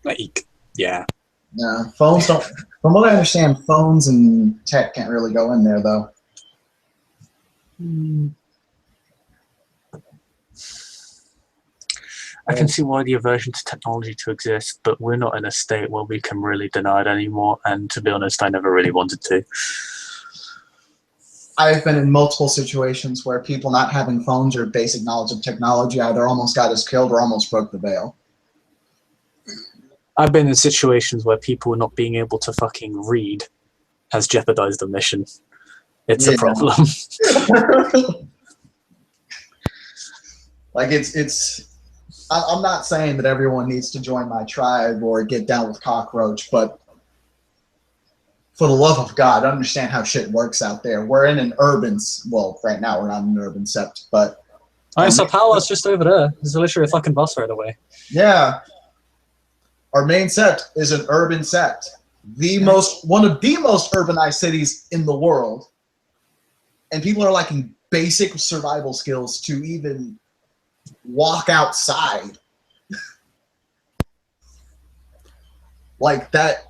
Like, yeah. Yeah. Phones don't. From what I understand, phones and tech can't really go in there, though. I can see why the aversion to technology to exist, but we're not in a state where we can really deny it anymore, and to be honest, I never really wanted to. I've been in multiple situations where people not having phones or basic knowledge of technology either almost got us killed or almost broke the veil. I've been in situations where people not being able to fucking read has jeopardized the mission. It's a problem. Like I'm not saying that everyone needs to join my tribe or get down with cockroach, but for the love of God, understand how shit works out there. We're in an urban, well, right now we're not in an urban sept, but Sao-Paulo's just over there. There's literally a fucking bus right away. yeah, our main sept is an urban sept, one of the most urbanized cities in the world, and people are lacking basic survival skills to even walk outside. Like that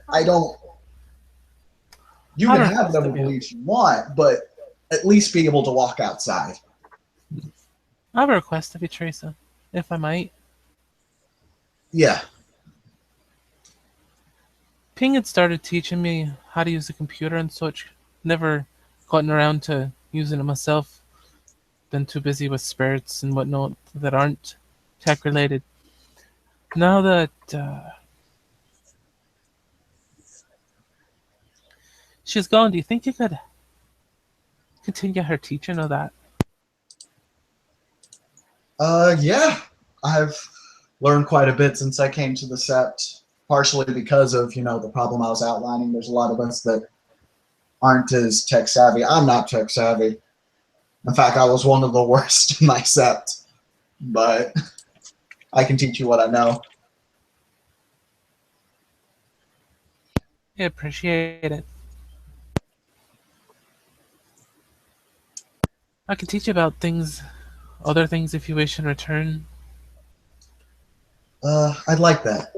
I don't. You can have whatever beliefs you want, but at least be able to walk outside. I have a request of you, Teresa, if I might. Yeah. Ping had started teaching me how to use a computer and such. Never gotten around to using it myself. Been too busy with spirits and whatnot that aren't tech related. Now that she's gone, do you think you could continue her teaching of that? Yeah. I've learned quite a bit since I came to the sept, partially because of, the problem I was outlining. There's a lot of us that aren't as tech savvy. I'm not tech savvy. In fact, I was one of the worst in my sept, but I can teach you what I know. I appreciate it. I can teach you about other things if you wish in return. I'd like that.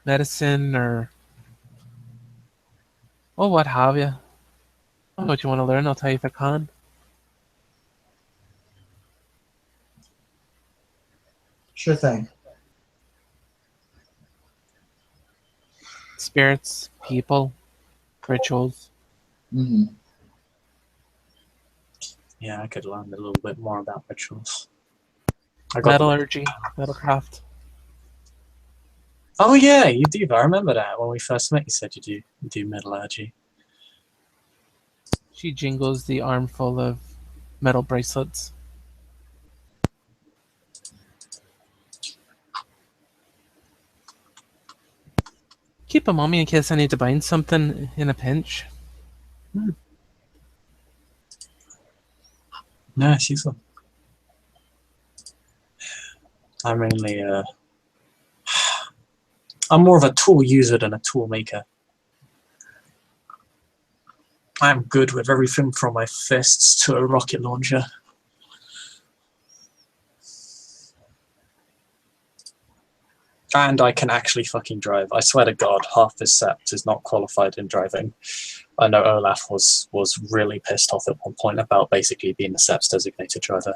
Medicine or what have you. I don't know what you want to learn, I'll tell you if I can. Sure thing. Spirits, people, rituals. Mm-hmm. Yeah, I could learn a little bit more about rituals. Metallurgy, metalcraft. Oh yeah, you do. I remember that when we first met. You said you do metallurgy. She jingles the armful of metal bracelets. Keep them on me in case I need to bind something in a pinch. No, she's good. I'm mainly I'm more of a tool user than a tool maker. I'm good with everything from my fists to a rocket launcher. And I can actually fucking drive. I swear to God, half this sept is not qualified in driving. I know Olaf was really pissed off at one point about basically being the SEP's designated driver.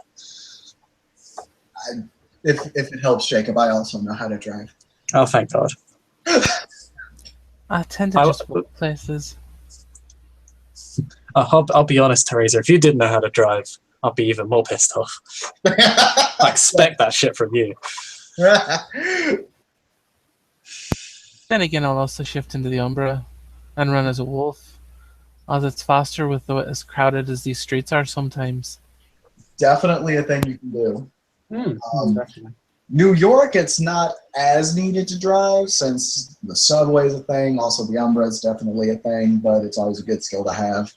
If it helps, Jacob, I also know how to drive. Oh, thank God. I tend to just walk places. I'll be honest, Teresa, if you didn't know how to drive, I'd be even more pissed off. I expect that shit from you. Then again, I'll also shift into the Umbra and run as a wolf, as it's faster with as crowded as these streets are sometimes. Definitely a thing you can do. Definitely. New York, it's not as needed to drive since the subway is a thing. Also, the Umbra is definitely a thing, but it's always a good skill to have.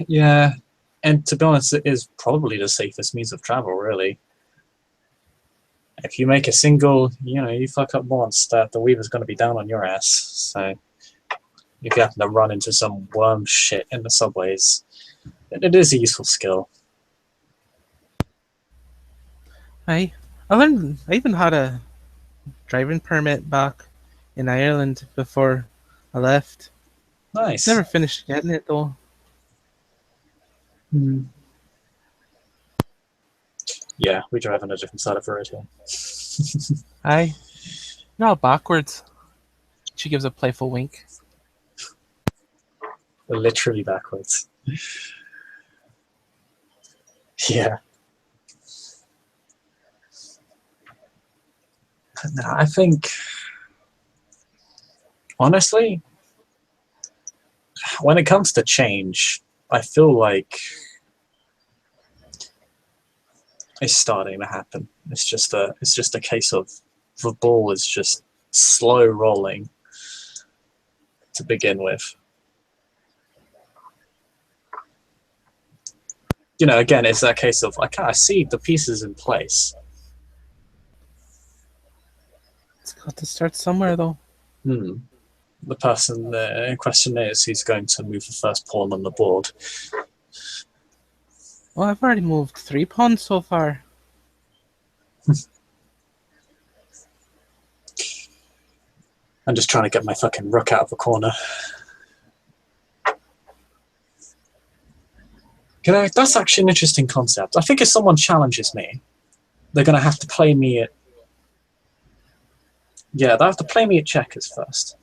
Yeah, and to be honest, it is probably the safest means of travel, really. If you make a single, you fuck up once, the Weaver's going to be down on your ass. So if you happen to run into some worm shit in the subways, it is a useful skill. I even had a driving permit back in Ireland before I left. Nice. Never finished getting it though. Yeah, we drive on a different side of the road here. Aye. No, backwards. She gives a playful wink. We're literally backwards. Yeah. No, I think, honestly, when it comes to change, I feel like it's starting to happen. It's just a case of the ball is just slow rolling to begin with. Again, it's that case of I see the pieces in place. It's got to start somewhere though. The person in question is who's going to move the first pawn on the board. Well, I've already moved 3 pawns so far. I'm just trying to get my fucking rook out of the corner. That's actually an interesting concept. I think if someone challenges me, they're going to have to play me at... Yeah, they have to play me at checkers first.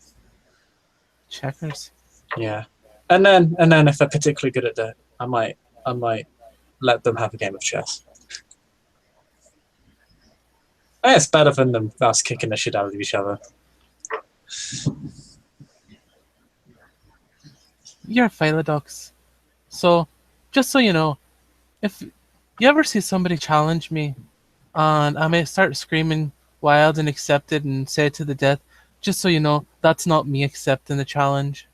Checkers. Yeah, and then if they're particularly good at that, I might let them have a game of chess. It's better than them us kicking the shit out of each other. You're a Philodox. So, just so you know, if you ever see somebody challenge me, and I may start screaming wild and accepted and say it to the death, just so you know, that's not me accepting the challenge.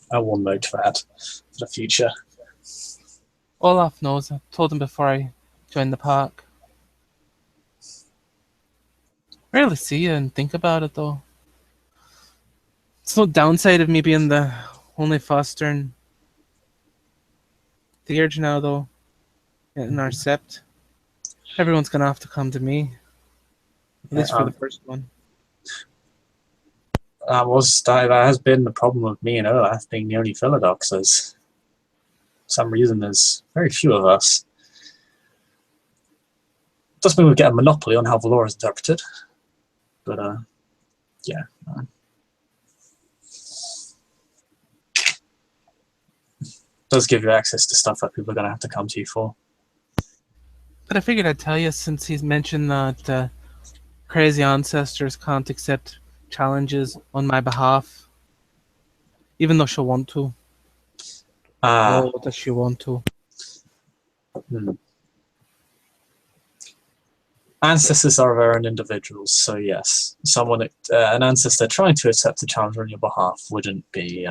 I will note that for the future. Olaf knows. I told him before I joined the park. Rarely see you and think about it though. It's no downside of me being the only fostering Theurge now though. In our sept. Everyone's gonna have to come to me. At least for the first one. That has been the problem with me and Olaf being the only Philodoxers. For some reason, there's very few of us. Doesn't mean we get a monopoly on how the law is interpreted, but yeah. Does give you access to stuff that people are going to have to come to you for. But I figured I'd tell you since he's mentioned that crazy ancestors can't accept challenges on my behalf, even though she'll want to. Oh, does she want to? Ancestors are their own individuals, so yes, an ancestor trying to accept a challenge on your behalf wouldn't be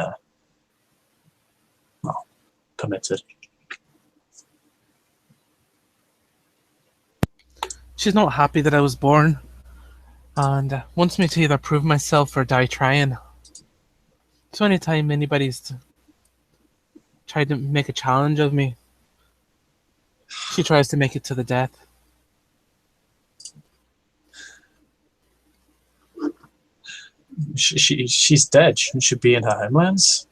permitted. She's not happy that I was born, and wants me to either prove myself or die trying. So anytime anybody's tried to make a challenge of me, she tries to make it to the death. She's dead. She should be in her homelands.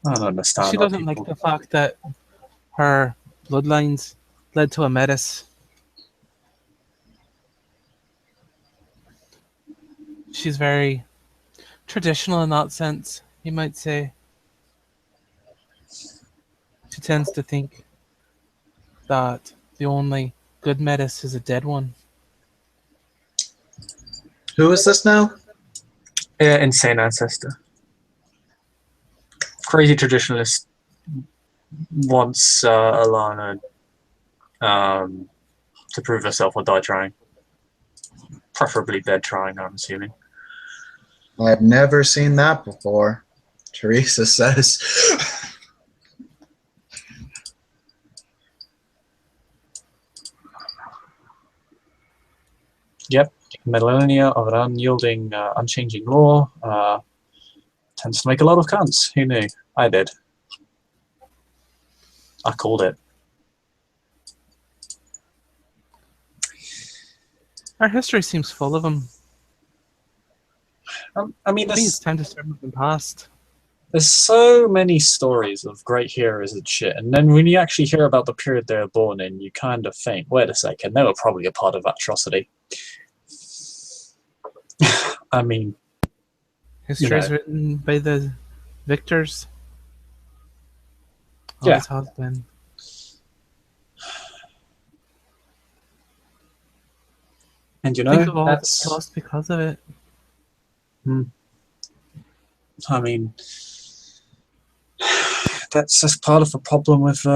I don't understand. She how doesn't like people- the fact that her bloodlines led to a metis. She's very traditional in that sense, you might say. She tends to think that the only good metis is a dead one. Who is this now? Insane ancestor. Crazy traditionalist wants Alana to prove herself or die trying. Preferably dead trying, I'm assuming. I've never seen that before, Teresa says. Yep. Millennia of an unyielding, unchanging law tends to make a lot of cunts. Who knew? I did. I called it. Our history seems full of them. I mean, I think it's time to start moving past. there's so many stories of great heroes and shit, and then when you actually hear about the period they were born in, you kind of think, wait a second, they were probably a part of that atrocity. I mean, History is written by the victors. Yeah. Always has been. and you Think know, of all that's that's, lost because of it. I mean, that's just part of the problem with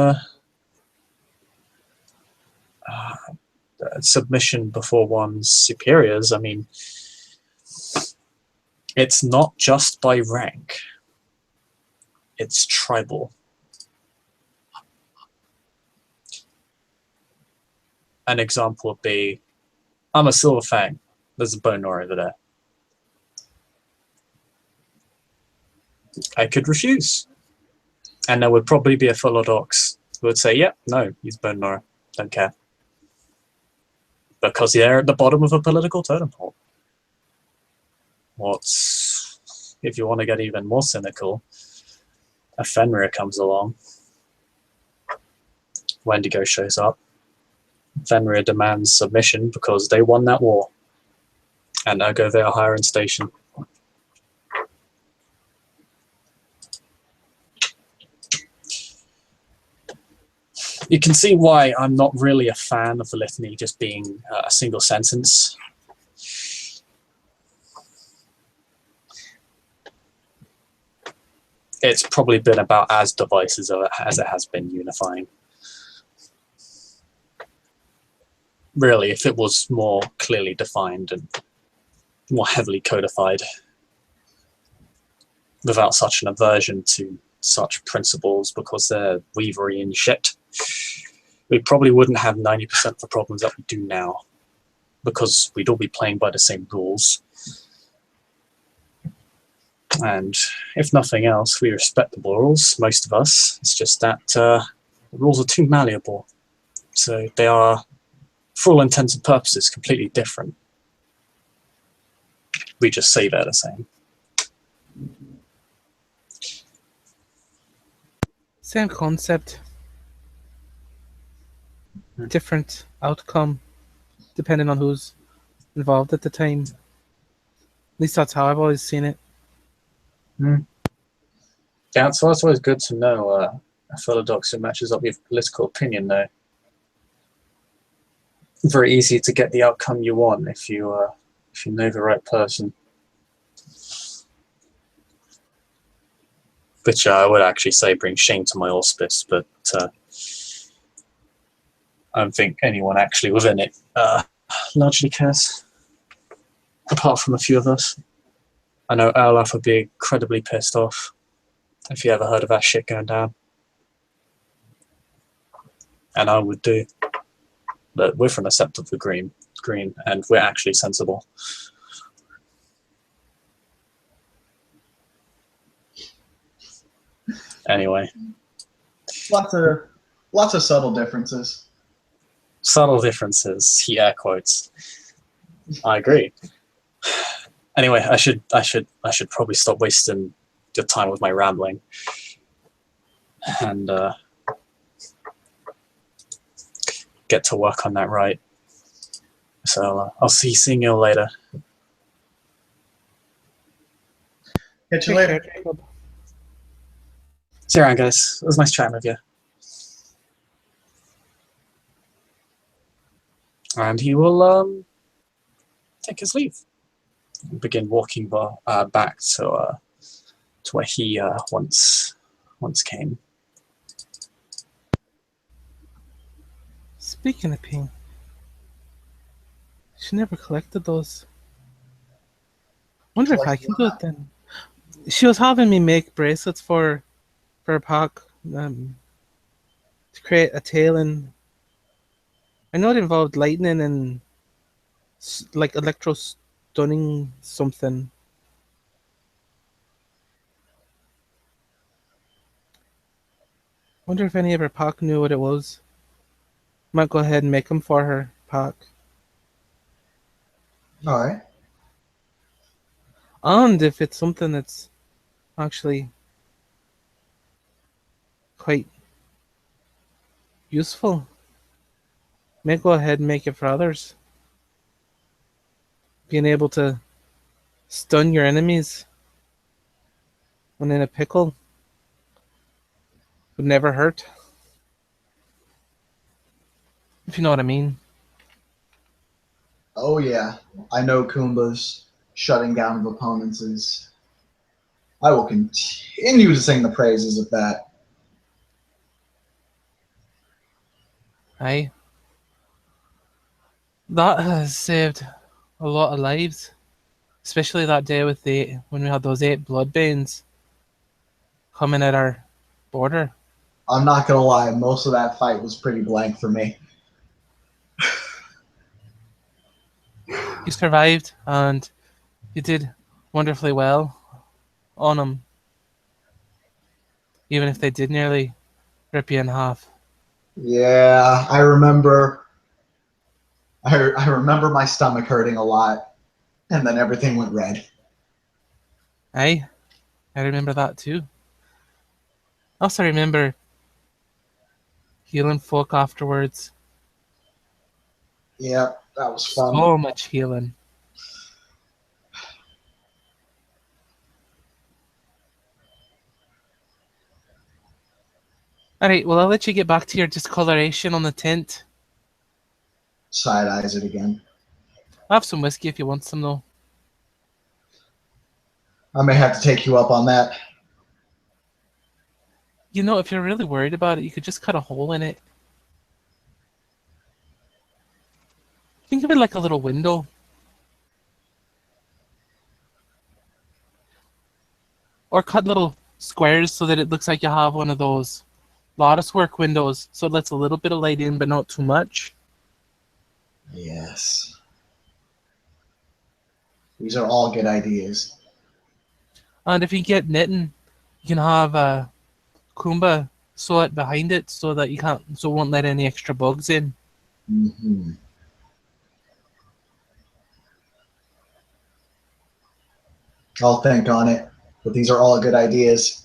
submission before one's superiors. I mean, it's not just by rank, it's tribal. An example would be, I'm a Silver Fang, there's a Bone Nor over there. I could refuse. And there would probably be a full of docs who would say, yep, no, he's Bone Nor, don't care. Because they're at the bottom of a political totem pole. If you want to get even more cynical, a Fenrir comes along, Wendigo shows up, Fenrir demands submission because they won that war, and ergo they are higher in station. You can see why I'm not really a fan of the litany just being a single sentence. It's probably been about as divisive as it has been unifying. Really, if it was more clearly defined and more heavily codified, without such an aversion to such principles because they're weavery and shit, we probably wouldn't have 90% of the problems that we do now, because we'd all be playing by the same rules. And if nothing else, we respect the rules, most of us. It's just that the rules are too malleable. So they are, for all intents and purposes, completely different. We just say they're the same. Same concept. Different outcome, depending on who's involved at the time. At least that's how I've always seen it. Yeah, so it's always good to know a fellow docs who matches up with political opinion, though. Very easy to get the outcome you want if you know the right person. Which I would actually say brings shame to my auspice, but I don't think anyone actually within it largely cares, apart from a few of us. I know Olaf would be incredibly pissed off if he ever heard of that shit going down. And I would do. But we're from the Sept of the Green, and we're actually sensible. Anyway. Lots of subtle differences. Subtle differences, he air quotes. I agree. Anyway, I should probably stop wasting your time with my rambling, and get to work on that right. So I'll seeing you later. Catch you Take later. care, Jacob. See you around, guys. It was nice chatting with you. And he will take his leave and begin walking back to where he once came. Speaking of pink, she never collected those. Wonder if I can do it then. She was having me make bracelets for a pack to create a tail, and I know it involved lightning and like electro stunning something. Wonder if any of her pack knew what it was. Might go ahead and make them for her pack. All right. And if it's something that's actually quite useful, may go ahead and make it for others. Being able to stun your enemies when in a pickle would never hurt. If you know what I mean. Oh yeah, I know Kumba's shutting down of opponents is. I will continue to sing the praises of that. Aye. That has saved a lot of lives. Especially that day with when we had those 8 blood veins coming at our border. I'm not gonna lie, most of that fight was pretty blank for me. You survived and you did wonderfully well on them. Even if they did nearly rip you in half. Yeah, I remember. I remember my stomach hurting a lot, and then everything went red. Aye, I remember that too. I also remember healing folk afterwards. Yeah, that was fun. So much healing. Alright, well, I'll let you get back to your discoloration on the tent. Side eyes it again. I have some whiskey if you want some, though. I may have to take you up on that. You know, if you're really worried about it, you could just cut a hole in it. Think of it like a little window. Or cut little squares so that it looks like you have one of those lattice work windows, so it lets a little bit of light in, but not too much. Yes. These are all good ideas. And if you get knitting, you can have a Kumba sew it behind it so that you can't, so it won't let any extra bugs in. Mm-hmm. I'll think on it, but these are all good ideas.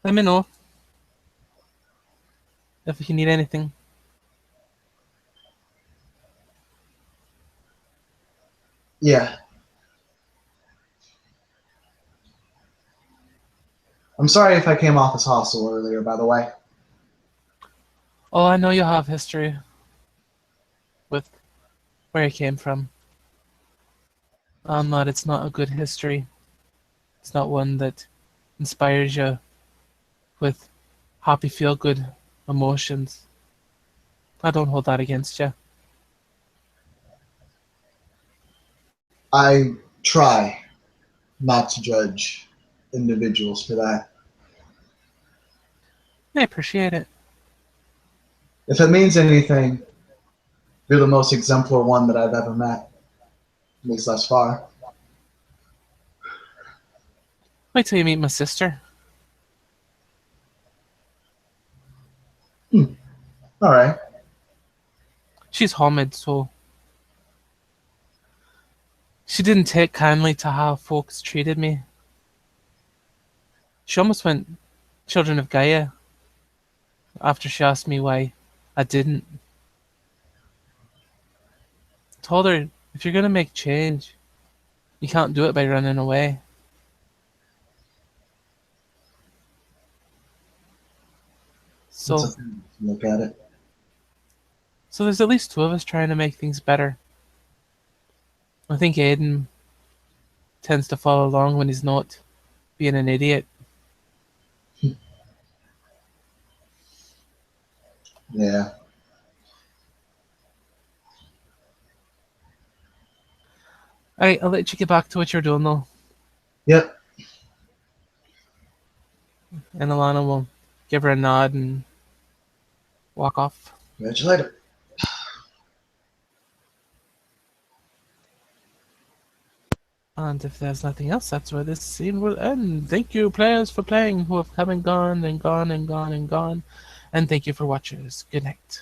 Let me know if you need anything. Yeah. I'm sorry if I came off as hostile earlier, by the way. Oh, I know you have history with where you came from. That it's not a good history. It's not one that inspires you with happy, feel-good emotions. I don't hold that against you. I try not to judge individuals for that. I appreciate it. If it means anything, you're the most exemplar one that I've ever met, at least thus far. Wait till you meet my sister. All right. She's Hamid, so She didn't take kindly to how folks treated me. She almost went Children of Gaia after she asked me why I didn't. Told her, if you're gonna make change, you can't do it by running away. That's So, a fair way to look at it. so there's at least two of us trying to make things better. I think Aiden tends to follow along when he's not being an idiot. Yeah. Alright, I'll let you get back to what you're doing though. Yep. And Alana will give her a nod and walk off. Catch you later. And if there's nothing else, that's where this scene will end. Thank you, players, for playing who have come and gone and gone and gone and gone. And thank you for watchers. Good night.